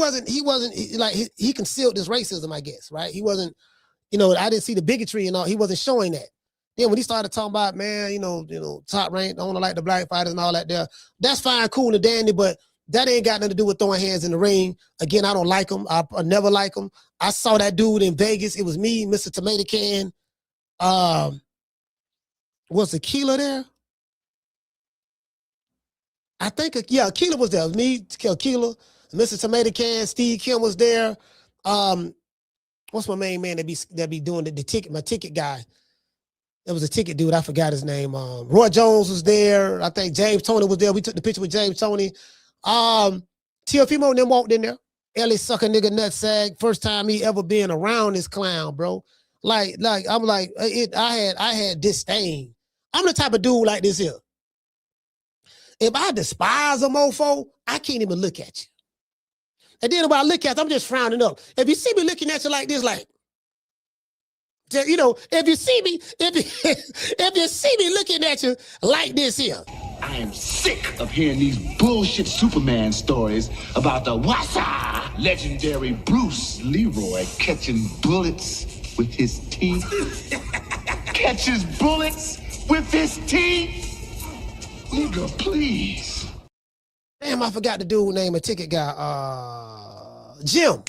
concealed this racism, I guess, right? He wasn't, I didn't see the bigotry and all. He wasn't showing that. Then when he started talking about, man, top rank, don't like the black fighters and all that there, that's fine, cool and dandy, but that ain't got nothing to do with throwing hands in the ring. Again, I don't like him. I never like him. I saw that dude in Vegas. It was me, Mr. Tomato Can. Was Aquila there? I think, Aquila was there. It was me, Aquila, Mr. Tomato Can, Steve Kim was there. What's my main man that be doing the ticket, my ticket guy? It was a ticket dude. I forgot his name. Roy Jones was there. I think James Toney was there. We took the picture with James Toney. Teofimo and them walked in there. Ellie sucker nigga nutsack. First time he ever been around this clown, bro. I had disdain. I'm the type of dude like this here. If I despise a mofo, I can't even look at you. And then when I look at you, I'm just frowning up. If you see me looking at you like this, like, if you see me looking at you like this here. I am sick of hearing these bullshit Superman stories about the Wassa legendary Bruce Leroy catching bullets with his teeth. Catches bullets with his teeth? Nigga, please. Damn, I forgot the dude name, a ticket guy. Jim.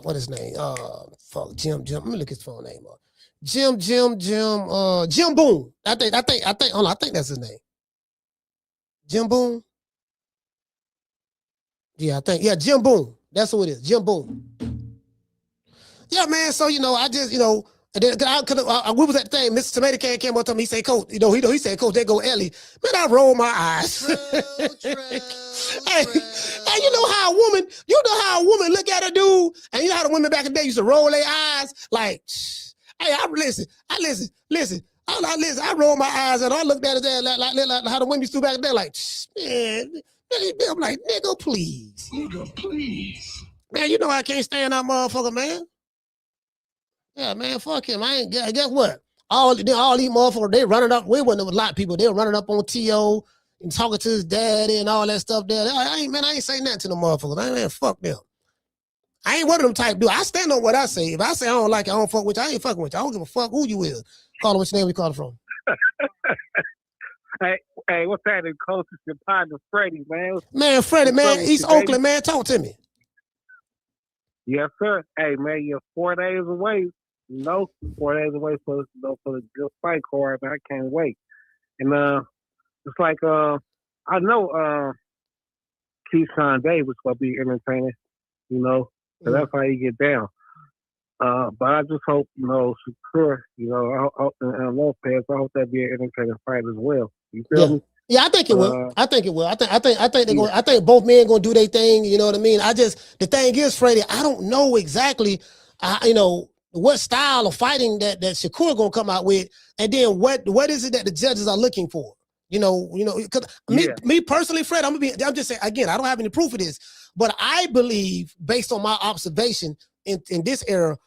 What his name? Fuck, Jim. Let me look his phone name up. Jim Boone. I think, hold on, I think that's his name. Jim Boone. Yeah, Jim Boone. That's who it is, Jim Boone. Yeah, man, so, I just, and then we was at the thing, Mr. Tomato Can came up to me, he said, Coach, he said, Coach, there go Ellie. Man, I rolled my eyes. Hey, you know how a woman look at a dude, and you know how the women back in the day used to roll their eyes? Like, hey, I listen. I rolled my eyes and I looked at it there like how the women used to back in the day, like, man, I'm like, nigga, please. Nigga, please. Man, you know I can't stand that motherfucker, man. Yeah, man, fuck him. I ain't, guess what? All these motherfuckers, they running up, we wasn't a lot of people, they were running up on T.O. and talking to his daddy and all that stuff there. I ain't saying nothing to the motherfuckers. Man, fuck them. I ain't one of them type dude. I stand on what I say. If I say I don't like it, I don't fuck with you, I ain't fucking with you. I don't give a fuck who you is. Call it which name we call it from. Hey, what's happening, Coach? It's your partner, Freddie, man. Man, Freddie, man, East Oakland, man, talk to me. Yes, sir. Hey, man, you're 4 days away. 4 days away for the good fight card, man. I can't wait. And it's like I know Keyshawn Davis will be entertaining, you know, so that's how you get down. But I just hope, you know, Shakur, you know, and Lopez, I hope that be an entertaining fight as well. You feel me? Yeah, I think it will. I think it will. I think they're going. I think both men gonna do their thing. You know what I mean? The thing is, Freddie, I don't know exactly, you know, what style of fighting that Shakur gonna come out with, and then what is it that the judges are looking for? You know, because me personally, Fred, I'm just saying again, I don't have any proof of this, but I believe based on my observation in this era,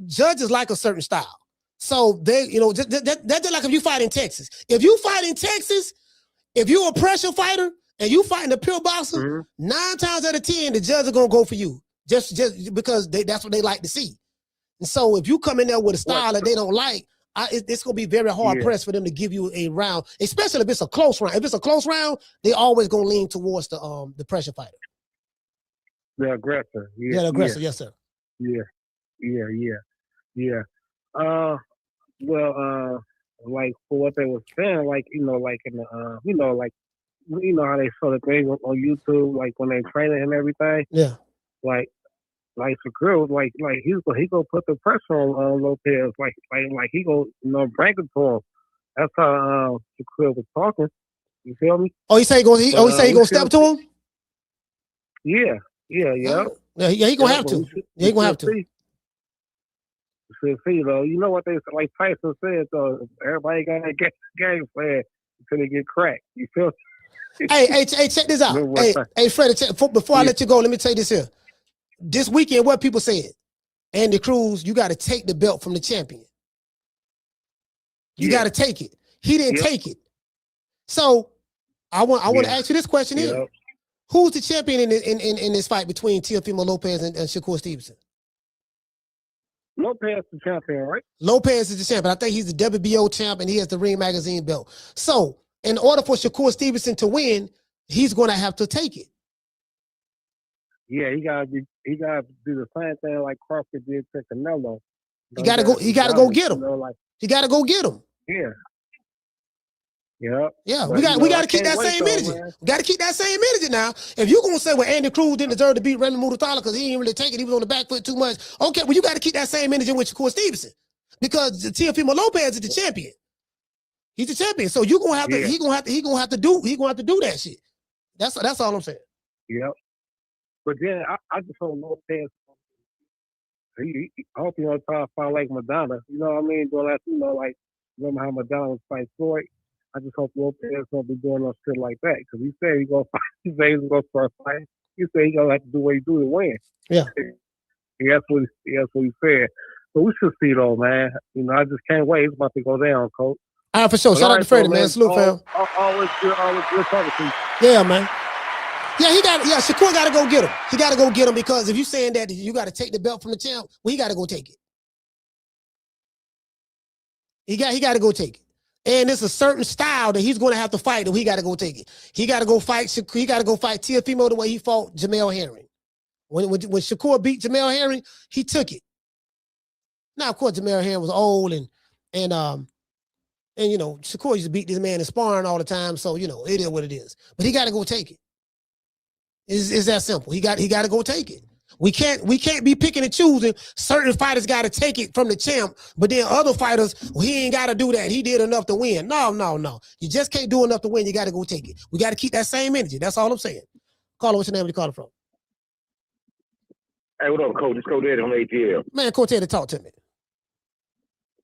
judges like a certain style. So they, you know, that's just like if you fight in Texas. If you fight in Texas, if you're a pressure fighter and you fighting a pure boxer, 9 times out of 10, the judges are gonna go for you just because that's what they like to see. And so if you come in there with a style that they don't like, it's gonna be very hard pressed for them to give you a round, especially if it's a close round. If it's a close round, they always gonna lean towards the pressure fighter. The aggressor. Yeah, the aggressor. Yes, sir. Yeah. Well, like for what they were saying, like, you know, like in the, you know, like, you know how they show the thing on YouTube, like when they training and everything. Yeah. Like Shakur was like he gonna put the pressure on Lopez, like he gonna, you know, break it to him. That's how Shakur was talking. You feel me? Oh, he say he gonna step to him? Yeah. Yeah, he gonna have to. Yeah, he gonna have to. See, though, you know what they like Tyson said, though, everybody got that game plan until they get cracked. You feel? Hey, check this out. Hey, Freddie, before I let you go, let me tell you this here. This weekend, what people said, Andy Cruz, you got to take the belt from the champion. You got to take it. He didn't take it. So I want to ask you this question here. Who's the champion in this fight between Teofimo Lopez and Shakur Stevenson? Lopez is the champion, right? Lopez is the champion. I think he's the WBO champ and he has the Ring Magazine belt. So in order for Shakur Stevenson to win, he's going to have to take it. Yeah, he gotta do the same thing like Crawford did to Canelo. He gotta go get him. He gotta go get him. Yeah. Yeah, we got to keep that same energy. We got to keep that same energy now. If you're gonna say, well, Andy Cruz didn't deserve to beat Remy Mutatala because he didn't really take it, he was on the back foot too much. Okay, well, you got to keep that same energy with Shakur Stevenson because Teofimo Lopez is the champion. He's the champion, so you gonna have to. He gonna have to do that shit. That's all I'm saying. Yep. But then I just hope Lopez. I hope he don't try to fight like Madonna. You know what I mean? Doing that, you know, like remember how Madonna was fighting Floyd. I just hope Lopez won't be doing no shit like that because he said he's gonna fight. He said he's gonna start fighting. He said he's gonna have to do what he do to win. Yeah. That's what he said. But we should see though, man. You know, I just can't wait. It's about to go down, coach. All right, for sure. Shout out to Freddie, man. Salute, fam. Always good talking to you. Yeah, man. Yeah, Shakur got to go get him. He got to go get him because if you're saying that you got to take the belt from the champ, well, he got to go take it. He got to go take it. And it's a certain style that he's going to have to fight, and he got to go take it. He got to go fight Shakur. He got to go fight Teofimo the way he fought Jamel Herring. When Shakur beat Jamel Herring, he took it. Now, of course, Jamel Herring was old and you know, Shakur used to beat this man in sparring all the time, so you know it is what it is. But he got to go take it. It's that simple. He got to go take it. We can't be picking and choosing. Certain fighters got to take it from the champ, but then other fighters, well, he ain't got to do that. He did enough to win. No. You just can't do enough to win. You got to go take it. We got to keep that same energy. That's all I'm saying. Caller, what's your name? Where you calling from? Hey, what up, Coach? It's Coach Eddie on ATL. Man, Coach Eddie, talk to me.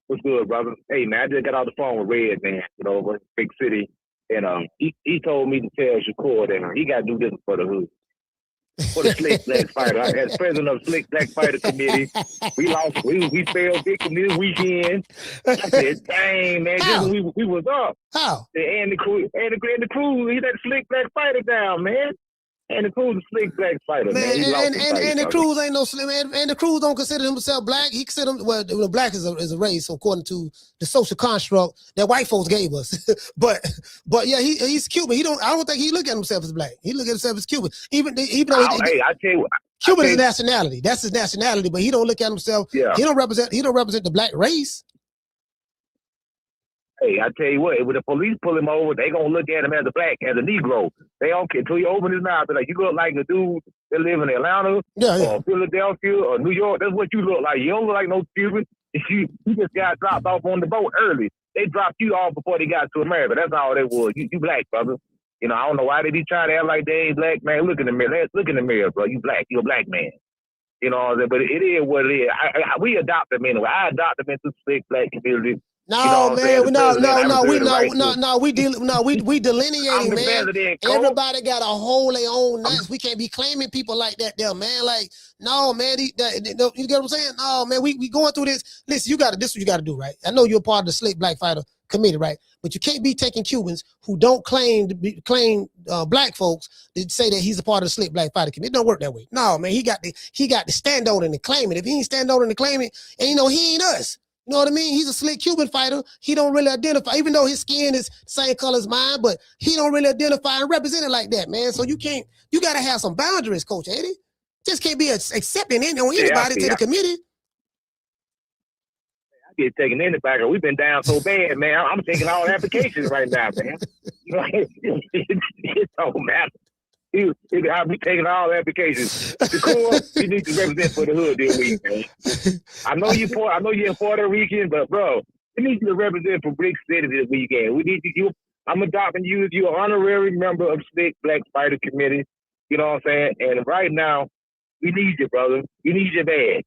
What's good, brother? Hey, man, I just got off the phone with Red, man, you know, over in Big City. And he told me to tell Shakur that he got to do this for the hood. For the Slick Black Fighter. As president of Slick Black Fighter Committee, we lost. We failed victim this weekend. I said, dang, man, just we was up. How? And the crew, he that Slick Black Fighter down, man. And the Cruz is Slick Black Fighter, man. And the Cruz ain't no slim. And the Cruz don't consider himself black. He consider black is a race, so according to the social construct that white folks gave us. but yeah, he's Cuban. I don't think he look at himself as black. He look at himself as Cuban. Even though I tell you, Cuban is a nationality. That's his nationality. But he don't look at himself. Yeah. He don't represent the black race. Hey, I tell you what, when the police pull him over, they gonna look at him as a black, as a Negro. They don't care until he open his mouth. They're like, you look like a dude that live in Atlanta or Philadelphia or New York. That's what you look like. You don't look like no Cuban. You just got dropped off on the boat early. They dropped you off before they got to America. That's all they was. You black, brother. You know, I don't know why they be trying to act like they ain't black, man. Look in the mirror. Look in the mirror, bro. You black. You a black man. You know, but it is what it is. We adopt them anyway. I adopt them into the slick black community. No, you know man, we delineating, man. Everybody got a whole their own nuts. We can't be claiming people like that there, man. Like, no, man, you get what I'm saying? No, man, we going through this. Listen, this is what you got to do, right? I know you're a part of the Slick Black Fighter Committee, right? But you can't be taking Cubans who don't claim black folks to say that he's a part of the Slick Black Fighter Committee. It don't work that way. No, man, he got to stand on it and claim it. If he ain't stand on it and claim it, and he ain't us. You know what I mean? He's a slick Cuban fighter. He don't really identify, even though his skin is the same color as mine, but he don't really identify and represent it like that, man. So you got to have some boundaries, Coach Eddie. Just can't be accepting anybody to the committee. I get taking anybody. We've been down so bad, man. I'm taking all applications right now, man. You know, it don't matter. I'll be taking all applications. Shakur, you need to represent for the hood this week, man. I know you're Puerto Rican, but bro, you need to represent for Brick City this weekend. We need you. I'm adopting you as your honorary member of Slick Black Fighter Committee. You know what I'm saying? And right now, we need you, brother. We need you bad.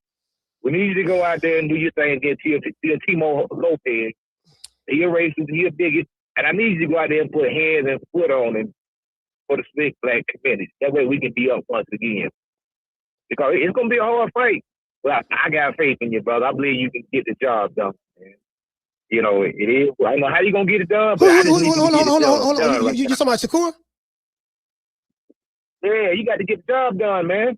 We need you to go out there and do your thing against Teofimo Lopez. You're racist, you're bigot, and I need you to go out there and put hands and foot on him for the Slick Black Committee. That way we can be up once again. Because it's going to be a hard fight. But I got faith in you, brother. I believe you can get the job done, man. You know, it is. I don't know how you're going to get it done, but hold on. You talking about Shakur? Yeah, you got to get the job done, man.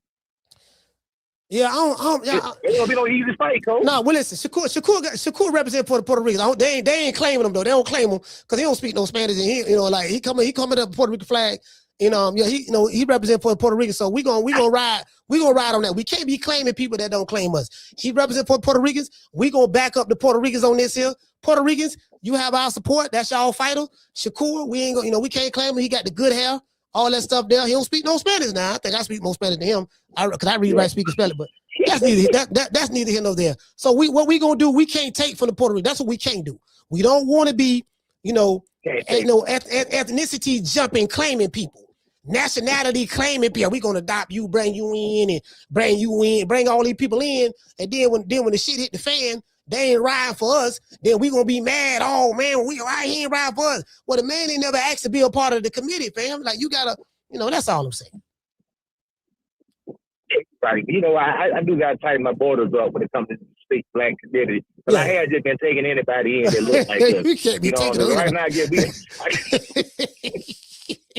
Yeah, it's gonna be no easy fight, Coach. No, well, listen, Shakur represent Puerto Rico. They ain't claiming him though. They don't claim him because he don't speak no Spanish. And he coming up Puerto Rican flag. He represent Puerto Rico. So we gonna ride on that. We can't be claiming people that don't claim us. He represent Puerto Ricans. We gonna back up the Puerto Ricans on this here. Puerto Ricans, you have our support. That's y'all fighter. Shakur, we ain't gonna, we can't claim him. He got the good hair. All that stuff there. He don't speak no Spanish now. I think I speak more Spanish than him. Because I read, write, speak, and spell it. But that's neither here nor there. So what we gonna do? We can't take from the Puerto Rican. That's what we can't do. We don't want to be, ethnicity jumping, claiming people, nationality claiming people. We gonna adopt you, bring you in, bring all these people in, and then when the shit hit the fan, they ain't riding for us, then we gonna be mad. Oh man, he ain't riding for us. Well, the man ain't never asked to be a part of the committee, fam. Like you gotta, that's all I'm saying. Right. I do gotta tighten my borders up when it comes to the Slick Black Committee. But I have just been taking anybody in that looks like us. You can't be taking right now.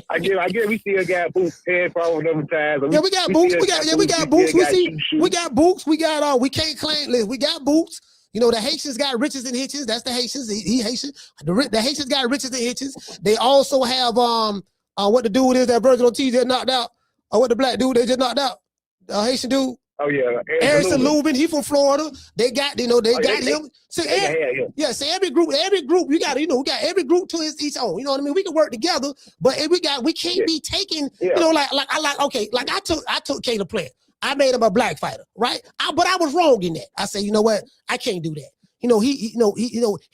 I guess we still got Boots head for them times. Yeah, we got Boots. We got Boots. We got Boots. We got we can't claim. Listen, we got Boots. The Haitians got riches and hitches. That's the Haitians. He Haitian. The Haitians got riches and hitches. They also have what the dude is that Virgil Ortiz just knocked out. Or what the black dude they just knocked out. The Haitian dude. Oh yeah, Harrison Lubin. He from Florida. They got him. So every group we got we got every group to its own. You know what I mean? We can work together, but we can't be taking. I took Caleb Plant. I made him a black fighter, right? But I was wrong in that. I said, you know what? I can't do that. He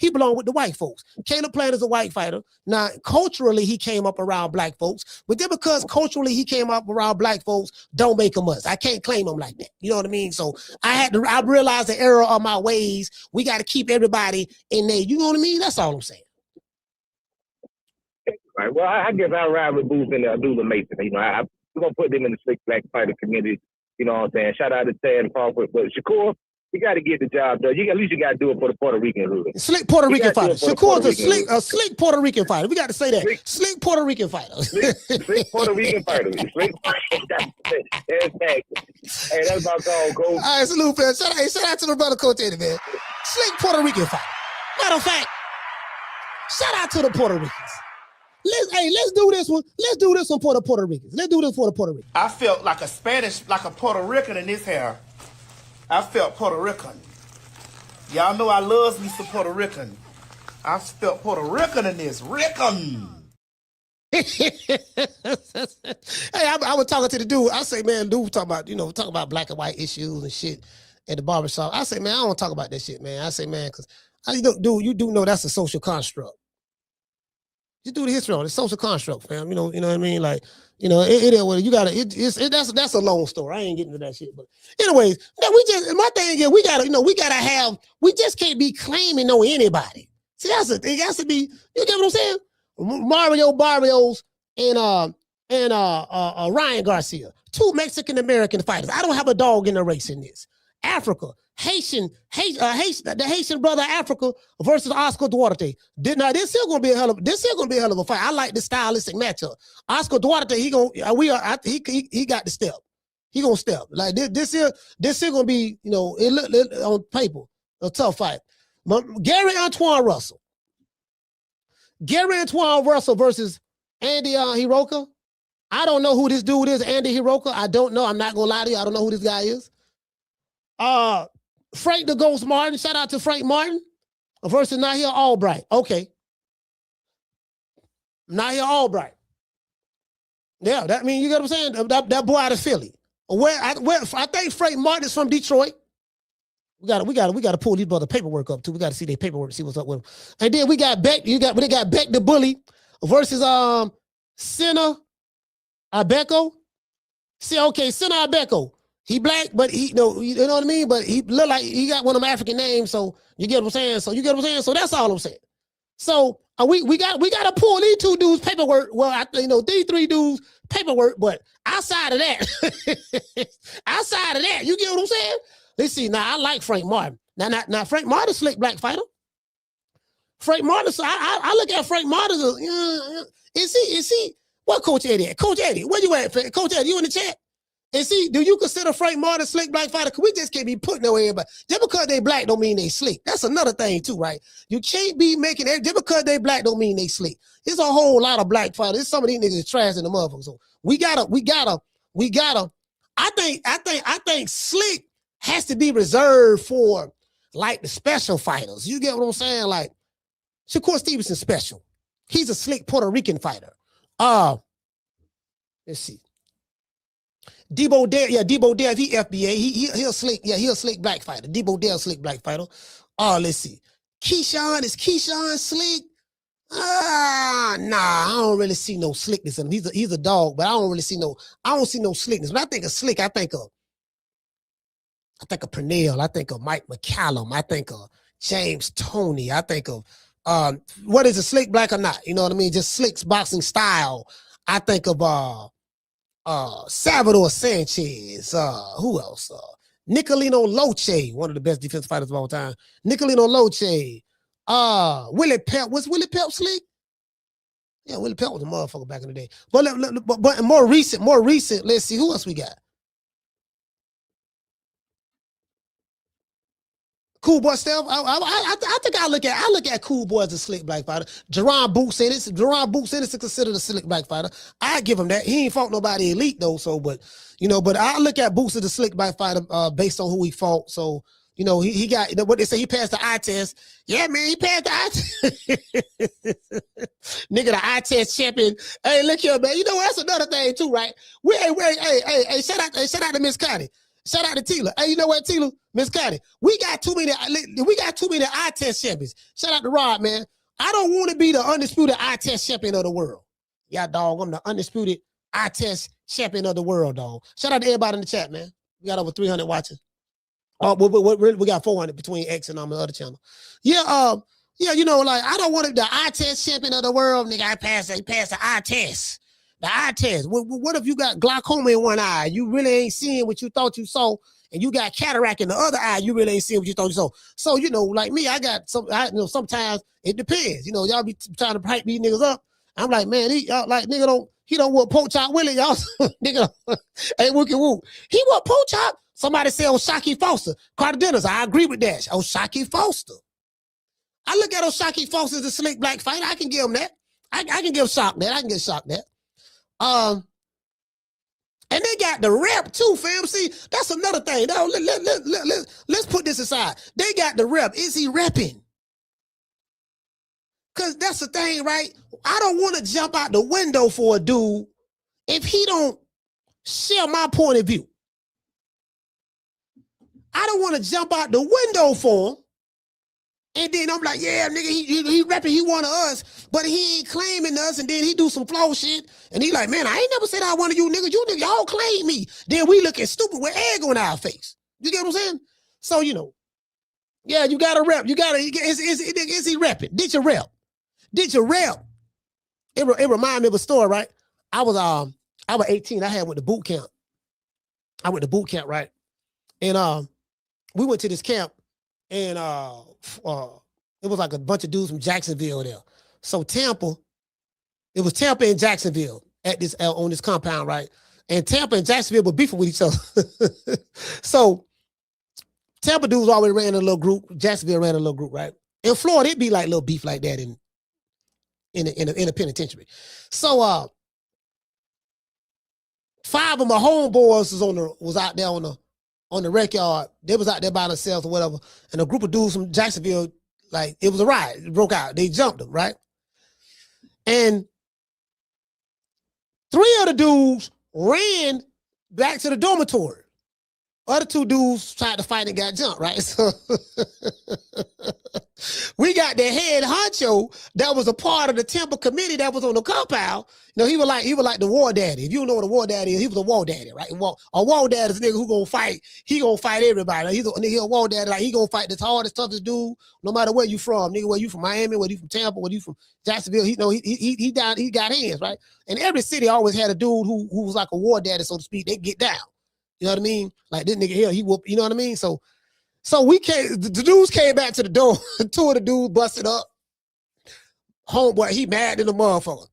belonged with the white folks. Caleb Plant is a white fighter. Now, culturally, he came up around black folks, but then because culturally he came up around black folks, don't make him us. I can't claim him like that. You know what I mean? So I realized the error of my ways. We got to keep everybody in there. You know what I mean? That's all I'm saying. Right. Well, I guess I'll ride with Boots and Abdullah Mason. We're going to put them in the Slick Black Fighter Committee. You know what I'm saying? Shout out to Ted Crawford. But Shakur, you got to get the job done. At least you got to do it for the Puerto Rican hood. Slick Puerto Rican fighter. Shakur's a slick Puerto Rican fighter. We got to say that. Slick Puerto Rican fighter. Slick Puerto Rican fighter. Slick. That's fact. Hey, that's my call, Coach. All right, salute, man. Shout out to the brother, Coach Eddie, man. Slick Puerto Rican fighter. Matter of fact, shout out to the Puerto Ricans. Let's do this one. Let's do this one for the Puerto Ricans. Let's do this for the Puerto Ricans. I felt like a Puerto Rican in this hair. I felt Puerto Rican. Y'all know I love me some Puerto Rican. I spelled Puerto Rican in this. Rican. Hey, I was talking to the dude. I say, man, dude, talking about black and white issues and shit at the barbershop. I say, man, I don't talk about that shit, man. I say, man, because dude, you do know that's a social construct. You do the history on it, social construct, fam. You know what I mean? Like, you that's a long story. I ain't getting into that shit. But anyways, my thing is we just can't be claiming no anybody. See, that's the thing. It has to be, you get what I'm saying? Mario Barrios and Ryan Garcia, 2 Mexican-American fighters. I don't have a dog in the race in this. Africa, the Haitian brother Africa versus Oscar Duarte. This still gonna be a hell of a fight. I like the stylistic matchup. Oscar Duarte, he got the step. He gonna step. Like this here gonna be, on paper, a tough fight. Gary Antoine Russell versus Andy Hiroka. I don't know who this dude is, Andy Hiroka. I don't know. I'm not gonna lie to you. I don't know who this guy is. Frank the Ghost Martin. Shout out to Frank Martin versus Nahir Albright. Okay. Nahir Albright. Yeah, that mean you get what I'm saying? That boy out of Philly. I think Frank Martin is from Detroit. We gotta pull these brother paperwork up too. We gotta see their paperwork, see what's up with them. And then we got Beck the Bully versus Senna Abeko. See, okay, Senna Abeko. He black, but you know what I mean? But he look like he got one of them African names, so you get what I'm saying? So that's all I'm saying. So we got to pull these 2 dudes paperwork. Well, these 3 dudes paperwork, but outside of that, you get what I'm saying? Let's see. Now I like Frank Martin. Now Frank Martin, slick black fighter. Frank Martin. So I look at Frank Martin. Is he? What Coach Eddie at? Coach Eddie, where you at? Coach Eddie, you in the chat? And see, do you consider Frank Martin slick black fighter? Cause we just can't be putting no everybody. Just because they black don't mean they slick. That's another thing too, right? You can't be making it just because they black don't mean they slick. There's a whole lot of black fighters. There's some of these niggas trash in the motherfuckers. So we gotta. I think slick has to be reserved for like the special fighters. You get what I'm saying? Like Shakur Stevenson special. He's a slick Puerto Rican fighter. Let's see. Debo Dare, he FBA. He'll slick, he'll slick black fighter. Debo Dare slick black fighter. Let's see. Is Keyshawn slick? Nah, I don't really see no slickness in him. He's a dog, but I don't see no slickness. When I think of slick, I think of Pernell. I think of Mike McCallum. I think of James Toney. I think of what is it, slick black or not? You know what I mean? Just slick's boxing style. I think of Salvador Sanchez. Who else? Nicolino Loche, one of the best defensive fighters of all time. Nicolino Loche. Willie Pelt. Was Willie Pelt slick? Yeah, Willie Pelt was a motherfucker back in the day. But more recent, let's see, who else we got? Cool Boy Steph. I think I look at Cool Boy as a slick black fighter. Jerron Boots Ennis is considered a slick black fighter. I give him that. He ain't fought nobody elite though. So, but I look at Boots as a slick black fighter based on who he fought. So, he got what they say. He passed the eye test. Yeah, man, he passed the eye test. Nigga, the eye test champion. Hey, look here, man. That's another thing too, right? Hey, shout out to Miss Connie. Shout out to Tila. Hey, you know what, Tila? Miss Connie, we got too many eye test champions. Shout out to Rod, man. I don't want to be the undisputed eye test champion of the world. Yeah, dog, I'm the undisputed eye test champion of the world, dog. Shout out to everybody in the chat, man. We got over 300 watching. We got 400 between X and the other channel. Yeah, I don't want to be the eye test champion of the world, nigga. I passed the eye test. The eye test. What if you got glaucoma in one eye? You really ain't seeing what you thought you saw, and you got cataract in the other eye. You really ain't seeing what you thought you saw. So like me, I got some. Sometimes it depends. Y'all be trying to hype these niggas up. I'm like, man, he don't want pork chop Willie, y'all. Nigga, hey, wookie woo. He want pork chop. Somebody say, Shaki Foster. Carter Dennis, I agree with that. Shaki Foster. I look at Shaki Foster as a slick black fighter. I can give him that. I can give Shock that. I can give Shock that. And they got the rep too, fam. See, that's another thing. Now, let's put this aside. They got the rep. Is he repping? Cause that's the thing, right? I don't want to jump out the window for a dude if he don't share my point of view. I don't want to jump out the window for him. And then I'm like, yeah, nigga, he rapping, he one of us, but he ain't claiming us. And then he do some flow shit. And he like, man, I ain't never said I one of you niggas. You niggas, y'all claim me. Then we looking stupid with egg on our face. You get what I'm saying? So, you know, yeah, you got to rep. You got to, is he repping? Did you rep? Did you rep? It reminded me of a story, right? I was 18. I went to boot camp. I went to boot camp, right? And we went to this camp, and it was like a bunch of dudes from Jacksonville there. So Tampa, it was Tampa and Jacksonville at this on this compound, right? And Tampa and Jacksonville were beefing with each other. So Tampa dudes always ran a little group. Jacksonville ran a little group, right? In Florida, it'd be like little beef like that in a penitentiary. So 5 of my homeboys was out there on the rec yard. They was out there by themselves or whatever. And a group of dudes from Jacksonville, like, it was a riot. It broke out. They jumped them, right? And 3 of the dudes ran back to the dormitory. Other 2 dudes tried to fight and got jumped, right? So we got the head honcho that was a part of the temple committee that was on the compound. You know, he was like the war daddy. If you don't know what a war daddy is, he was a war daddy, right? A war daddy is a nigga who gonna fight. He gonna fight everybody. Like, he's a war daddy. Like, he gonna fight the hardest, toughest dude, no matter where you from. Nigga, whether you from Miami, whether you from Tampa, whether you from Jacksonville, he got hands, right? And every city always had a dude who was like a war daddy, so to speak. They get down. You know what I mean? Like, this nigga here, he whoop, you know what I mean? So the dudes came back to the door. 2 of the dudes busted up. Homeboy, he mad than the motherfucker.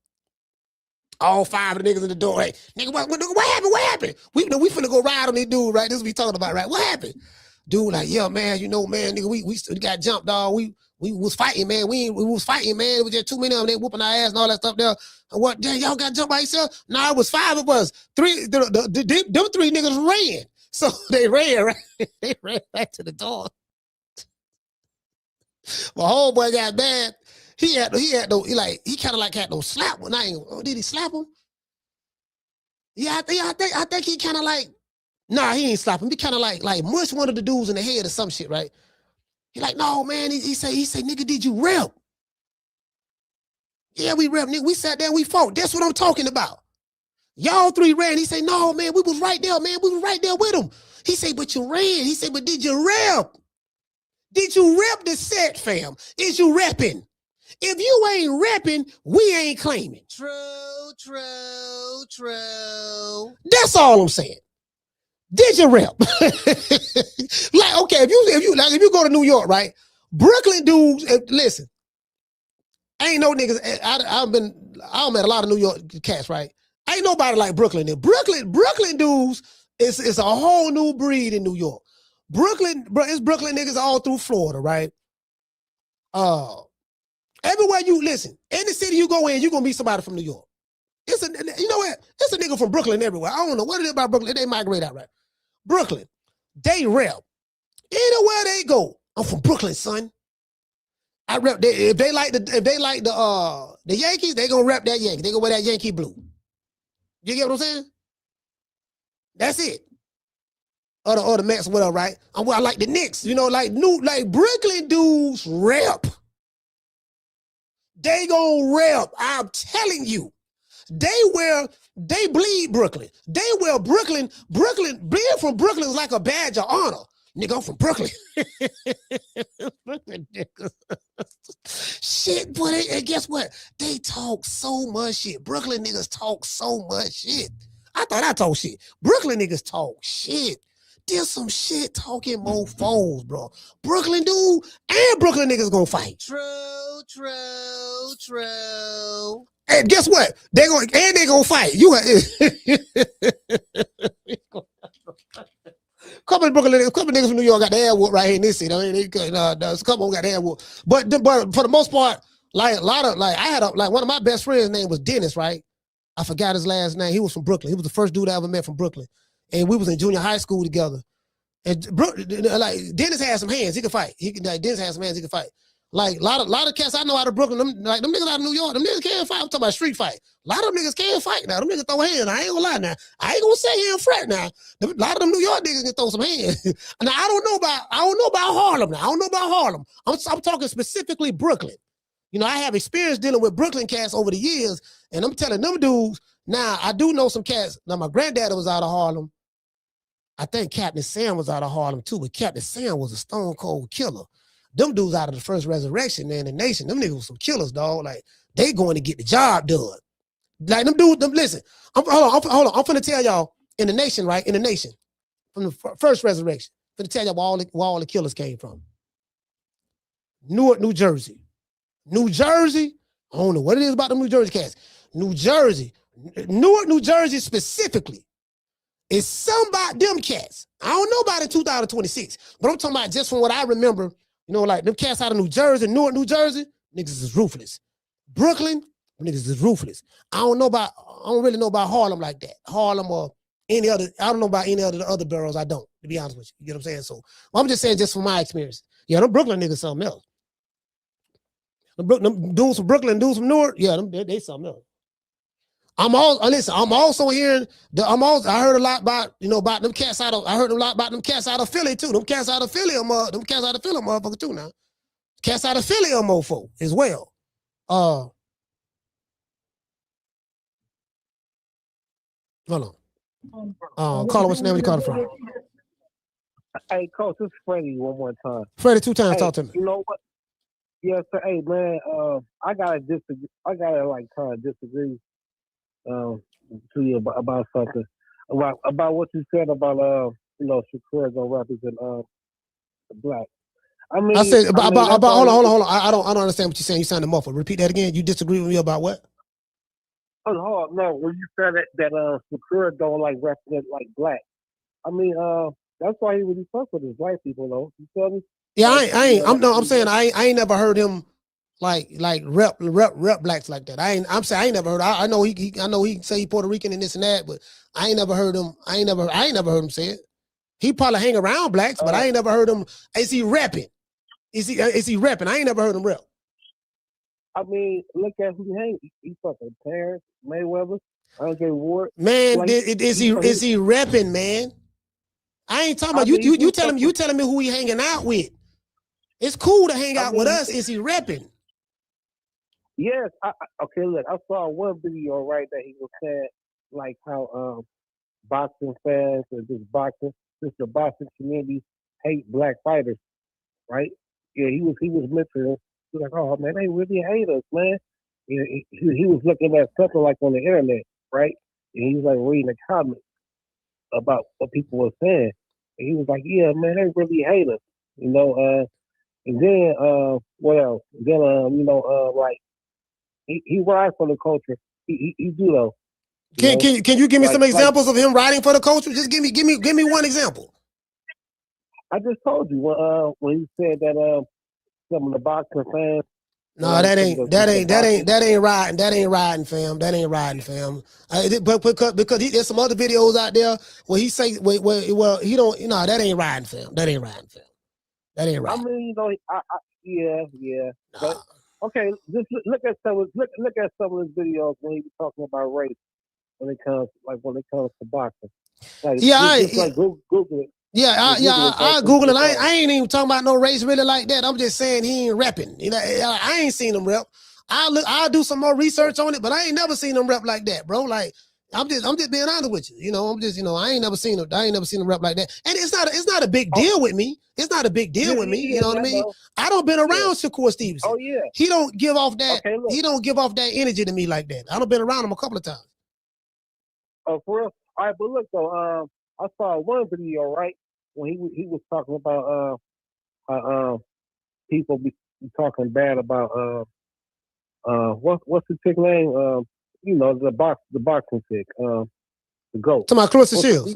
All 5 of the niggas in the door. Hey, nigga, what happened? What happened? We finna go ride on this dude, right? This is what we talking about, right? What happened? Dude, like, yeah, man, you know, man, nigga, we got jumped, dog. We was fighting, man. We was fighting, man. It was just too many of them. They whooping our ass and all that stuff there. And what, damn, y'all got jumped by yourself? Nah, it was 5 of us. 3, them 3 niggas ran. So they ran, right? They ran back to the door. My homeboy got bad. He kind of like had no slap one. Did he slap him? Yeah, I think he kind of like, nah, he ain't slap him. He kind of like mushed one of the dudes in the head or some shit, right? He like, no, man. He say, nigga, did you rep? Yeah, we rep, nigga. We sat there, we fought. That's what I'm talking about. Y'all 3 ran. He say, no, man, we was right there, man. We was right there with him. He say, but you ran. He say, but did you rep? Did you rep the set, fam? Is you repping? If you ain't repping, we ain't claiming. True. That's all I'm saying. Did you rep? Like, okay, if you go to New York, right? Brooklyn dudes, listen, ain't no niggas. I met a lot of New York cats, right? Ain't nobody like Brooklyn. Brooklyn dudes is a whole new breed in New York. It's Brooklyn niggas all through Florida, right? Everywhere you listen, any city you go in, you're gonna meet somebody from New York. You know what? It's a nigga from Brooklyn everywhere. I don't know what it is about Brooklyn. They migrate out, right? Brooklyn, they rep. Anywhere they go, I'm from Brooklyn, son. I rep. If they like the Yankees, they gonna rep that Yankee. They gonna wear that Yankee blue. You get what I'm saying? That's it. Or the Mets, whatever, right? I like the Knicks. You know, like Brooklyn dudes rep. They gonna rep. I'm telling you. They bleed Brooklyn. They wear Brooklyn. Being from Brooklyn is like a badge of honor. Nigga, I'm from Brooklyn. Brooklyn niggas. Shit, boy, and guess what? They talk so much shit. Brooklyn niggas talk so much shit. I thought I talk shit. Brooklyn niggas talk shit. There's some shit talking mofos, bro. Brooklyn dude and Brooklyn niggas gonna fight. True. And guess what? They gonna fight. Couple of Brooklyn niggas, couple of niggas from New York got the air whoop right here in this city. There's a couple got the air whoop. But for the most part, like a lot of I had one of my best friends' name was Dennis, right? I forgot his last name. He was from Brooklyn. He was the first dude I ever met from Brooklyn. And we was in junior high school together. And Dennis had some hands. He could fight. Dennis had some hands. He could fight. Like a lot of cats I know out of Brooklyn, them niggas out of New York, them niggas can't fight. I'm talking about street fight. A lot of them niggas can't fight now. Them niggas throw hands. I ain't gonna lie now. I ain't gonna say here and fret now. A lot of them New York niggas can throw some hands. Now I don't know about Harlem now. I don't know about Harlem. I'm talking specifically Brooklyn. You know, I have experience dealing with Brooklyn cats over the years, and I'm telling them dudes, now I do know some cats. Now my granddaddy was out of Harlem. I think Captain Sam was out of Harlem too, but Captain Sam was a stone cold killer. Them dudes out of the first resurrection, man, the nation, them niggas was some killers, dog. Like, they going to get the job done. Like, them dudes, listen, hold on. I'm finna tell y'all, in the nation, right? In the nation, from the first resurrection, I'm finna tell y'all where all the killers came from. Newark, New Jersey. New Jersey, I don't know what it is about them New Jersey cats. New Jersey, Newark, New Jersey specifically, is somebody, them cats. I don't know about in 2026, but I'm talking about just from what I remember. You know, like them cats out of New Jersey, Newark, New Jersey, niggas is ruthless. Brooklyn, niggas is ruthless. I don't really know about Harlem like that. Harlem or any other, I don't know about any other boroughs. I don't, to be honest with you. You get what I'm saying? So I'm just saying, just from my experience. Yeah, them Brooklyn niggas something else. Them dudes from Brooklyn, dudes from Newark, yeah, they something else. I'm also hearing I heard a lot about, you know, about them cats out of, I heard a lot about them cats out of Philly too. Them cats out of Philly, motherfucker too now. Cats out of Philly are mofo as well. Hold on. Caller, what's your name? Where you calling from? Hey, Coach, this is Freddie one more time. Freddie, 2 times, talk to me. You know what? Yes, sir. Hey, man, I gotta disagree. I gotta like kind of disagree to you about something about what you said about you know, Shakur gonna represent the black. I mean, I said about hold on. I don't understand what you're saying. You sounded muffled. Repeat that again. You disagree with me about what? Oh no, when you said that Shakur don't like represent like black. I mean, that's why he really fuck with his white people though. You feel me? Yeah, I'm saying I ain't never heard him like rep blacks like that. I ain't never heard. I know he say he Puerto Rican and this and that, but I ain't never heard him. I ain't never heard him say it. He probably hang around blacks, but I ain't never heard him. Is he repping? Is he repping? I ain't never heard him rep. I mean, look at who he hangs. He fucking Terrence, Mayweather, Andre Ward. Man, like, is he repping, man? I ain't talking about you telling me who he hanging out with. It's cool to hang out with us. Is he repping? Yes. Okay, look, I saw one video, right, that he was saying, like, how boxing fans or just the boxing community hate black fighters, right? Yeah, he was mentioning, he was like, oh, man, they really hate us, man. He was looking at something like on the internet, right? And he was, like, reading the comments about what people were saying. And he was like, yeah, man, they really hate us, you know, and then what else? Then you know, like he rides for the culture. He do though. Can you give me some examples of him riding for the culture? Just give me one example. I just told you when he said that some of the boxing fans. No, that ain't riding. That ain't riding, fam. That ain't riding, fam. But because there's some other videos out there where he say, well, he don't. You know, that ain't riding, fam. That ain't riding, fam. That ain't right. I mean, you know, yeah. But okay, just look at some of his videos when he was talking about race when it comes to boxing. Like, Google it. I Google it. I ain't even talking about no race really like that. I'm just saying he ain't repping. You know, I ain't seen him rep. I'll do some more research on it, but I ain't never seen him rep like that, bro. Like, I'm just being honest with you. You know, I ain't never seen him rep like that. And it's not a big deal with me. It's not a big deal with me. You know what I mean? I don't been around Shakur Stevenson. Oh yeah. He don't give off that. Okay, he don't give off that energy to me like that. I don't been around him a couple of times. Oh, for real? All right, but look though, I saw one video, right, when he was talking about people be talking bad about what's the chick name? You know, the boxing chick, the GOAT. Talking about Clarissa Shields.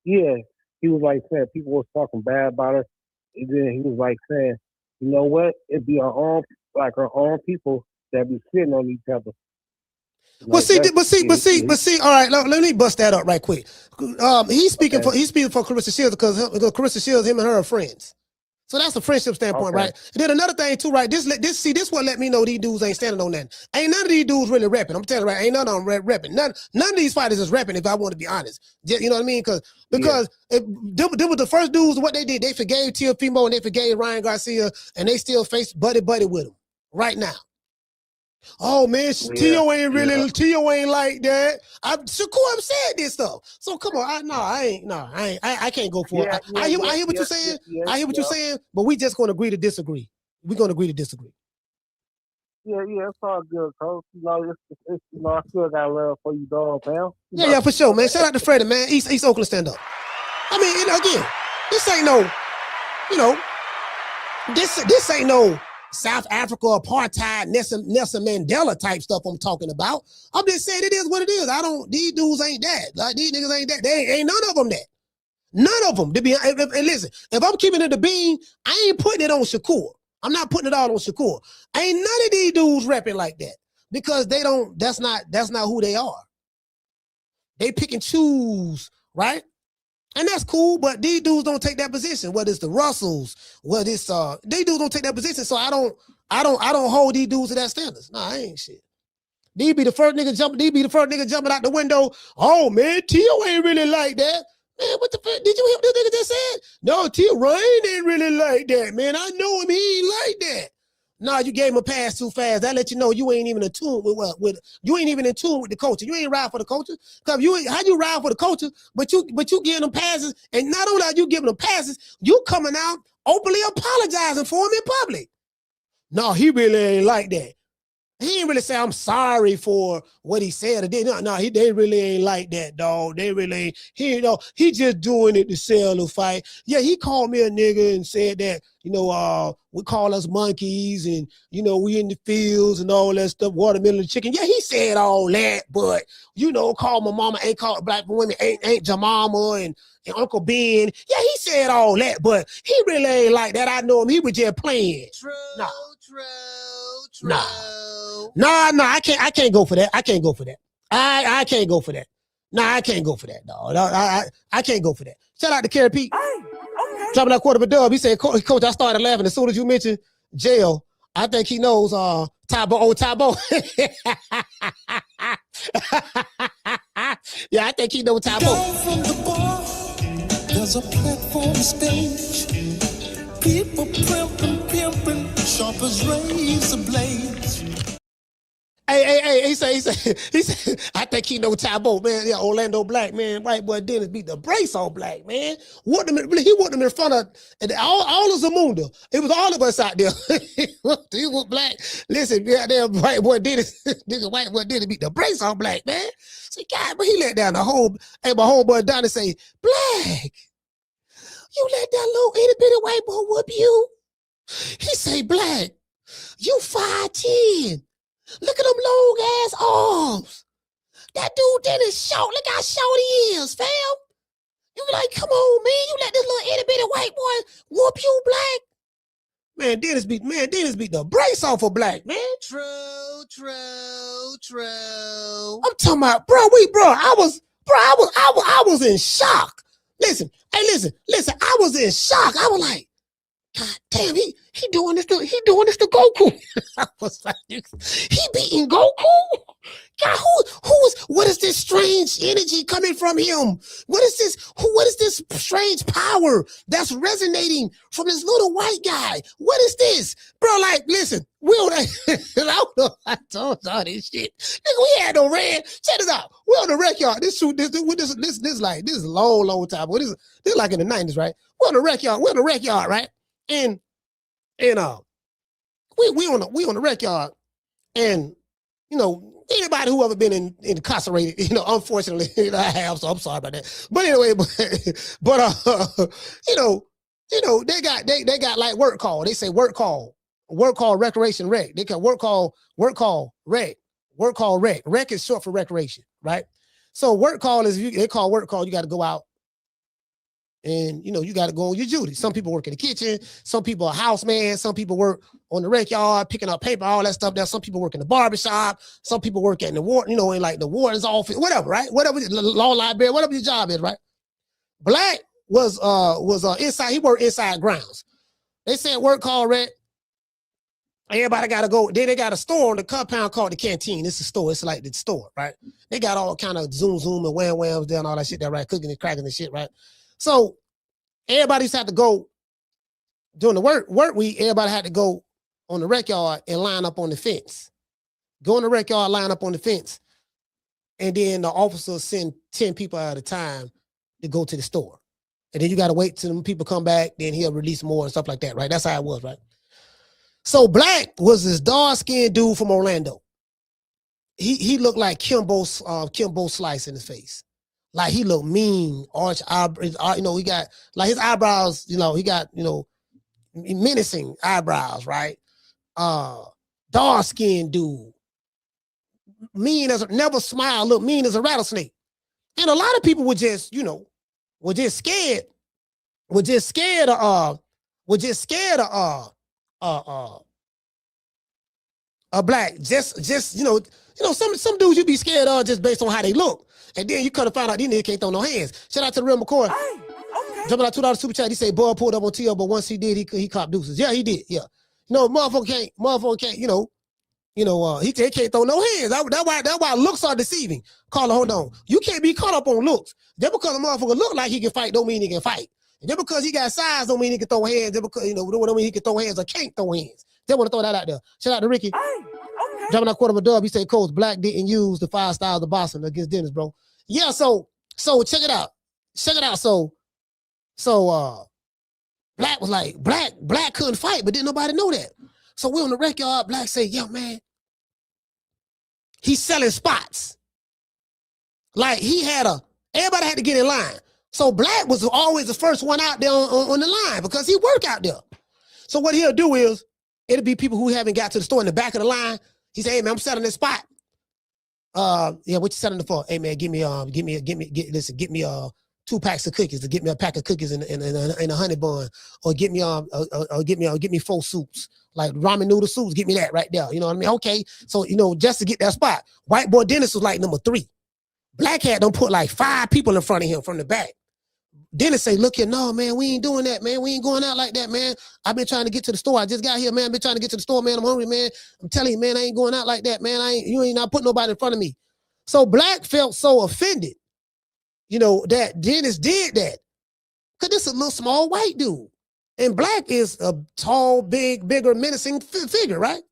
Yeah, he was like saying people was talking bad about her, and then he was like saying, you know what? It'd be our own people that be sitting on each other. Well, see. All right, let me bust that up right quick. He's speaking for Clarissa Shields because Clarissa Shields, him and her are friends. So that's a friendship standpoint, right? And then another thing too, right? This what let me know these dudes ain't standing on nothing. Ain't none of these dudes really repping. I'm telling you, right? Ain't none of them repping. None of these fighters is repping. If I want to be honest, you know what I mean? Because they were the first dudes. What they did, they forgave Teofimo and they forgave Ryan Garcia, and they still face buddy with him right now. Oh man, Tio ain't like that. Shakur said this stuff. So come on, I can't go for it. I hear what you're saying. I hear what you're saying, but we just gonna agree to disagree. We're gonna agree to disagree. Yeah, it's all good, Coach. I still got love for you, dog, man. Yeah, for sure, man. Shout out to Freddie, man. East Oakland stand up. I mean, again, this ain't no, this ain't no South Africa apartheid, Nelson Mandela type stuff I'm talking about. I'm just saying it is what it is. These dudes ain't that. Like, these niggas ain't that. They ain't none of them that. None of them. And listen, if I'm keeping it a bean, I ain't putting it on Shakur. I'm not putting it all on Shakur. Ain't none of these dudes rapping like that because they don't, that's not who they are. They pick and choose, right? And that's cool, but these dudes don't take that position. Whether it's the Russells, whether it's they dudes don't take that position. So I don't hold these dudes to that standards. Nah, I ain't shit. These be the first nigga jumping out the window. Oh man, Tio ain't really like that. Man, what the fuck? Did you hear what this nigga just said? No, Tio Ryan ain't really like that, man. I know him, he ain't like that. Nah, you gave him a pass too fast. That let you know you ain't even in tune with you ain't even in tune with the culture. You ain't ride for the culture. Cause how you ride for the culture, but you giving them passes, and not only are you giving them passes, you coming out openly apologizing for him in public. No, he really ain't like that. He ain't really say I'm sorry for what he said or did. No, they really ain't like that, dog. They really ain't. He just doing it to sell the fight. Yeah, he called me a nigga and said that, we call us monkeys and, we in the fields and all that stuff, watermelon chicken. Yeah, he said all that, but, call my mama, ain't called black women, ain't Jamama and Uncle Ben. Yeah, he said all that, but he really ain't like that. I know him. He was just playing. True. Nah, I can't go for that. I can't go for that. I can't go for that. Nah, I can't go for that, dog. I can't go for that. Shout out to Kerry Pete. Dropping that quarter of a dub. He said, Coach, I started laughing as soon as you mentioned jail. I think he knows Tybo. Yeah, I think he knows Tybo. From the bar, there's a platform stage. People pimping, sharp as razor blades. Hey, he said, I think he know Tybo, man. Yeah, Orlando Black, man. White boy Dennis beat the brace on Black, man. He whooped him in front of all of Zamunda. It was all of us out there. He was Black. Listen, goddamn white boy Dennis, white boy Dennis beat the brace on Black, man. So, God, but he let down the whole, my homeboy Donnie say, Black, you let that little itty bitty white boy whoop you? He say, Black, you 5'10". Look at them long ass arms. That dude Dennis short. Look how short he is, fam. You like, come on, man. You let this little itty bitty white boy whoop you, Black. Man, Dennis beat the brace off of Black, man. True. I'm talking about, I was in shock. Listen, I was in shock. I was like, God damn, he doing this to Goku. I was like, he beating Goku? God, what is this strange energy coming from him? What is this strange power that's resonating from this little white guy? What is this? Bro, like, listen, I told y'all this shit. Nigga, we had no red. Check this out. We're on the rec yard. This is a long time. This is like in the 90s, right? We're on the rec yard, right? And we on the rec yard, and anybody who ever been incarcerated, unfortunately, I have, so I'm sorry about that. But anyway, they got like work call. They say work call recreation rec. They can work call rec. Rec is short for recreation, right? So work call is they call work call. You got to go out. And, you got to go on your duty. Some people work in the kitchen. Some people are houseman. Some people work on the rec yard, picking up paper, all that stuff. There. Some people work in the barbershop. Some people work in the in like the warden's office, whatever, right? Whatever, the law library, whatever your job is, right? Black was inside. He worked inside grounds. They said work call red. Everybody got to go. Then they got a store on the compound called the Canteen. It's a store. It's like the store, right? They got all kind of zoom and whams there and all that shit there, right? Cooking and cracking and shit, right? So everybody used to have to go during the work week. Everybody had to go on the rec yard and line up on the fence. Go in the rec yard, line up on the fence. And then the officer send 10 people at a time to go to the store. And then you got to wait till them people come back. Then he'll release more and stuff like that, right? That's how it was, right? So Black was this dark-skinned dude from Orlando. He looked like Kimbo Slice in his face. Like he looked mean, arch eyebrows, he got like his eyebrows, he got, menacing eyebrows, right? Dark-skinned dude. Mean as never smile, look mean as a rattlesnake. And a lot of people were just, scared of Black. Some dudes you be scared of just based on how they look. And then you could have found out these niggas can't throw no hands. Shout out to the real McCoy. Hey, okay. Jumping out $2 super chat. He said, boy pulled up on TL, but once he did, he copped deuces. Yeah, he did. Yeah. Motherfucker can't, he can't throw no hands. That's why looks are deceiving. Carla, hold on. You can't be caught up on looks. Just because a motherfucker look like he can fight don't mean he can fight. And just because he got size don't mean he can throw hands. Just because, don't mean he can throw hands or can't throw hands. Just want to throw that out there. Shout out to Ricky. Hey, okay. Jumping out quarter of a dub. He said, Coach, Black didn't use the 5 styles of boxing against Dennis, bro. Yeah, so check it out. So Black was like, Black couldn't fight, but didn't nobody know that. So we on the rec yard, Black say, yo, man, he's selling spots. Like everybody had to get in line. So Black was always the first one out there on the line because he work out there. So what he'll do is, it'll be people who haven't got to the store in the back of the line. He say, hey man, I'm selling this spot. What you selling it for? Hey man, get me 2 packs of cookies, or get me a pack of cookies and a honey bun, or get me 4 soups, like ramen noodle soups. Get me that right there. You know what I mean? Okay, so just to get that spot. White boy Dennis was like number 3. Black Hat don't put like 5 people in front of him from the back. Dennis say, look here, no man, we ain't doing that, man. We ain't going out like that, man. I've been trying to get to the store. I just got here, man. I've been trying to get to the store, man. I'm hungry, man. I'm telling you, man, I ain't going out like that, man. You ain't not putting nobody in front of me. So Black felt so offended, that Dennis did that. Because this is a little small white dude. And Black is a tall, bigger, menacing figure, right?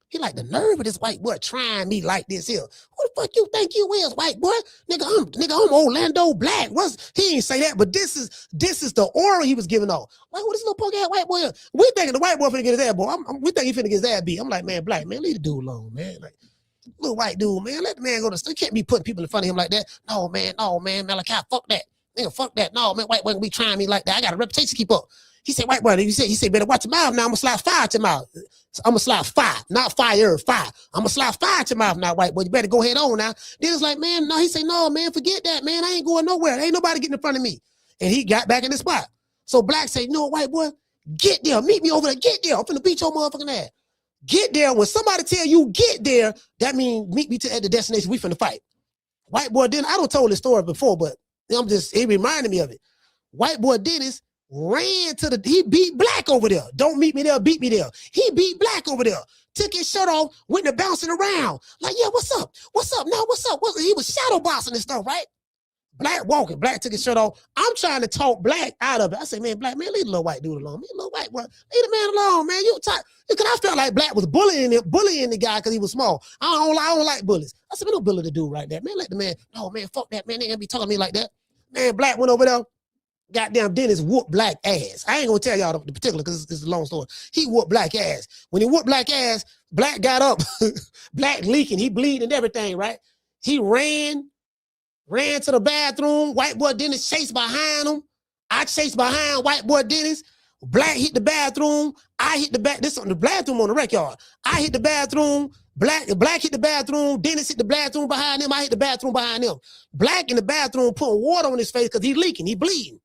He like, the nerve of this white boy trying me like this here. Who the fuck you think you is, white boy? Nigga, I'm Orlando Black. He ain't say that, but this is the aura he was giving off. Like, what this little punk ass white boy? We thinking the white boy finna get his ass boy. We think he finna get his ass beat. I'm like, man, Black, man, leave the dude alone, man. Like, little white dude, man, let the man go to the store. You can't be putting people in front of him like that. No, man, Malachi, fuck that. Nigga, fuck that. No, man, white boy gonna be trying me like that. I got a reputation to keep up. He said, white boy, he said, better watch your mouth now. I'm gonna slide 5 to your mouth. I'm gonna slide 5, not fire, 5. I'm gonna slide 5 to your mouth now, white boy. You better go ahead on now. Then it's like, man, no, he said, no, man, forget that, man. I ain't going nowhere. Ain't nobody getting in front of me. And he got back in the spot. So Black said, no, white boy, get there. Meet me over there. Get there. I'm finna beat your motherfucking ass. Get there. When somebody tell you get there, that means meet me at the destination. We finna fight. White boy Dennis, I don't told this story before, but it reminded me of it. White boy Dennis ran he beat Black over there. Don't meet me there, beat me there. He beat Black over there. Took his shirt off, went to bouncing around. Like, yeah, what's up? What's up? Now, what's up? He was shadow boxing and stuff, right? Black walking. Black took his shirt off. I'm trying to talk Black out of it. I say, man, Black, man, leave the little white dude alone. Man, little white boy, leave the man alone, man. Because I felt like Black was bullying the guy because he was small. I don't like bullies. I said, man, don't bully the dude right there. Man, let the man, no, man, fuck that, man. They ain't gonna be talking to me like that. Man, Black went over there. Goddamn Dennis whooped Black ass. I ain't gonna tell y'all the particular because it's a long story. He whooped Black ass. When he whooped Black ass, Black got up. Black leaking. He bleeding and everything, right? He ran to the bathroom. White boy Dennis chased behind him. I chased behind white boy Dennis. Black hit the bathroom. I hit the This on the bathroom on the rec yard. I hit the bathroom. Black hit the bathroom. Dennis hit the bathroom behind him. I hit the bathroom behind him. Black in the bathroom putting water on his face because he leaking. He bleeding.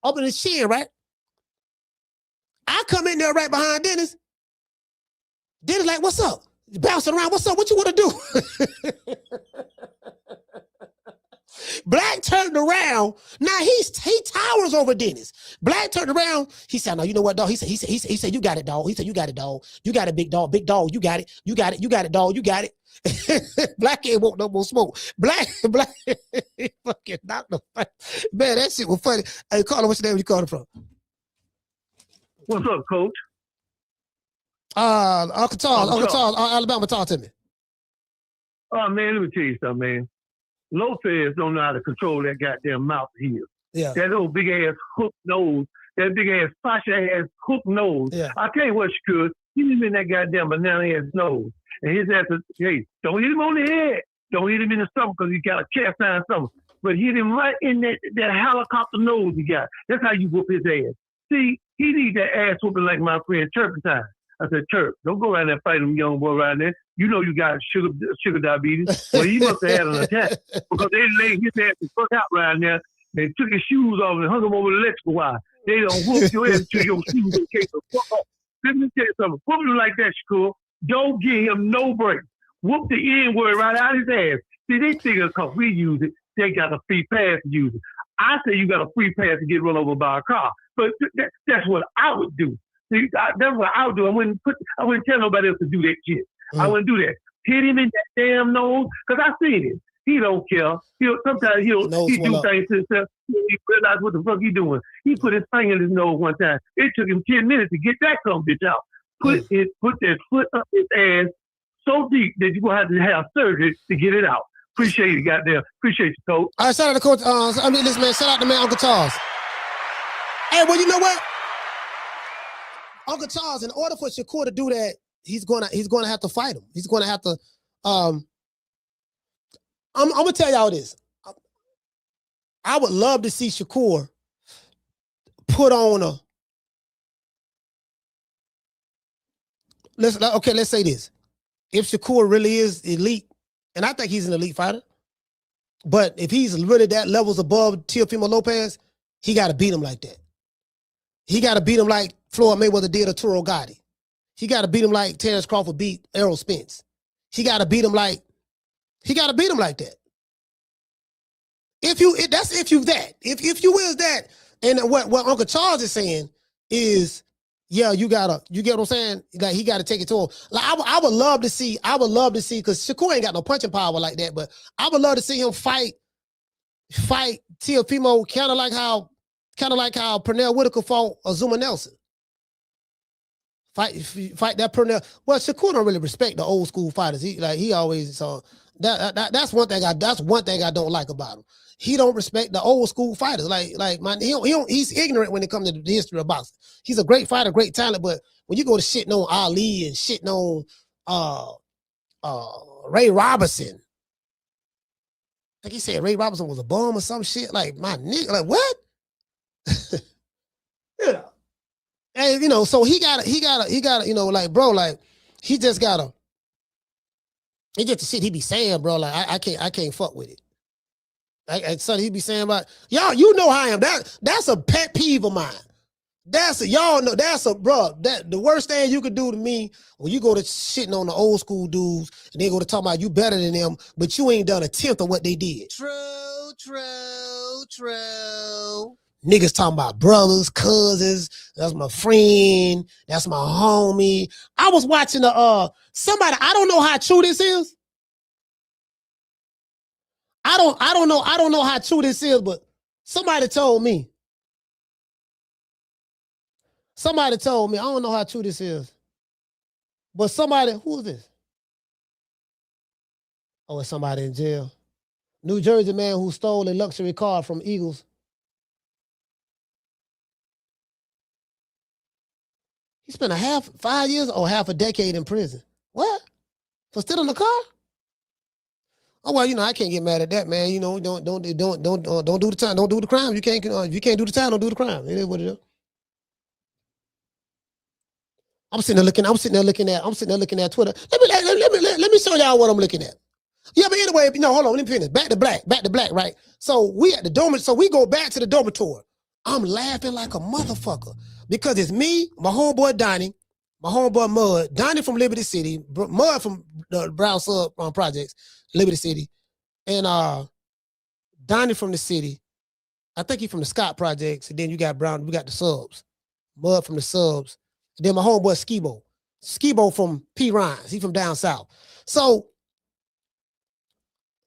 Up in his chin, right? I come in there right behind Dennis. Dennis like, what's up? Bouncing around. What's up? What you want to do? Black turned around. Now he towers over Dennis. Black turned around. He said, "No, you know what, dog?" He said, "You got it, dog." He said, "You got it, dog. You got it, big dog. Big dog. You got it. You got it. You got it, dog. You got it." Black ain't want no more smoke. Black, he fucking knocked the fight. Man, that shit was funny. Hey, Carter, what's your name? Where you calling from? What's up, Coach? Uncle Charles, Alabama, talk to me. Oh man, let me tell you something, man. Lopez don't know how to control that goddamn mouth of his. Yeah. That little big ass hook nose, that big ass Sasha ass hook nose. Yeah. I tell you what, Shakur, he was in that goddamn banana ass nose. And his ass is, hey, don't hit him on the head. Don't hit him in the stomach because he got a cast iron stomach. But hit him right in that helicopter nose he got. That's how you whoop his ass. See, he need that ass whooping like my friend Turpentine. I said, Turp, don't go around there fighting them young boy around there. You know you got sugar diabetes. Well, he must have had an attack because they laid his ass the fuck out around there. They took his shoes off and hung him over the electrical wire. They don't whoop your ass to your shoes in case of fuck off. Let me tell you something. Whoop him like that, Shakur. Don't give him no break. Whoop the N-word right out his ass. See, they think because we use it, they got a free pass to use it. I say you got a free pass to get run over by a car. But that's what I would do. See, that's what I would do. I wouldn't tell nobody else to do that shit. I wouldn't do that. Hit him in that damn nose, because I seen it. He don't care. Sometimes he do things to himself. He realize what the fuck he doing. He put his finger in his nose one time. It took him 10 minutes to get that some bitch out. Put that foot up his ass so deep that you're going to have surgery to get it out. Appreciate you, goddamn. Appreciate you, Coach. All right, shout out to Coach. Listen, man, shout out to man Uncle Charles. Hey, well, you know what? Uncle Charles, in order for Shakur to do that, he's gonna have to fight him. He's gonna have to. I'm gonna tell y'all this. I would love to see Shakur put on a. Let's say this. If Shakur really is elite, and I think he's an elite fighter, but if he's really that levels above Teofimo Lopez, he got to beat him like that. He got to beat him like Floyd Mayweather did Arturo Gotti. He got to beat him like Terrence Crawford beat Errol Spence. He got to beat him like that. If you is that, and what Uncle Charles is saying is, yeah, you get what I'm saying? Like he got to take it to him. Like I would love to see, because Shakur ain't got no punching power like that, but I would love to see him fight Teofimo, kind of like how Pernell Whitaker fought Azuma Nelson. Fight that Pernell. Well, Shakur don't really respect the old school fighters. He always that's one thing I don't like about him. He don't respect the old school fighters. He's ignorant when it comes to the history of boxing. He's a great fighter, great talent, but when you go to shitting on Ali and shitting on Ray Robinson, like he said Ray Robinson was a bum or some shit. Like my nigga, like what? Yeah. And so he gotta, like, bro, like he just gotta. It's just the shit he be saying, bro. Like I can't fuck with it. Like something he be saying about y'all. You know how I am. That's a pet peeve of mine. Y'all know that's bro. That the worst thing you could do to me when you go to shitting on the old school dudes and they go to talk about you better than them, but you ain't done a tenth of what they did. True. Niggas talking about brothers, cousins. That's my friend. That's my homie. I was watching somebody. I don't know how true this is. I don't know how true this is, but somebody told me. I don't know how true this is. But who is this? Oh, it's somebody in jail. New Jersey man who stole a luxury car from Eagles. He spent 5 years or half a decade in prison. What? For stealing the car? Oh well, I can't get mad at that, man. Don't do the time, don't do the crime. You can't do the time, don't do the crime. It is what it is. I'm sitting there looking at Twitter. Let me show y'all what I'm looking at. Yeah, but anyway, hold on, let me finish. Back to black, right? So we at the dormitory, so we go back to the dormitory. I'm laughing like a motherfucker because it's me, my homeboy Donnie, my homeboy Mud, Donnie from Liberty City, Mud from the Brown Sub Projects, Liberty City, and Donnie from the city. I think he from the Scott Projects. And then you got Brown. We got the subs. Mud from the subs. And then my homeboy Skibo. Skibo from P. Rhines. He from down south. So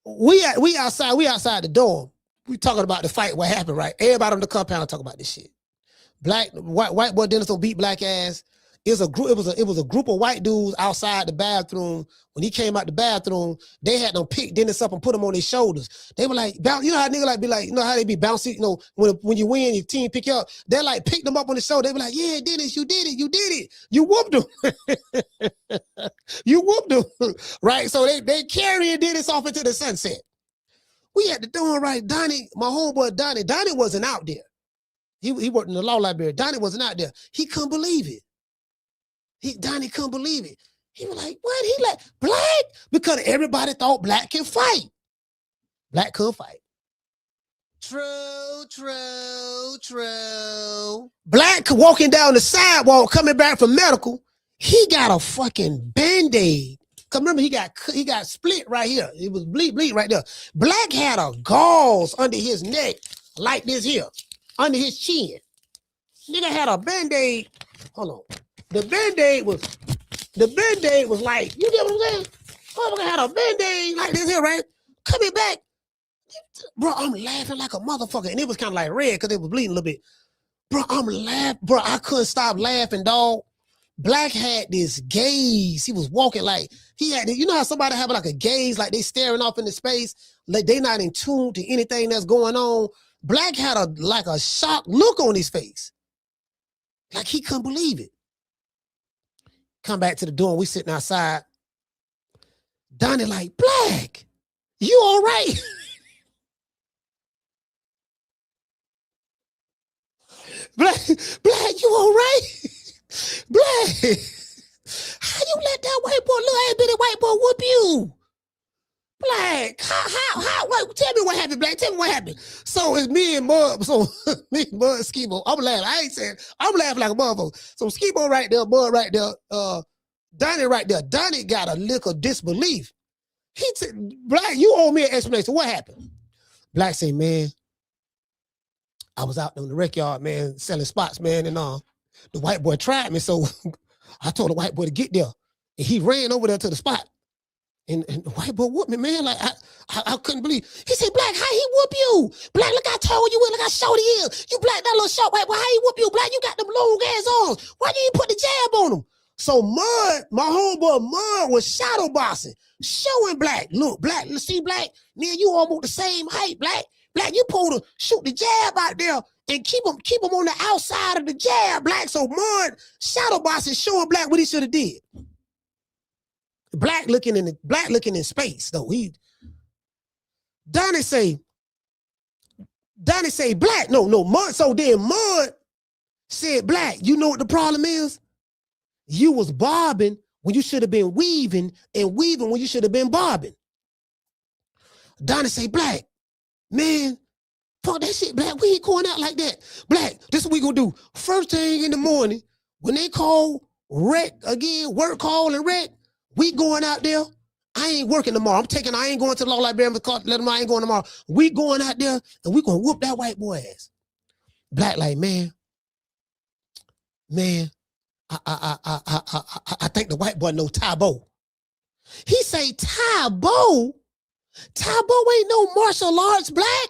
we outside the dorm. We talking about the fight, what happened, right? Everybody on the compound talk about this shit. White boy Dennis don't beat black ass. It was a group of white dudes outside the bathroom. When he came out the bathroom, they had them pick Dennis up and put him on their shoulders. They were like, you know how nigga like be like, you know how they be bouncing, you know, when you win, your team pick you up. They like pick them up on the shoulder. They be like, yeah, Dennis, you did it. You whooped him. You whooped him. Right? So they carrying Dennis off into the sunset. We had to do it right. Donnie, my homeboy Donnie wasn't out there. He worked in the law library. Donnie wasn't out there. He couldn't believe it. Donnie couldn't believe it. He was like, what? He like, black? Because everybody thought black can fight. Black could fight. True. Black walking down the sidewalk, coming back from medical, he got a fucking Band-Aid. Cause remember, he got split right here. It was bleed right there. Black had a gauze under his neck like this here, under his chin. Nigga had a Band-Aid. Hold on. The Band-Aid was like, you get what I'm saying? Motherfucker had a Band-Aid like this here, right? Coming back. Bro, I'm laughing like a motherfucker. And it was kind of like red because it was bleeding a little bit. Bro, I'm laughing. Bro, I couldn't stop laughing, dog. Black had this gaze. He was walking like, he had, you know how somebody have like a gaze, like they staring off into space, like they not in tune to anything that's going on. Black had a shocked look on his face. Like he couldn't believe it. Come back to the door, we sitting outside. Donnie like, Black, you all right? Black, you all right? Black, how you let that white boy, little ass bitty white boy whoop you? Black, how, what, tell me what happened, Black, tell me what happened. So it's me and Mud, Skibo, I'm laughing, I ain't saying, I'm laughing like a motherfucker. So Skibo right there, Mud right there, Donnie right there. Donnie got a lick of disbelief. He said, Black, you owe me an explanation. What happened? Black said, man, I was out on the rec yard, man, selling spots, man, and the white boy tried me, so I told the white boy to get there. And he ran over there to the spot. And the white boy whooped me, man. Like, I couldn't believe. He said, Black, how he whoop you? Black, look, I told you, look how short he is. You Black, that little short white boy, how he whoop you? Black, you got them long ass arms. Why didn't you put the jab on him? So Mud, my homeboy Mud was shadow boxing, showing Black. Look, Black, let's see, Black, man, you almost the same height, Black. Black, you pull to shoot the jab out there and keep him on the outside of the jab, Black. So Mud shadow boxing, showing Black what he should have did. Black looking in space, though. Donnie say, Black, no, Mud. So then Mud said, Black, you know what the problem is? You was bobbing when you should have been weaving, and weaving when you should have been bobbing. Donnie say, Black, man, fuck that shit, Black. We ain't going out like that. Black, this is what we gonna do. First thing in the morning, when they call rec again, work call and rec, we going out there. I ain't working tomorrow. I ain't going to the law library because let them know I ain't going tomorrow. We going out there and we gonna whoop that white boy ass. Black like, man, I think the white boy know Tabo. He say, Tabo? Tabo ain't no martial arts, Black.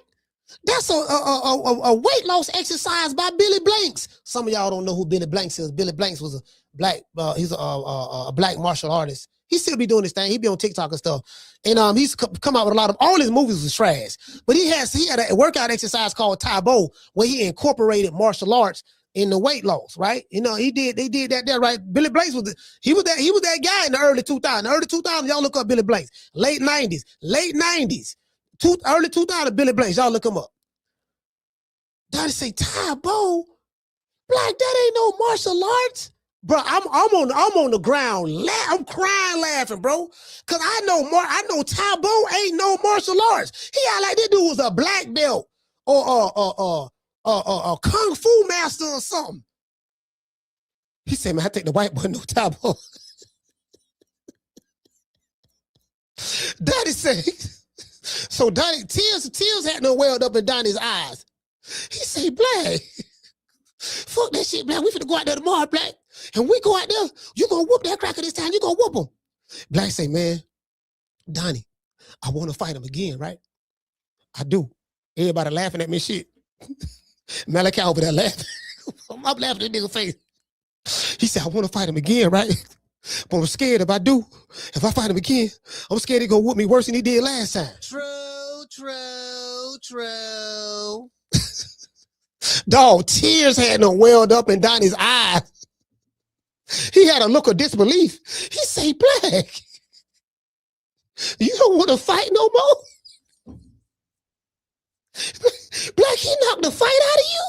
That's a weight loss exercise by Billy Blanks. Some of y'all don't know who Billy Blanks is. Billy Blanks was a black, he's a black martial artist. He still be doing this thing. He be on TikTok and stuff. And he's come out with a lot of, all his movies was trash. But he had a workout exercise called Tabo where he incorporated martial arts in the weight loss, right? You know, they did that there, right? Billy Blanks was that guy in the early 2000s. Early 2000s, y'all look up Billy Blanks. Late 90s, early 2000s, Billy Blanks, y'all look him up. Donnie say, Tabo? Black, that ain't no martial arts. Bro, I'm on the ground. I'm crying laughing, bro. Cause I know Tabo ain't no martial arts. He act like this dude was a black belt or a kung fu master or something. He said, man, I think the white boy know Tabo. Daddy say, So Donnie, tears had no welled up in Donnie's eyes. He say, Black, fuck that shit, Black. We finna go out there tomorrow, Black. And we go out there, you gonna whoop that cracker this time. You gonna whoop him. Black say, man, Donnie, I want to fight him again, right? I do. Everybody laughing at me shit. Malachi over there laughing. I'm laughing at the nigga face. He said, I want to fight him again, right? But I'm scared if I do. If I fight him again, I'm scared he gonna whoop me worse than he did last time. True. Dog, tears had no welled up in Donnie's eyes. He had a look of disbelief. He say, Black, you don't want to fight no more? Black, he knocked the fight out of you?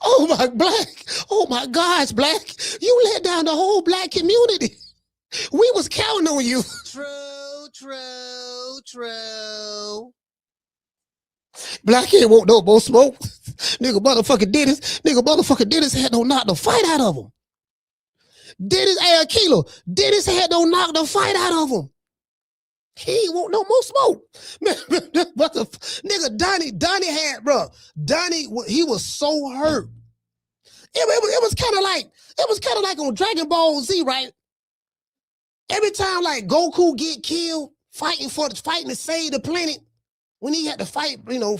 Oh my gosh, Black, you let down the whole Black community. We was counting on you. True. Black ain't want no more smoke. Nigga motherfucking Dennis had no knock the fight out of him. Dennis had no knock the fight out of him. He ain't want no more smoke. Nigga, Donnie had, bro. Donnie, he was so hurt. It was kind of like on Dragon Ball Z, right? Every time like Goku get killed fighting to save the planet, when he had to fight, when he got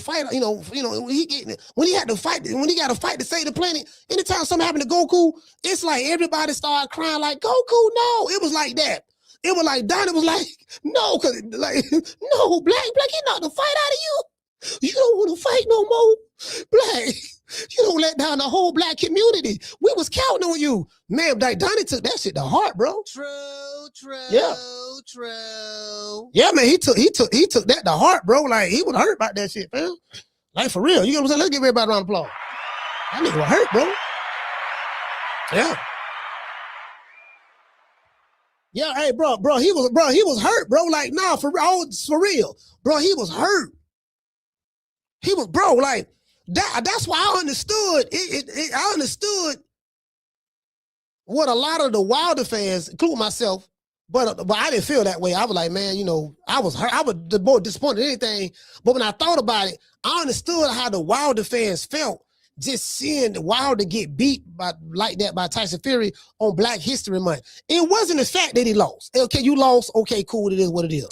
to fight to save the planet, anytime something happened to Goku, it's like everybody started crying like, Goku, no. It was like that. It was like Donnie was like, no, cause like, no, Black, he knocked the fight out of you. You don't want to fight no more. Black, you don't let down the whole Black community. We was counting on you. Man, like Donnie took that shit to heart, bro. True. Yeah, man, he took that to heart, bro. Like he was hurt about that shit, man. Like for real. You know what I'm saying? Let's give everybody a round of applause. That nigga was hurt, bro. Yeah. Yeah, hey, bro, he was hurt, bro. Like, nah, for real. Bro, he was hurt. He was, bro, like, that's why I understood I understood what a lot of the Wilder fans, including myself, but I didn't feel that way. I was like, man, I was hurt. I was more disappointed than anything. But when I thought about it, I understood how the Wilder fans felt just seeing Wilder get beat like that by Tyson Fury on Black History Month. It wasn't the fact that he lost. Okay, you lost. Okay, cool. It is what it is.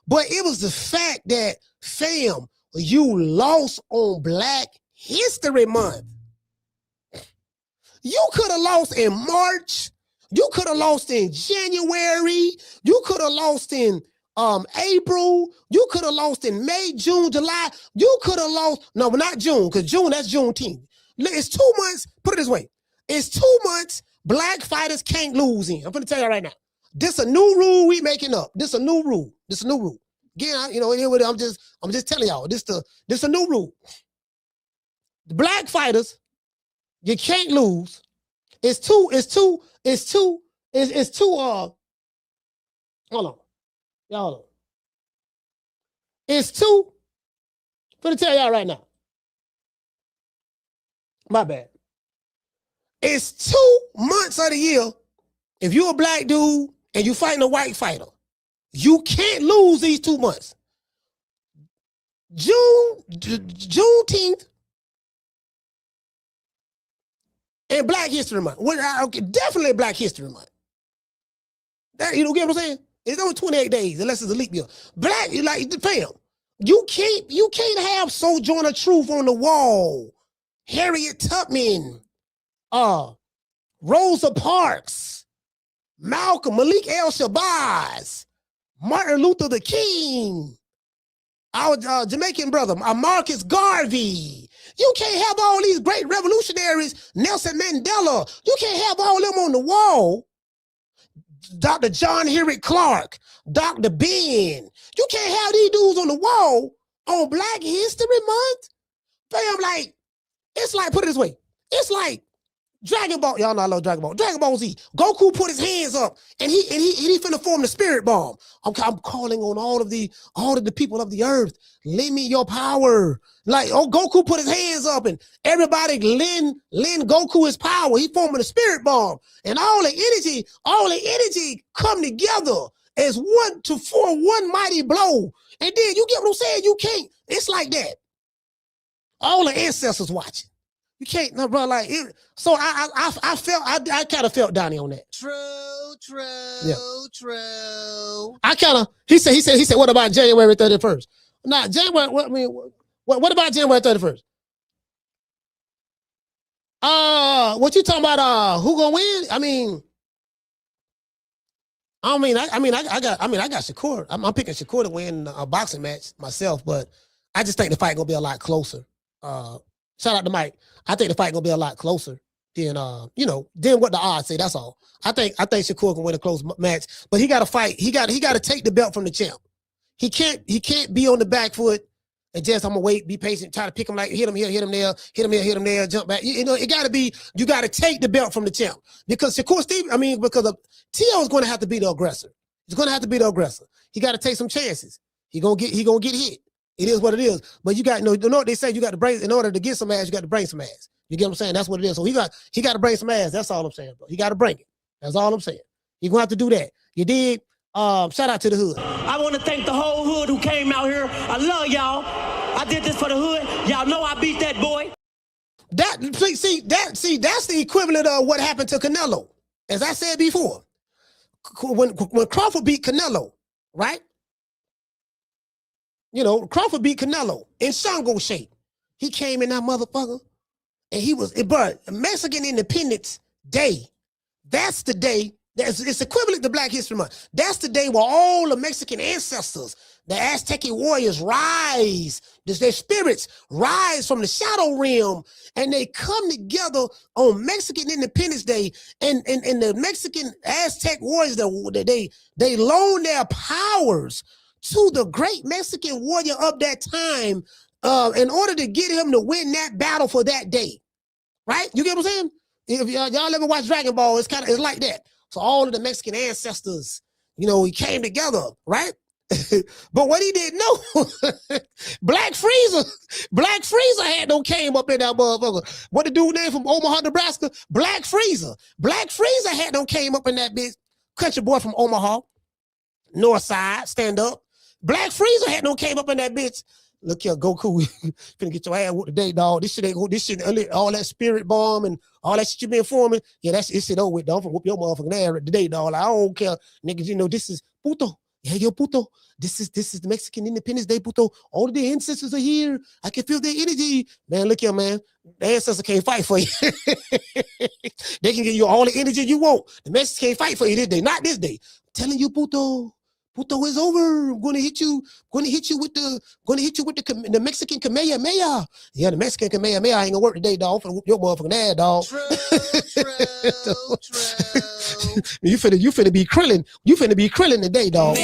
But it was the fact that, fam, you lost on Black History Month. You could have lost in March. You could have lost in January. You could have lost in April. You could have lost in May, June, July. You could have lost, no, but not June, because June, that's Juneteenth. It's 2 months, put it this way. It's 2 months Black fighters can't lose in. I'm going to tell you right now. This a new rule we making up. This a new rule. Again, I'm just telling y'all, this a new rule. The Black fighters, you can't lose. It's two, hold on. Y'all, it's two. I'm gonna tell y'all right now. My bad. It's 2 months of the year. If you're a Black dude and you fighting a white fighter, you can't lose these 2 months. Juneteenth and Black History Month. Definitely Black History Month. You know, get what I'm saying? It's only 28 days, unless it's a leap year. Black, like, fam, you can't have Sojourner Truth on the wall, Harriet Tubman, Rosa Parks, Malcolm, Malik El-Shabazz, Martin Luther the King, our Jamaican brother, Marcus Garvey. You can't have all these great revolutionaries, Nelson Mandela. You can't have all them on the wall. Dr. John Henrik Clark, Dr. Ben. You can't have these dudes on the wall on Black History Month. Fam, like, it's like, put it this way. It's like Dragon Ball. Y'all know I love Dragon Ball. Dragon Ball Z. Goku put his hands up and he finna form the spirit bomb. I'm calling on all of the people of the earth. Lend me your power. Like, Goku put his hands up and everybody lend Goku his power. He forming the spirit bomb. And all the energy come together. as 1 to 4, one mighty blow. And then you get what I'm saying? You can't. It's like that. All the ancestors watching. You can't, no, bro. Like it, so, I kind of felt Donnie on that. True. I kind of. He said. What about January 31st? Nah, January. What about January 31st? What you talking about? Who gonna win? I got Shakur. I'm picking Shakur to win a boxing match myself, but I just think the fight gonna be a lot closer. Shout out to Mike. I think the fight gonna be a lot closer than than what the odds say. That's all. I think Shakur can win a close match, but he got to fight. He got to take the belt from the champ. He can't be on the back foot and just I'm gonna wait, be patient, try to pick him like hit him here, hit him there, hit him here, hit him there, jump back. It got to be. You got to take the belt from the champ because Shakur Stevenson. Because Tio is going to have to be the aggressor. He's going to have to be the aggressor. He got to take some chances. He gonna get hit. It is what it is. But you got you know what they say. You got to bring in order to get some ass. You got to bring some ass. You get what I'm saying? That's what it is. So he got to bring some ass. That's all I'm saying, bro. He got to bring it. That's all I'm saying. He gonna have to do that. You did. Shout out to the hood. I want to thank the whole hood who came out here. I love y'all. I did this for the hood. Y'all know I beat that boy. That's the equivalent of what happened to Canelo. As I said before, when Crawford beat Canelo, right? Crawford beat Canelo in Shango shape. He came in that motherfucker, and he was, but Mexican Independence Day. That's the day. It's equivalent to Black History Month. That's the day where all the Mexican ancestors, the Aztec warriors rise, their spirits rise from the shadow realm, and they come together on Mexican Independence Day. And the Mexican Aztec warriors, they loan their powers to the great Mexican warrior of that time in order to get him to win that battle for that day. Right? You get what I'm saying? If y'all ever watch Dragon Ball, it's like that. So all of the Mexican ancestors, he came together, right? But what he didn't know, Black Freezer had no came up in that motherfucker. What the dude name from Omaha, Nebraska? Black Freezer had no came up in that bitch. Country boy from Omaha, North Side, stand up. Black Freezer had no came up in that bitch. Look here, Goku, finna get your ass whooped today, dog. This shit, all that spirit bomb and all that shit you been forming. Yeah, it's shit over with, dog. I'm finna whoop your motherfucking ass today, dog. Like, I don't care, niggas. This is puto. Yeah, yo, puto. This is the Mexican Independence Day, puto. All of the ancestors are here. I can feel their energy, man. Look here, man. The ancestors can't fight for you. They can give you all the energy you want. The Mexicans can't fight for you this day, not this day. I'm telling you, puto. Puto is over. I'm gonna hit you with the Mexican Kamehameha. Yeah, the Mexican Kamehameha ain't gonna work today, dog. I'm finna whoop your motherfucking ass, dog. True. You finna be Krillin. You finna be Krillin today, dog.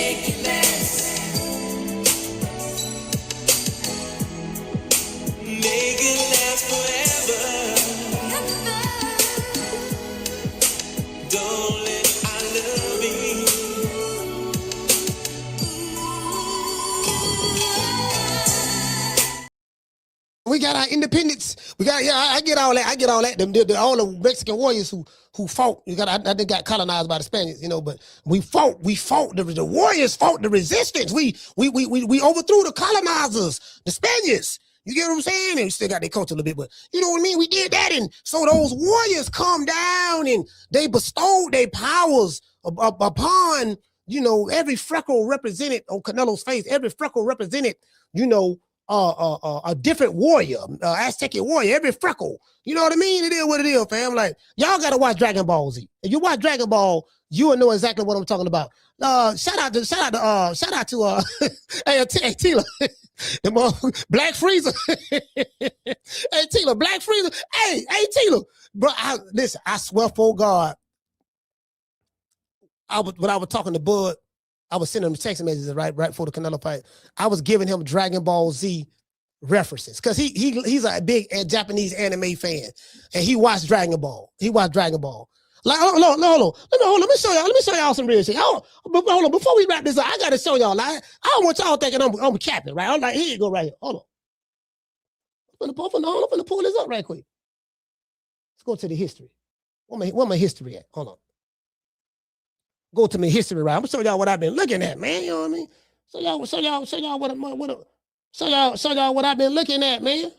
We got our independence. I get all that. All the Mexican warriors who fought. They got colonized by the Spaniards, but we fought. The warriors fought the resistance. We overthrew the colonizers, the Spaniards. You get what I'm saying? And we still got their culture a little bit, but you know what I mean? We did that. And so those warriors come down and they bestowed their powers upon, every freckle represented on Canelo's face. Every freckle represented, a different warrior, Aztec warrior, every freckle. You know what I mean? It is what it is, fam. Like, y'all gotta watch Dragon Ball Z. If you watch Dragon Ball, you will know exactly what I'm talking about. Shout out to hey, Tila. Black Freezer. Hey, Tila, Black Freezer. Hey, Tila. Bro, listen, I swear for God, when I was talking to Bud, I was sending him text messages right before the Canelo fight. I was giving him Dragon Ball Z references because he's a big Japanese anime fan and he watched Dragon Ball. Like, hold on. Let me show y'all some real shit. Hold on, before we wrap this up, I gotta show y'all. Like, I don't want y'all thinking I'm capping, right? I'm like, here you go, right here. Hold on. I'm gonna pull this up right quick. Let's go to the history. Where my history at? Hold on. go to my history right. I'm gonna show y'all what I've been looking at, man. You know what I mean? Show y'all what I've been looking at, man.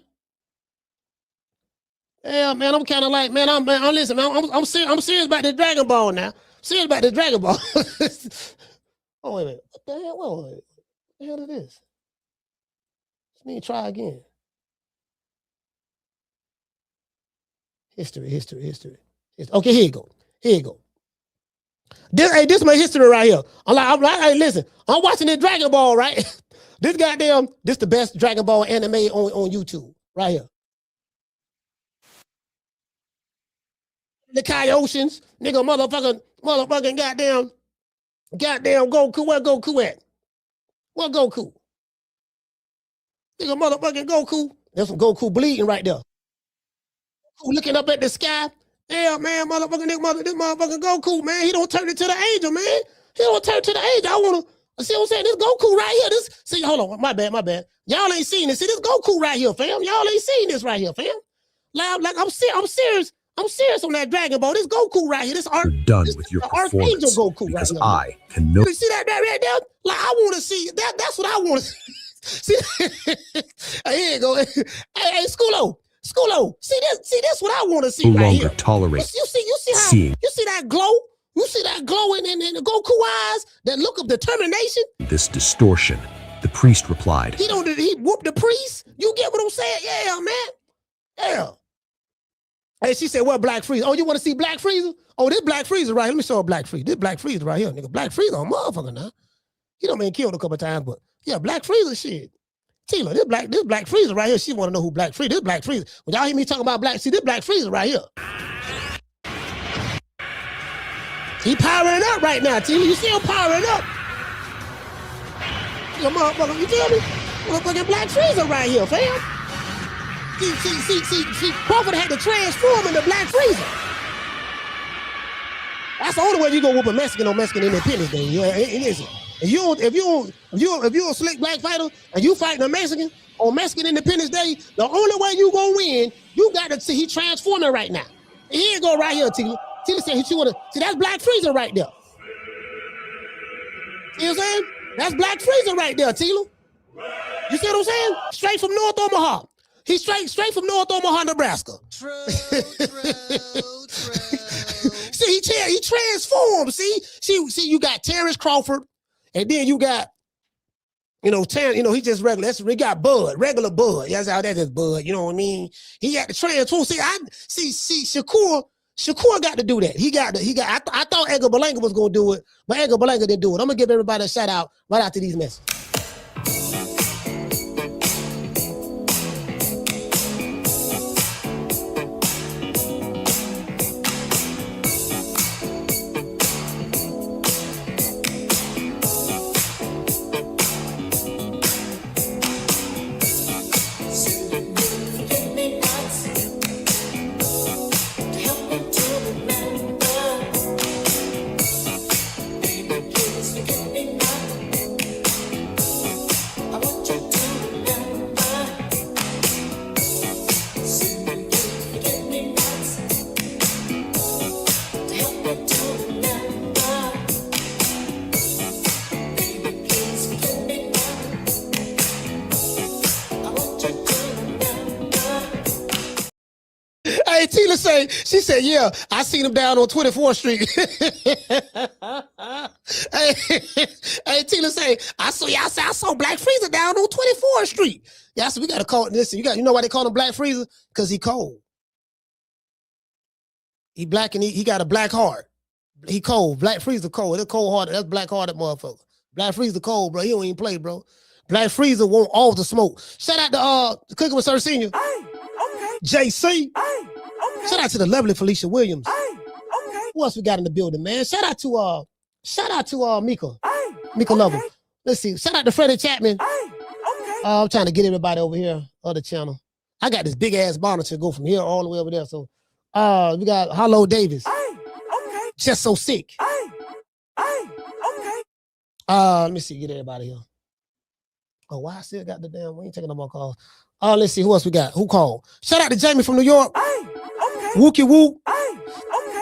Yeah, man, I'm kind of like, man, I'm listen, man, I'm serious about the Dragon Ball now. Serious about the Dragon Ball. Oh, wait a minute. What the hell? Whoa, what the hell is this? Let me try again. History. Okay, here you go. This is my history right here. I'm like, hey, listen, I'm watching this Dragon Ball, right? This the best Dragon Ball anime on YouTube, right here. The Kaioshins, nigga, motherfucking goddamn Goku. Where Goku at? Where Goku? Nigga, motherfucking Goku. There's some Goku bleeding right there. Looking up at the sky. Yeah, man, this motherfucking Goku, man. He don't turn into the angel, man. He don't turn to the angel. I wanna see what I'm saying. This Goku right here. See, hold on, my bad. Y'all ain't seen this. See, this Goku right here, fam. Y'all ain't seen this right here, fam. Like I'm serious. I'm serious on that Dragon Ball. This Goku right here. This art. You're done with your performance Goku because right here. I can know. You see that right there? Like I want to see that. That's what I want to see. Here you go. Hey, Schoolo. See this what I want to see no right longer here. tolerate You see how seeing you see that glow? You see that glow in the Goku eyes? That look of determination? this distortion. The priest replied, He whooped the priest. You get what I'm saying? Yeah, man. Yeah. Hey, she said, "Well, Black Freezer. Oh, you want to see Black Freezer? Oh, this Black Freezer right here. Let me show you Black Freezer. This Black Freezer right here, nigga. Black Freezer, a motherfucker now. He done been killed a couple times, but yeah, Black Freezer shit. Tila, this Black Freezer right here. She want to know who Black Freezer. This Black Freezer. When y'all hear me talking about this Black Freezer right here. He powering up right now, Tila. You see him powering up? You motherfucker, you feel me? Motherfucking Black Freezer right here, fam. See, Crawford had to transform into Black Freezer. That's the only way you gonna whoop a Mexican on Mexican Independence Day. Yeah, it isn't. If you're a slick black fighter and you fighting a Mexican on Mexican Independence Day, the only way you gonna win, you got to see he transforming right now. And here you go right here, Tila. Tila said she wanna see that's Black Freezer right there. See what I'm saying? That's Black Freezer right there, Tila. You see what I'm saying? Straight from North Omaha. He's straight from North Omaha, Nebraska. True. See, he transformed. See, you got Terrence Crawford, and then you got, he just regular. We got Bud, regular Bud. That's how that is, Bud. You know what I mean? He got to transform. See, Shakur got to do that. I thought Edgar Berlanga was gonna do it, but Edgar Berlanga didn't do it. I'm gonna give everybody a shout out right after these messages. She said, yeah, I seen him down on 24th Street. hey, Tina say, I saw Black Freezer down on 24th Street. Yeah, so we gotta call it this. You know why they call him Black Freezer? Because he cold. He black and he got a black heart. He cold. Black Freezer cold. They're cold hearted. That's black hearted motherfucker. Black Freezer cold, bro. He don't even play, bro. Black Freezer want all the smoke. Shout out to Cooking with Sir Senior. Hey, okay. JC. Hey. Okay. Shout out to the lovely Felicia Williams. Hey, okay. Who else we got in the building, man? Shout out to Mika. Hey, Mika okay. Lover. Let's see. Shout out to Freddie Chapman. Hey, okay. I'm trying to get everybody over here, other channel. I got this big ass monitor go from here all the way over there. So we got Harlow Davis. Hey, okay. Just so sick. Hey, okay. Let me see, get everybody here. Oh, why I still got the damn, we ain't taking no more calls. Let's see, who else we got? Who called? Shout out to Jamie from New York. Hey, okay. Wookie Woo. Hey,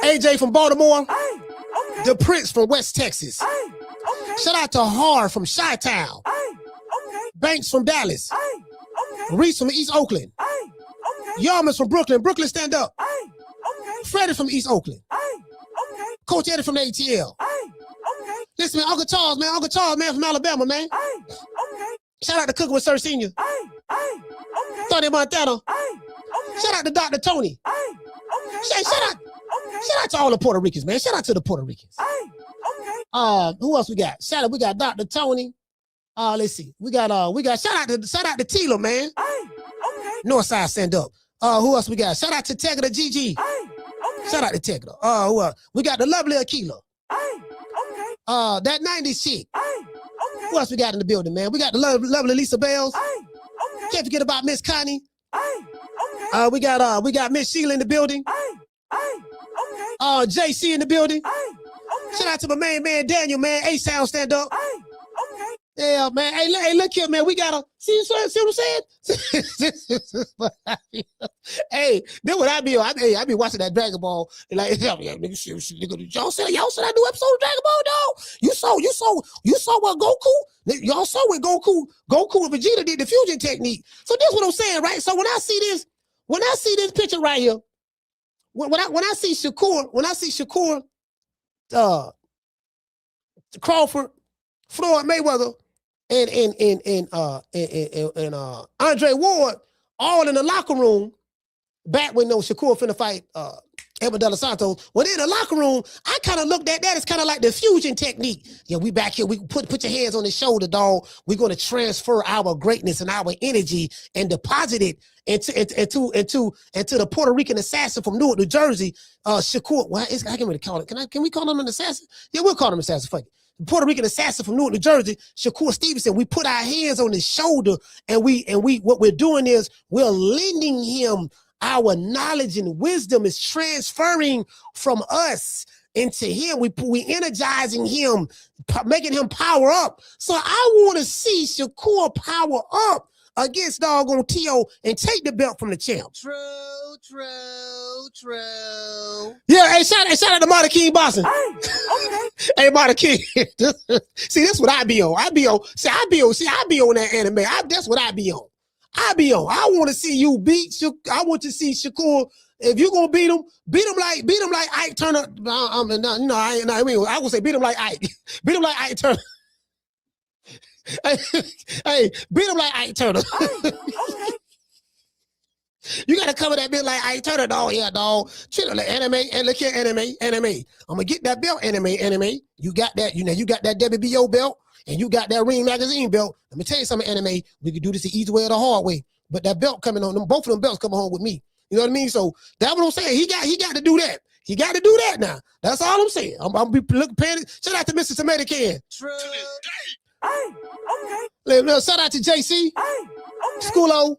okay. AJ from Baltimore. Hey, The Prince from West Texas. Shout out to Har from Chi-Town. Banks from Dallas. Reese from East Oakland. Yarmouth from Brooklyn. Brooklyn, stand up. Freddie from East Oakland. Coach Eddie from the ATL. Listen, man, Uncle Charles, man, from Alabama, man. Shout out to Cooking with Sir Senior. Tony Montana. Shout out to Dr. Tony. Shout out to all the Puerto Ricans, man. Shout out to the Puerto Ricans. Who else we got? We got Dr. Tony. Let's see. We got shout out to Tila, man. Northside, stand up. Who else we got? Shout out to Tegger GG. Shout out to Tegger. Who else? We got the lovely Akila. That 90s chick. Who else we got in the building, man? We got the lovely Lisa Bells. Can't forget about Miss Connie. We got Miss Sheila in the building. JC in the building. Shout out to my main man Daniel, man. A-Sound, stand up. Yeah, man. Hey, look here, man. We gotta see what I'm saying? Hey, then what I be on? I be watching that Dragon Ball. And like, y'all said I do episode of Dragon Ball, dog. You saw what Goku? Y'all saw what Goku and Vegeta did the fusion technique. So this is what I'm saying, right? So when I see this picture right here, when I see Shakur, Crawford, Floyd Mayweather, and Andre Ward all in the locker room back when Shakur finna fight Edwin De Los Santos. Well, in the locker room, I kind of looked at that as kind of like the fusion technique. Yeah, we back here. We put your hands on the shoulder, dog. We're gonna transfer our greatness and our energy and deposit it into the Puerto Rican assassin from Newark, New Jersey, Shakur. Well, I can't really call it. Can we call him an assassin? Yeah, we'll call him an assassin. Fuck it. The Puerto Rican assassin from Newark, New Jersey, Shakur Stevenson. We put our hands on his shoulder, and we what we're doing is we're lending him our knowledge and wisdom is transferring from us into him. We energizing him, making him power up. So I want to see Shakur power up against doggone Tio and take the belt from the champ. True. Yeah, hey, shout out to Marty King Boston. Hey, Marty King. See, that's what I be on. I be on that anime. That's what I be on. I want to see you beat. I want to see Shakur. If you're gonna beat him like Ike Turner. I would say beat him like Ike. Beat him like Ike Turner. Hey, beat him like Ike Turner. You gotta cover that bit like Ike Turner, dog. Yeah, dog. Treat it like anime and look here, anime. I'm gonna get that belt, anime. You got that. You got that WBO belt. And you got that Ring Magazine belt. Let me tell you something, anime. We could do this the easy way or the hard way. But that belt coming on, both of them belts coming home with me. You know what I mean? So that's what I'm saying. He got to do that. He got to do that now. That's all I'm saying. I'm be paying. Shout out to Mr. Tomato Can. True. Shout out to JC. Schoolo.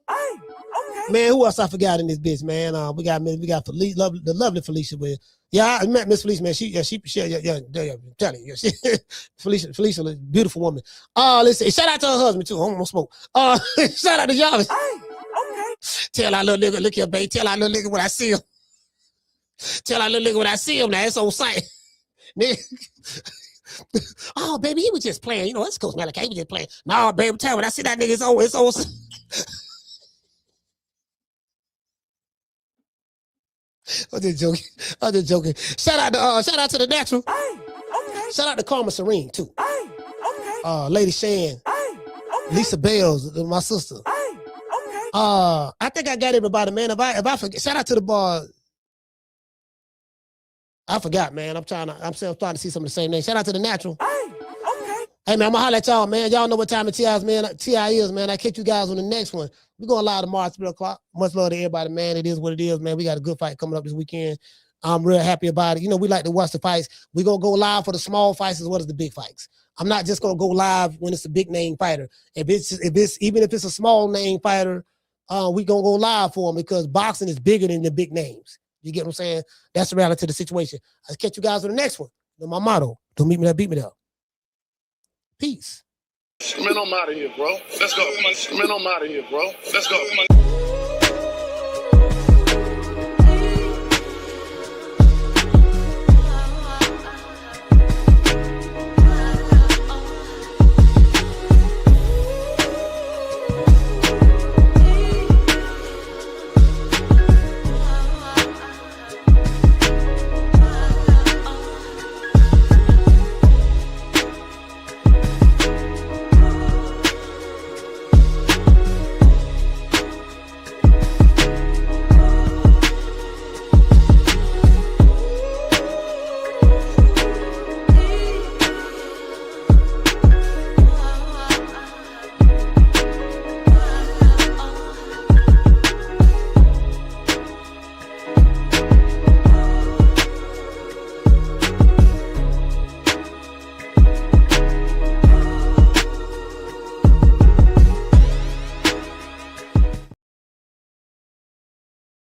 Man, who else I forgot in this bitch, man? We got Felicia, the lovely Felicia with. Yeah, I met Miss Felicia, man. She tell you, Felicia, beautiful woman. Listen, shout out to her husband too. I'm gonna smoke. Shout out to y'all. Tell our little nigga, look here, babe. Tell our little nigga when I see him. Tell our little nigga when I see him. Now it's on site. Oh, baby, he was just playing. You know, that's Coach Malachi. He was just playing. No, baby, tell me when I see that nigga, it's on. I'm just joking. Shout out to the natural. Shout out to Karma Serene too. Lady Shan. Lisa Bells, my sister. I think I got everybody, man. If I forget, shout out to the bar. I forgot, man. I'm trying to see some of the same names. Shout out to the natural. Hey, man, I'm gonna holler at y'all, man. Y'all know what time it is, man. TI is, man. I catch you guys on the next one. We're going live tomorrow at 3 o'clock. Much love to everybody, man. It is what it is, man. We got a good fight coming up this weekend. I'm real happy about it. You know, we like to watch the fights. We're going to go live for the small fights as well as the big fights. I'm not just going to go live when it's a big name fighter. Even if it's a small name fighter, we're going to go live for them because boxing is bigger than the big names. You get what I'm saying? That's the reality of the situation. I'll catch you guys on the next one. That's my motto. Don't meet me there, beat me there. Peace. Man, I'm out of here, bro. Let's go. Man, I'm out of here, bro. Let's go.